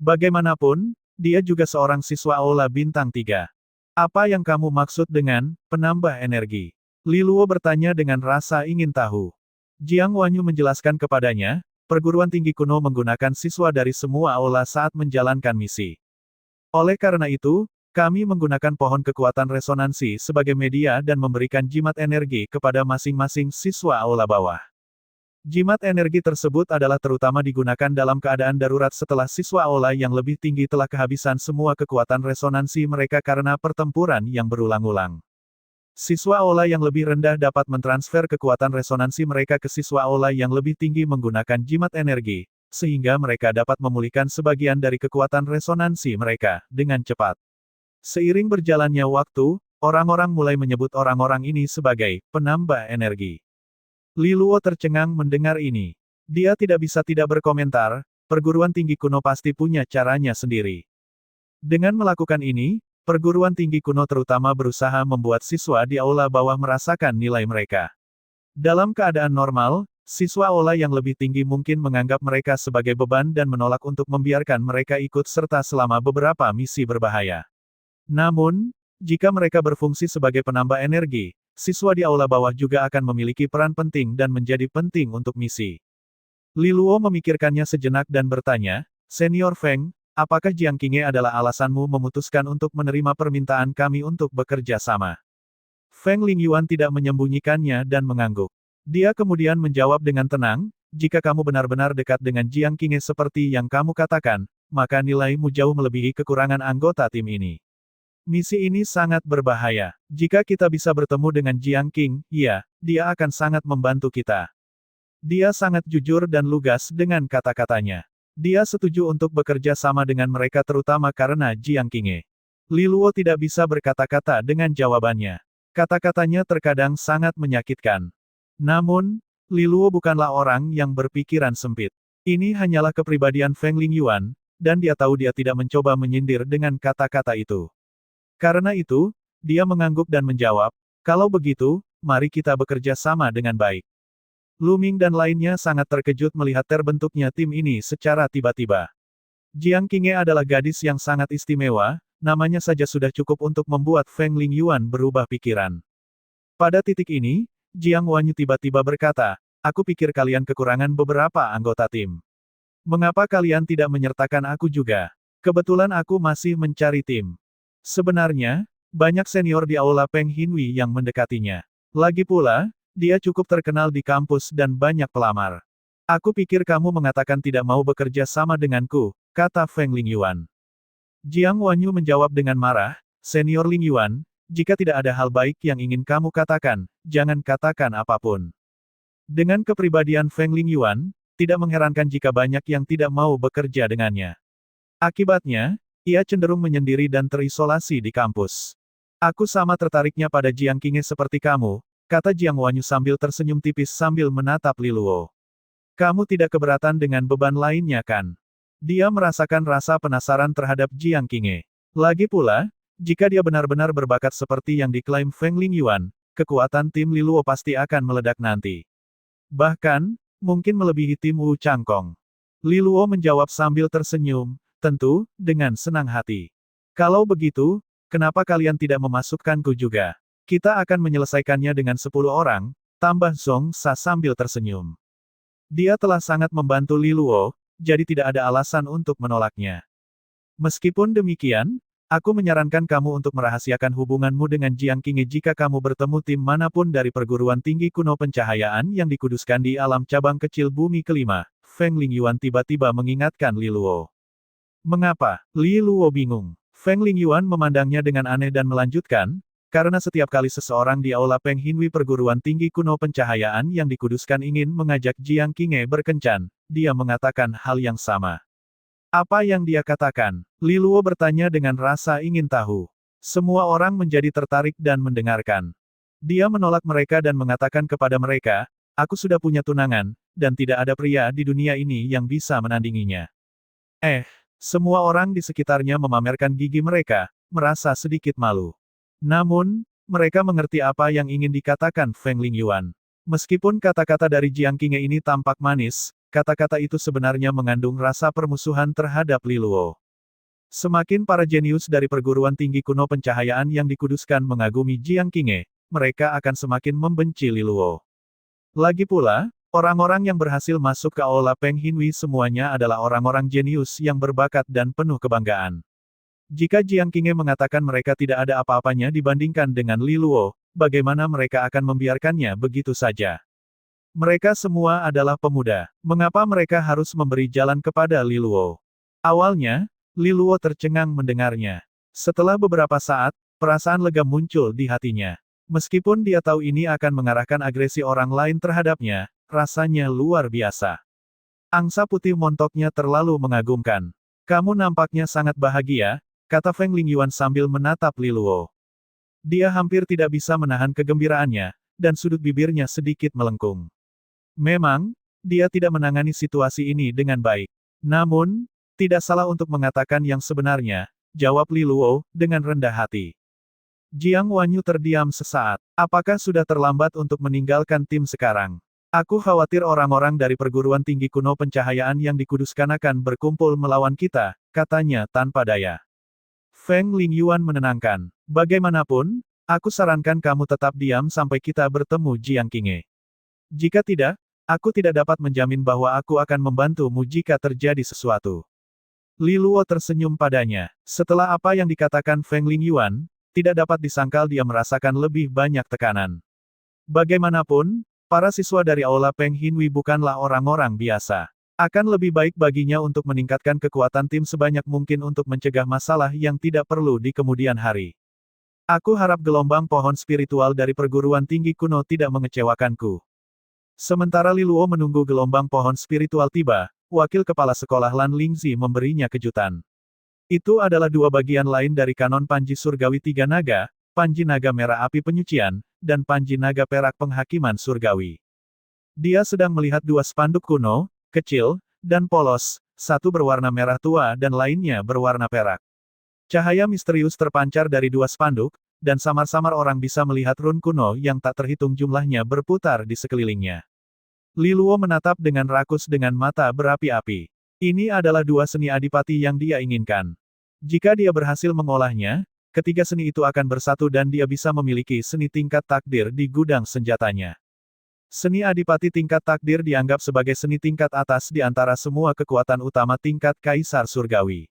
Bagaimanapun, dia juga seorang siswa Aula Bintang 3. Apa yang kamu maksud dengan penambah energi? Li Luo bertanya dengan rasa ingin tahu. Jiang Wanyu menjelaskan kepadanya, perguruan tinggi kuno menggunakan siswa dari semua aula saat menjalankan misi. Oleh karena itu, kami menggunakan pohon kekuatan resonansi sebagai media dan memberikan jimat energi kepada masing-masing siswa aula bawah. Jimat energi tersebut adalah terutama digunakan dalam keadaan darurat setelah siswa aula yang lebih tinggi telah kehabisan semua kekuatan resonansi mereka karena pertempuran yang berulang-ulang. Siswa aula yang lebih rendah dapat mentransfer kekuatan resonansi mereka ke siswa aula yang lebih tinggi menggunakan jimat energi, sehingga mereka dapat memulihkan sebagian dari kekuatan resonansi mereka dengan cepat. Seiring berjalannya waktu, orang-orang mulai menyebut orang-orang ini sebagai penambah energi. Li Luo tercengang mendengar ini. Dia tidak bisa tidak berkomentar, perguruan tinggi kuno pasti punya caranya sendiri. Dengan melakukan ini, perguruan tinggi kuno terutama berusaha membuat siswa di aula bawah merasakan nilai mereka. Dalam keadaan normal, siswa aula yang lebih tinggi mungkin menganggap mereka sebagai beban dan menolak untuk membiarkan mereka ikut serta selama beberapa misi berbahaya. Namun, jika mereka berfungsi sebagai penambah energi, siswa di aula bawah juga akan memiliki peran penting dan menjadi penting untuk misi. Li Luo memikirkannya sejenak dan bertanya, Senior Feng, apakah Jiang Qinghe adalah alasanmu memutuskan untuk menerima permintaan kami untuk bekerja sama? Feng Lingyuan tidak menyembunyikannya dan mengangguk. Dia kemudian menjawab dengan tenang, jika kamu benar-benar dekat dengan Jiang Qinghe seperti yang kamu katakan, maka nilaimu jauh melebihi kekurangan anggota tim ini. Misi ini sangat berbahaya. Jika kita bisa bertemu dengan Jiang Qing, ya, dia akan sangat membantu kita. Dia sangat jujur dan lugas dengan kata-katanya. Dia setuju untuk bekerja sama dengan mereka terutama karena Jiang Qinghe. Li Luo tidak bisa berkata-kata dengan jawabannya. Kata-katanya terkadang sangat menyakitkan. Namun, Li Luo bukanlah orang yang berpikiran sempit. Ini hanyalah kepribadian Feng Lingyuan, dan dia tahu dia tidak mencoba menyindir dengan kata-kata itu. Karena itu, dia mengangguk dan menjawab, kalau begitu, mari kita bekerja sama dengan baik. Lu Ming dan lainnya sangat terkejut melihat terbentuknya tim ini secara tiba-tiba. Jiang Qingye adalah gadis yang sangat istimewa, namanya saja sudah cukup untuk membuat Feng Lingyuan berubah pikiran. Pada titik ini, Jiang Wanyu tiba-tiba berkata, aku pikir kalian kekurangan beberapa anggota tim. Mengapa kalian tidak menyertakan aku juga? Kebetulan aku masih mencari tim. Sebenarnya, banyak senior di Aula Peng Hinwi yang mendekatinya. Lagi pula, dia cukup terkenal di kampus dan banyak pelamar. Aku pikir kamu mengatakan tidak mau bekerja sama denganku, kata Feng Lingyuan. Jiang Wanyu menjawab dengan marah, Senior Lingyuan, jika tidak ada hal baik yang ingin kamu katakan, jangan katakan apapun. Dengan kepribadian Feng Lingyuan, tidak mengherankan jika banyak yang tidak mau bekerja dengannya. Akibatnya, ia cenderung menyendiri dan terisolasi di kampus. Aku sama tertariknya pada Jiang Qingye seperti kamu, kata Jiang Wanyu sambil tersenyum tipis sambil menatap Li Luo. Kamu tidak keberatan dengan beban lainnya kan? Dia merasakan rasa penasaran terhadap Jiang Qingye. Lagi pula, jika dia benar-benar berbakat seperti yang diklaim Feng Lingyuan, kekuatan tim Li Luo pasti akan meledak nanti. Bahkan, mungkin melebihi tim Wu Changkong. Li Luo menjawab sambil tersenyum, tentu, dengan senang hati. Kalau begitu, kenapa kalian tidak memasukkanku juga? Kita akan menyelesaikannya dengan 10 orang, tambah Zhong Sa sambil tersenyum. Dia telah sangat membantu Li Luo, jadi tidak ada alasan untuk menolaknya. Meskipun demikian, aku menyarankan kamu untuk merahasiakan hubunganmu dengan Jiang Qingye jika kamu bertemu tim manapun dari perguruan tinggi kuno pencahayaan yang dikuduskan di alam cabang kecil bumi kelima. Feng Lingyuan tiba-tiba mengingatkan Li Luo. Mengapa? Li Luo bingung. Feng Lingyuan memandangnya dengan aneh dan melanjutkan, karena setiap kali seseorang di Aula Peng Hinwi perguruan tinggi kuno pencahayaan yang dikuduskan ingin mengajak Jiang Qingye berkencan, dia mengatakan hal yang sama. Apa yang dia katakan? Li Luo bertanya dengan rasa ingin tahu. Semua orang menjadi tertarik dan mendengarkan. Dia menolak mereka dan mengatakan kepada mereka, aku sudah punya tunangan, dan tidak ada pria di dunia ini yang bisa menandinginya. Semua orang di sekitarnya memamerkan gigi mereka, merasa sedikit malu. Namun, mereka mengerti apa yang ingin dikatakan Feng Lingyuan. Meskipun kata-kata dari Jiang Qingye ini tampak manis, kata-kata itu sebenarnya mengandung rasa permusuhan terhadap Li Luo. Semakin para jenius dari perguruan tinggi kuno pencahayaan yang dikuduskan mengagumi Jiang Qingye, mereka akan semakin membenci Li Luo. Lagi pula, orang-orang yang berhasil masuk ke Aula Peng Hinwi semuanya adalah orang-orang jenius yang berbakat dan penuh kebanggaan. Jika Jiang Qingye mengatakan mereka tidak ada apa-apanya dibandingkan dengan Li Luo, bagaimana mereka akan membiarkannya begitu saja? Mereka semua adalah pemuda. Mengapa mereka harus memberi jalan kepada Li Luo? Awalnya, Li Luo tercengang mendengarnya. Setelah beberapa saat, perasaan lega muncul di hatinya. Meskipun dia tahu ini akan mengarahkan agresi orang lain terhadapnya, rasanya luar biasa. Angsa putih montoknya terlalu mengagumkan. Kamu nampaknya sangat bahagia, kata Feng Lingyuan sambil menatap Li Luo. Dia hampir tidak bisa menahan kegembiraannya, dan sudut bibirnya sedikit melengkung. Memang, dia tidak menangani situasi ini dengan baik. Namun, tidak salah untuk mengatakan yang sebenarnya, jawab Li Luo, dengan rendah hati. Jiang Wanyu terdiam sesaat. Apakah sudah terlambat untuk meninggalkan tim sekarang? Aku khawatir orang-orang dari perguruan tinggi kuno pencahayaan yang dikuduskan akan berkumpul melawan kita, katanya tanpa daya. Feng Lingyuan menenangkan. Bagaimanapun, aku sarankan kamu tetap diam sampai kita bertemu Jiang Qingye. Jika tidak, aku tidak dapat menjamin bahwa aku akan membantumu jika terjadi sesuatu. Li Luo tersenyum padanya. Setelah apa yang dikatakan Feng Lingyuan, tidak dapat disangkal dia merasakan lebih banyak tekanan. Bagaimanapun, para siswa dari Aula Peng Hinwi bukanlah orang-orang biasa. Akan lebih baik baginya untuk meningkatkan kekuatan tim sebanyak mungkin untuk mencegah masalah yang tidak perlu di kemudian hari. Aku harap gelombang pohon spiritual dari perguruan tinggi kuno tidak mengecewakanku. Sementara Li Luo menunggu gelombang pohon spiritual tiba, wakil kepala sekolah Lan Lingzi memberinya kejutan. Itu adalah dua bagian lain dari kanon Panji Surgawi Tiga Naga, Panji Naga Merah Api Penyucian, dan Panji Naga Perak Penghakiman Surgawi. Dia sedang melihat dua spanduk kuno, kecil, dan polos, satu berwarna merah tua dan lainnya berwarna perak. Cahaya misterius terpancar dari dua spanduk, dan samar-samar orang bisa melihat run kuno yang tak terhitung jumlahnya berputar di sekelilingnya. Li Luo menatap dengan rakus dengan mata berapi-api. Ini adalah dua seni adipati yang dia inginkan. Jika dia berhasil mengolahnya, ketiga seni itu akan bersatu dan dia bisa memiliki seni tingkat takdir di gudang senjatanya. Seni adipati tingkat takdir dianggap sebagai seni tingkat atas di antara semua kekuatan utama tingkat Kaisar Surgawi.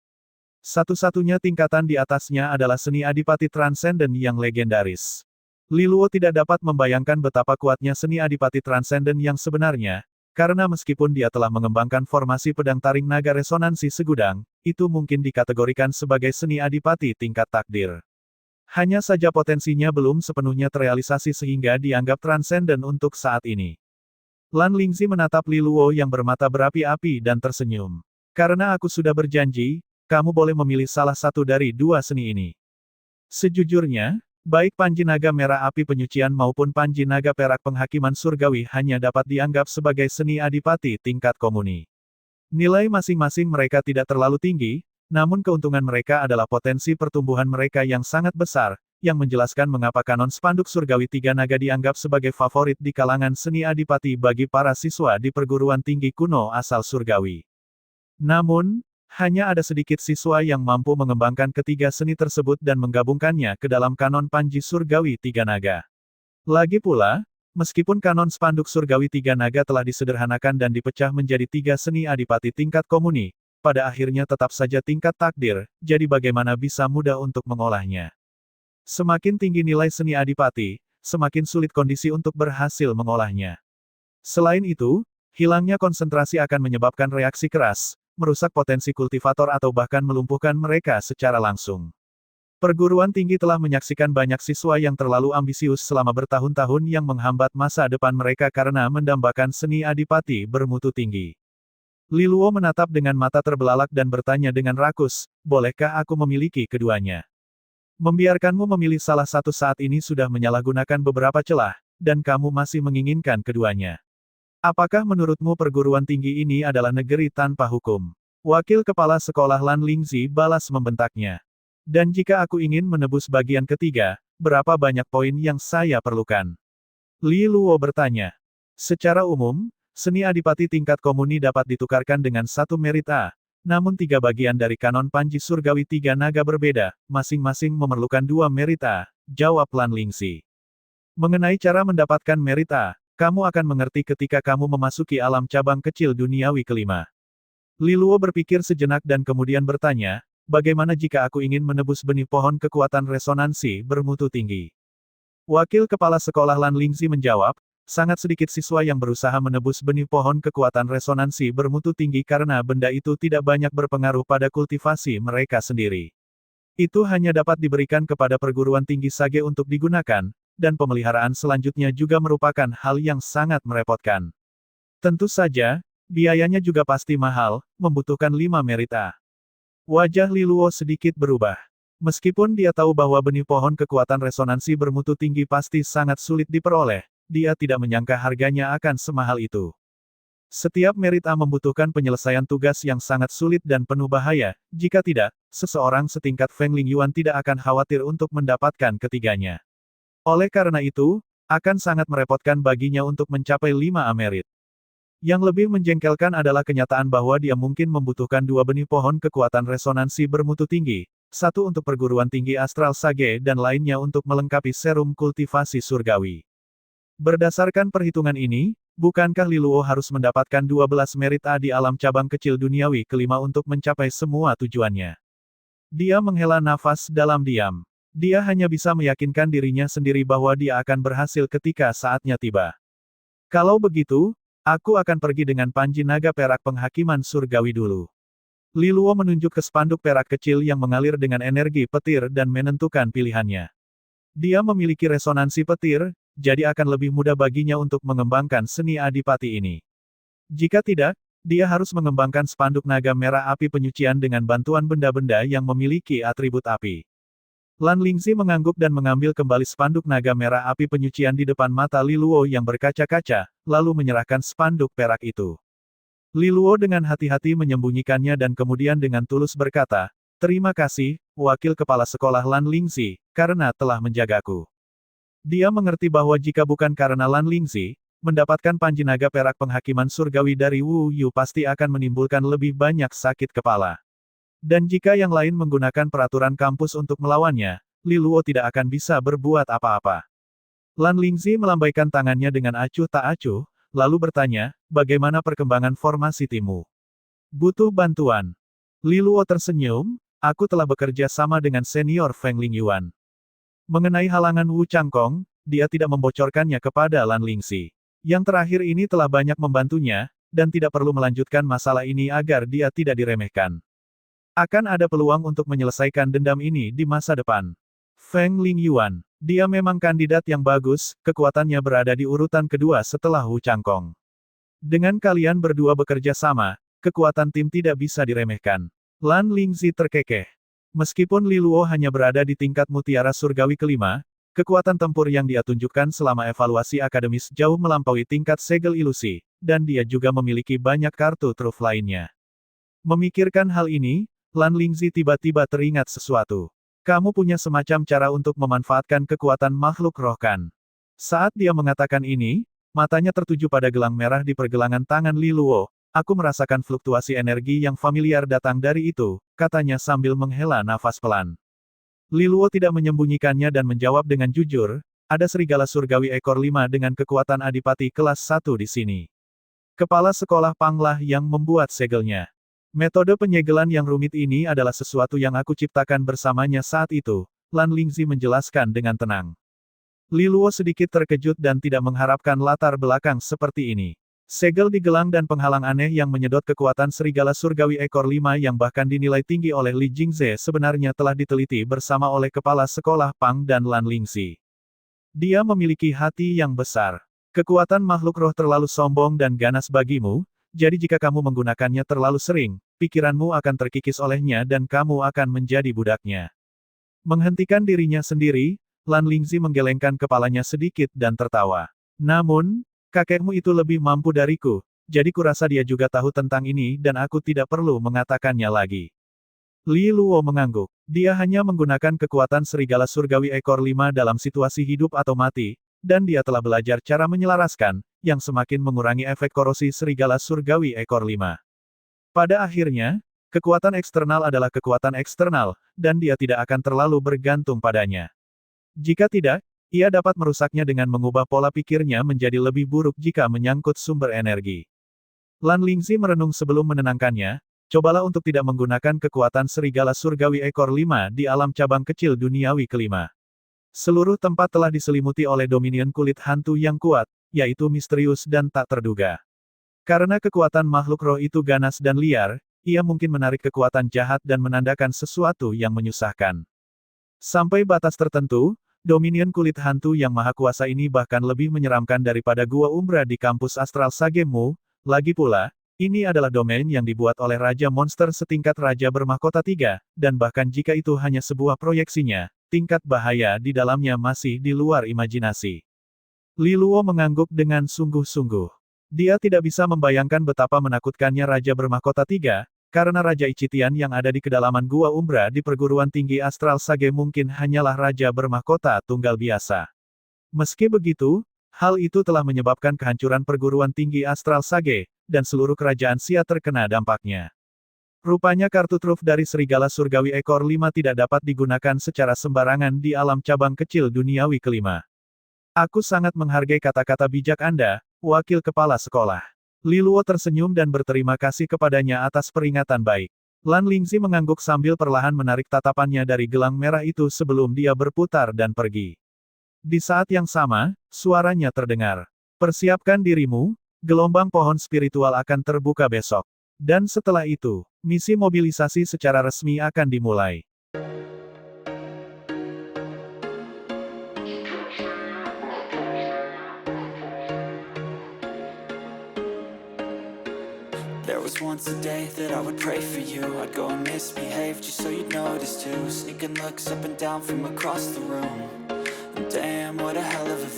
Satu-satunya tingkatan di atasnya adalah seni adipati transenden yang legendaris. Li Luo tidak dapat membayangkan betapa kuatnya seni adipati transenden yang sebenarnya, karena meskipun dia telah mengembangkan formasi pedang taring naga resonansi segudang, itu mungkin dikategorikan sebagai seni adipati tingkat takdir. Hanya saja potensinya belum sepenuhnya terrealisasi sehingga dianggap transenden untuk saat ini. Lan Lingzi menatap Li Luo yang bermata berapi-api dan tersenyum. Karena aku sudah berjanji, kamu boleh memilih salah satu dari dua seni ini. Sejujurnya, baik Panji Naga Merah Api Penyucian maupun Panji Naga Perak Penghakiman Surgawi hanya dapat dianggap sebagai seni adipati tingkat komuni. Nilai masing-masing mereka tidak terlalu tinggi, namun keuntungan mereka adalah potensi pertumbuhan mereka yang sangat besar, yang menjelaskan mengapa kanon spanduk Surgawi Tiga Naga dianggap sebagai favorit di kalangan seni adipati bagi para siswa di perguruan tinggi kuno asal Surgawi. Namun, hanya ada sedikit siswa yang mampu mengembangkan ketiga seni tersebut dan menggabungkannya ke dalam kanon Panji Surgawi Tiga Naga. Lagi pula, meskipun kanon spanduk Surgawi Tiga Naga telah disederhanakan dan dipecah menjadi tiga seni adipati tingkat komuni, pada akhirnya tetap saja tingkat takdir, jadi bagaimana bisa mudah untuk mengolahnya. Semakin tinggi nilai seni adipati, semakin sulit kondisi untuk berhasil mengolahnya. Selain itu, hilangnya konsentrasi akan menyebabkan reaksi keras, merusak potensi kultivator atau bahkan melumpuhkan mereka secara langsung. Perguruan tinggi telah menyaksikan banyak siswa yang terlalu ambisius selama bertahun-tahun yang menghambat masa depan mereka karena mendambakan seni adipati bermutu tinggi. Li Luo menatap dengan mata terbelalak dan bertanya dengan rakus, bolehkah aku memiliki keduanya? Membiarkanmu memilih salah satu saat ini sudah menyalahgunakan beberapa celah, dan kamu masih menginginkan keduanya. Apakah menurutmu perguruan tinggi ini adalah negeri tanpa hukum? Wakil Kepala Sekolah Lan Lingzi balas membentaknya. Dan jika aku ingin menebus bagian ketiga, berapa banyak poin yang saya perlukan? Li Luo bertanya. Secara umum, seni adipati tingkat komuni dapat ditukarkan dengan satu merit A, namun tiga bagian dari kanon Panji Surgawi Tiga Naga berbeda, masing-masing memerlukan dua merit A, jawab Lan Lingzi. Mengenai cara mendapatkan merit A, kamu akan mengerti ketika kamu memasuki alam cabang kecil duniawi kelima. Li Luo berpikir sejenak dan kemudian bertanya, bagaimana jika aku ingin menebus benih pohon kekuatan resonansi bermutu tinggi? Wakil Kepala Sekolah Lan Lingzi menjawab, sangat sedikit siswa yang berusaha menebus benih pohon kekuatan resonansi bermutu tinggi karena benda itu tidak banyak berpengaruh pada kultivasi mereka sendiri. Itu hanya dapat diberikan kepada perguruan tinggi Sage untuk digunakan, dan pemeliharaan selanjutnya juga merupakan hal yang sangat merepotkan. Tentu saja, biayanya juga pasti mahal, membutuhkan 5 merit A. Wajah Li Luo sedikit berubah. Meskipun dia tahu bahwa benih pohon kekuatan resonansi bermutu tinggi pasti sangat sulit diperoleh, dia tidak menyangka harganya akan semahal itu. Setiap merit A membutuhkan penyelesaian tugas yang sangat sulit dan penuh bahaya, jika tidak, seseorang setingkat Feng Lingyuan tidak akan khawatir untuk mendapatkan ketiganya. Oleh karena itu, akan sangat merepotkan baginya untuk mencapai 5 merit. Yang lebih menjengkelkan adalah kenyataan bahwa dia mungkin membutuhkan dua benih pohon kekuatan resonansi bermutu tinggi, satu untuk perguruan tinggi astral Sage dan lainnya untuk melengkapi serum kultivasi surgawi. Berdasarkan perhitungan ini, bukankah Li Luo harus mendapatkan 12 merit A di alam cabang kecil duniawi kelima untuk mencapai semua tujuannya? Dia menghela nafas dalam diam. Dia hanya bisa meyakinkan dirinya sendiri bahwa dia akan berhasil ketika saatnya tiba. Kalau begitu, aku akan pergi dengan Panji Naga Perak Penghakiman Surgawi dulu. Li Luo menunjuk ke spanduk perak kecil yang mengalir dengan energi petir dan menentukan pilihannya. Dia memiliki resonansi petir, jadi akan lebih mudah baginya untuk mengembangkan seni adipati ini. Jika tidak, Dia harus mengembangkan spanduk naga merah api penyucian dengan bantuan benda-benda yang memiliki atribut api. Lan Lingzi mengangguk dan mengambil kembali spanduk naga merah api penyucian di depan mata Li Luo yang berkaca-kaca, lalu menyerahkan spanduk perak itu. Li Luo dengan hati-hati menyembunyikannya dan kemudian dengan tulus berkata, "Terima kasih, wakil kepala sekolah Lan Lingzi, karena telah menjagaku." Dia mengerti bahwa jika bukan karena Lan Lingzi, mendapatkan panji naga perak penghakiman surgawi dari Wu Yu pasti akan menimbulkan lebih banyak sakit kepala. Dan jika yang lain menggunakan peraturan kampus untuk melawannya, Li Luo tidak akan bisa berbuat apa-apa. Lan Lingzi melambaikan tangannya dengan acuh tak acuh, lalu bertanya, "Bagaimana perkembangan formasi timmu? Butuh bantuan?" Li Luo tersenyum, "Aku telah bekerja sama dengan senior Feng Lingyuan." Mengenai halangan Wu Changkong, dia tidak membocorkannya kepada Lan Lingzi. Yang terakhir ini telah banyak membantunya, dan tidak perlu melanjutkan masalah ini agar dia tidak diremehkan. Akan ada peluang untuk menyelesaikan dendam ini di masa depan. Feng Lingyuan. Dia memang kandidat yang bagus, kekuatannya berada di urutan kedua setelah Wu Changkong. Dengan kalian berdua bekerja sama, kekuatan tim tidak bisa diremehkan. Lan Lingzi terkekeh. Meskipun Li Luo hanya berada di tingkat mutiara surgawi kelima, kekuatan tempur yang dia tunjukkan selama evaluasi akademis jauh melampaui tingkat segel ilusi, dan dia juga memiliki banyak kartu truf lainnya. Memikirkan hal ini, Lan Lingzi tiba-tiba teringat sesuatu. "Kamu punya semacam cara untuk memanfaatkan kekuatan makhluk roh kan?" Saat dia mengatakan ini, matanya tertuju pada gelang merah di pergelangan tangan Li Luo. "Aku merasakan fluktuasi energi yang familiar datang dari itu," katanya sambil menghela nafas pelan. Li Luo tidak menyembunyikannya dan menjawab dengan jujur, "Ada serigala surgawi ekor 5 dengan kekuatan adipati kelas 1 di sini. Kepala sekolah Panglah yang membuat segelnya. Metode penyegelan yang rumit ini adalah sesuatu yang aku ciptakan bersamanya saat itu," Lan Lingzi menjelaskan dengan tenang. Li Luo sedikit terkejut dan tidak mengharapkan latar belakang seperti ini. Segel di gelang dan penghalang aneh yang menyedot kekuatan serigala surgawi ekor 5 yang bahkan dinilai tinggi oleh Li Jingze sebenarnya telah diteliti bersama oleh kepala sekolah Pang dan Lan Lingzi. Dia memiliki hati yang besar. Kekuatan makhluk roh terlalu sombong dan ganas bagimu, jadi jika kamu menggunakannya terlalu sering, pikiranmu akan terkikis olehnya dan kamu akan menjadi budaknya. Menghentikan dirinya sendiri, Lan Lingzi menggelengkan kepalanya sedikit dan tertawa. "Namun, kakekmu itu lebih mampu dariku, jadi kurasa dia juga tahu tentang ini dan aku tidak perlu mengatakannya lagi." Li Luo mengangguk. Dia hanya menggunakan kekuatan serigala surgawi ekor 5 dalam situasi hidup atau mati, dan dia telah belajar cara menyelaraskan, yang semakin mengurangi efek korosi serigala surgawi ekor 5. Pada akhirnya, kekuatan eksternal adalah kekuatan eksternal, dan dia tidak akan terlalu bergantung padanya. Jika tidak, ia dapat merusaknya dengan mengubah pola pikirnya menjadi lebih buruk jika menyangkut sumber energi. Lan Lingzi merenung sebelum menenangkannya, "Cobalah untuk tidak menggunakan kekuatan serigala surgawi ekor 5 di alam cabang kecil duniawi kelima. Seluruh tempat telah diselimuti oleh dominion kulit hantu yang kuat, yaitu misterius dan tak terduga. Karena kekuatan makhluk roh itu ganas dan liar, ia mungkin menarik kekuatan jahat dan menandakan sesuatu yang menyusahkan. Sampai batas tertentu, dominion kulit hantu yang maha kuasa ini bahkan lebih menyeramkan daripada gua umbra di kampus astral Sagemu. Lagi pula, ini adalah domain yang dibuat oleh Raja Monster setingkat Raja Bermahkota 3, dan bahkan jika itu hanya sebuah proyeksinya, tingkat bahaya di dalamnya masih di luar imajinasi." Li Luo mengangguk dengan sungguh-sungguh. Dia tidak bisa membayangkan betapa menakutkannya Raja Bermahkota 3, karena Raja Icitian yang ada di kedalaman Gua Umbra di perguruan tinggi Astral Sage mungkin hanyalah Raja Bermahkota tunggal biasa. Meski begitu, hal itu telah menyebabkan kehancuran perguruan tinggi Astral Sage, dan seluruh kerajaan Xia terkena dampaknya. Rupanya kartu truf dari serigala surgawi ekor 5 tidak dapat digunakan secara sembarangan di alam cabang kecil duniawi kelima. "Aku sangat menghargai kata-kata bijak Anda, wakil kepala sekolah." Li Luo tersenyum dan berterima kasih kepadanya atas peringatan baik. Lan Lingzi mengangguk sambil perlahan menarik tatapannya dari gelang merah itu sebelum dia berputar dan pergi. Di saat yang sama, suaranya terdengar. "Persiapkan dirimu, gelombang pohon spiritual akan terbuka besok. Dan setelah itu, misi mobilisasi secara resmi akan dimulai." There was once a day that I would pray for you. I'd go and misbehave just so you'd notice too. Sneaking looks up and down from across the room. Damn, what a hell of a